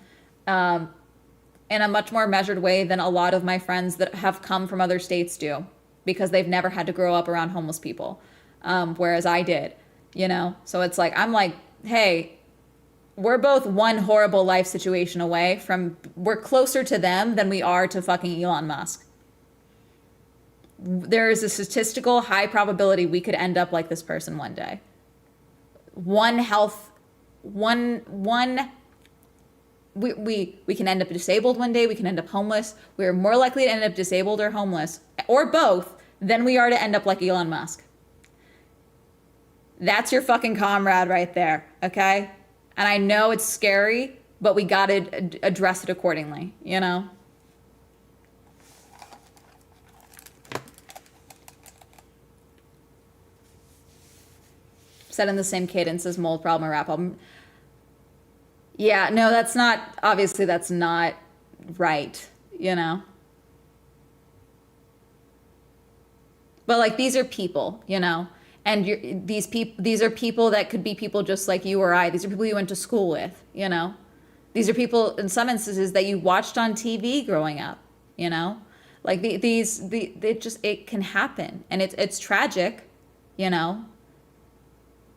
in a much more measured way than a lot of my friends that have come from other states do, because they've never had to grow up around homeless people, whereas I did, you know? So it's like, I'm like, hey, we're both one horrible life situation away from, we're closer to them than we are to fucking Elon Musk. There is a statistical high probability we could end up like this person one day. We can end up disabled one day, we can end up homeless. We are more likely to end up disabled or homeless, or both, than we are to end up like Elon Musk. That's your fucking comrade right there, okay? And I know it's scary, but we gotta address it accordingly, you know? Said in the same cadence as mold problem or rap album. Yeah, no, that's not, obviously that's not right, you know? But like, these are people, you know? And these are people that could be people just like you or I. These are people you went to school with, you know? These are people, in some instances, that you watched on TV growing up, you know? Like, it can happen. And it's tragic, you know?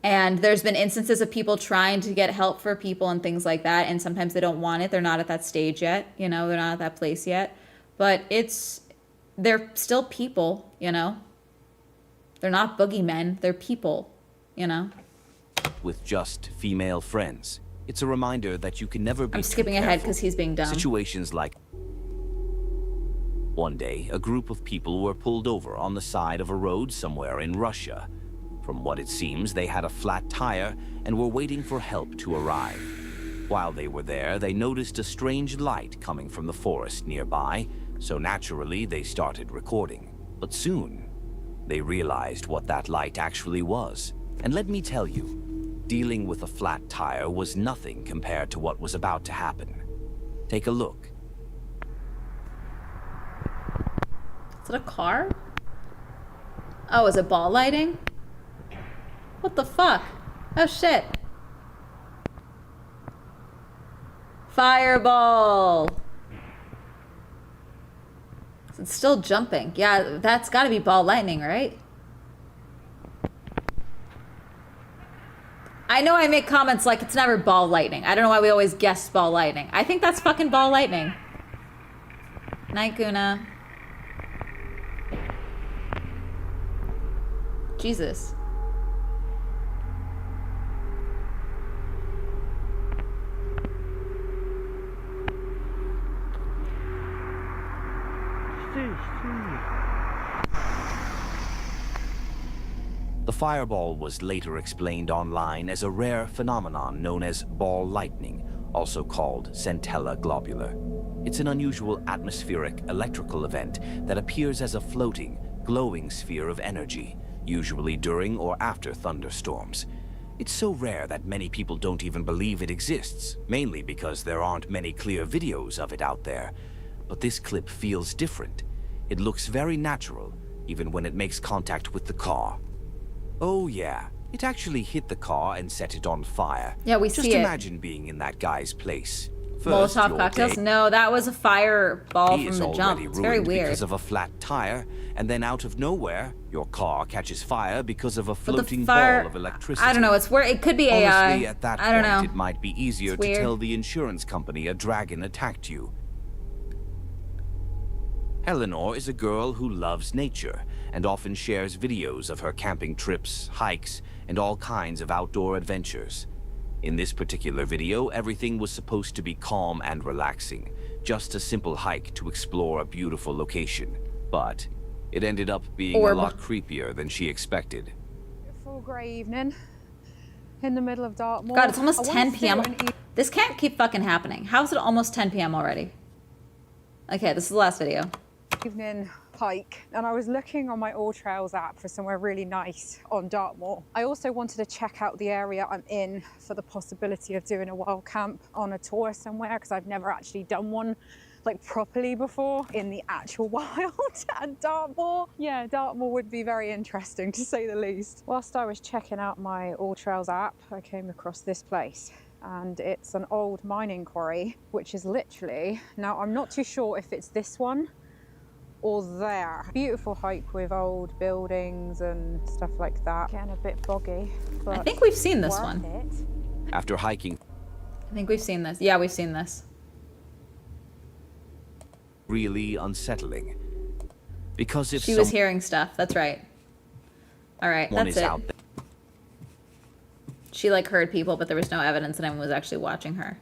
And there's been instances of people trying to get help for people and things like that. And sometimes they don't want it. They're not at that stage yet. You know, they're not at that place yet. But they're still people, you know. They're not boogeymen. They're people, you know. With just female friends. It's a reminder that you can never be I'm skipping ahead because he's being dumb. Situations like one day, a group of people were pulled over on the side of a road somewhere in Russia. From what it seems, they had a flat tire and were waiting for help to arrive. While they were there, they noticed a strange light coming from the forest nearby, so naturally they started recording. But soon, they realized what that light actually was. And let me tell you, dealing with a flat tire was nothing compared to what was about to happen. Take a look. Is it a car? Oh, is it ball lighting? What the fuck? Oh shit. Fireball. It's still jumping. Yeah, that's gotta be ball lightning, right? I know I make comments like it's never ball lightning. I don't know why we always guess ball lightning. I think that's fucking ball lightning. Night, Guna. Jesus. The fireball was later explained online as a rare phenomenon known as ball lightning, also called centella globular. It's an unusual atmospheric electrical event that appears as a floating, glowing sphere of energy, usually during or after thunderstorms. It's so rare that many people don't even believe it exists, mainly because there aren't many clear videos of it out there. But this clip feels different. It looks very natural, even when it makes contact with the car. Oh yeah, it actually hit the car and set it on fire. Yeah, we see it. Just imagine being in that guy's place. First, Molotov cocktails? No, that was a fireball from the jump. It's very weird. Because of a flat tire, and then out of nowhere, your car catches fire because of a floating ball of electricity. I don't know. It's where it could be AI. Honestly, at that I don't know. point, it might be easier to tell the insurance company a dragon attacked you. Eleanor is a girl who loves nature and often shares videos of her camping trips, hikes, and all kinds of outdoor adventures. In this particular video, everything was supposed to be calm and relaxing, just a simple hike to explore a beautiful location. But it ended up being a lot creepier than she expected. Beautiful grey evening. in the middle of Dartmoor. God, it's almost I wanna 10 stay p.m. and This can't keep fucking happening. How is it almost 10 p.m. already? Okay, this is the last video. evening hike, and I was looking on my All Trails app for somewhere really nice on Dartmoor. I also wanted to check out the area I'm in for the possibility of doing a wild camp on a tour somewhere, because I've never actually done one like properly before in the actual wild. And Dartmoor, yeah, Dartmoor would be very interesting to say the least. Whilst I was checking out my All Trails app, I came across this place. And it's an old mining quarry, which is literally, now I'm not too sure if it's this one or there. Beautiful hike with old buildings and stuff like that. Getting a bit boggy, but I think we've seen this worth one. it. After hiking I think we've seen this. Yeah, we've seen this. really unsettling. Because if She was hearing stuff. That's right. All right, someone that's is it. out there, She like heard people, but there was no evidence that anyone was actually watching her.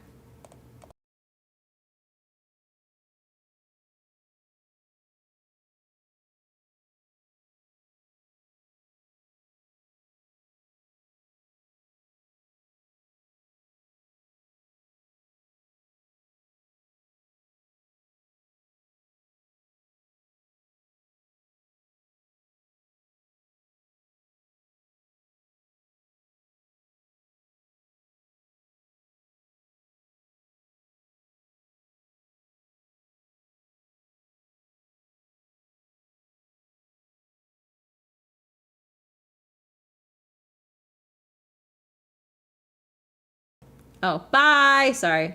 Oh, bye. Sorry.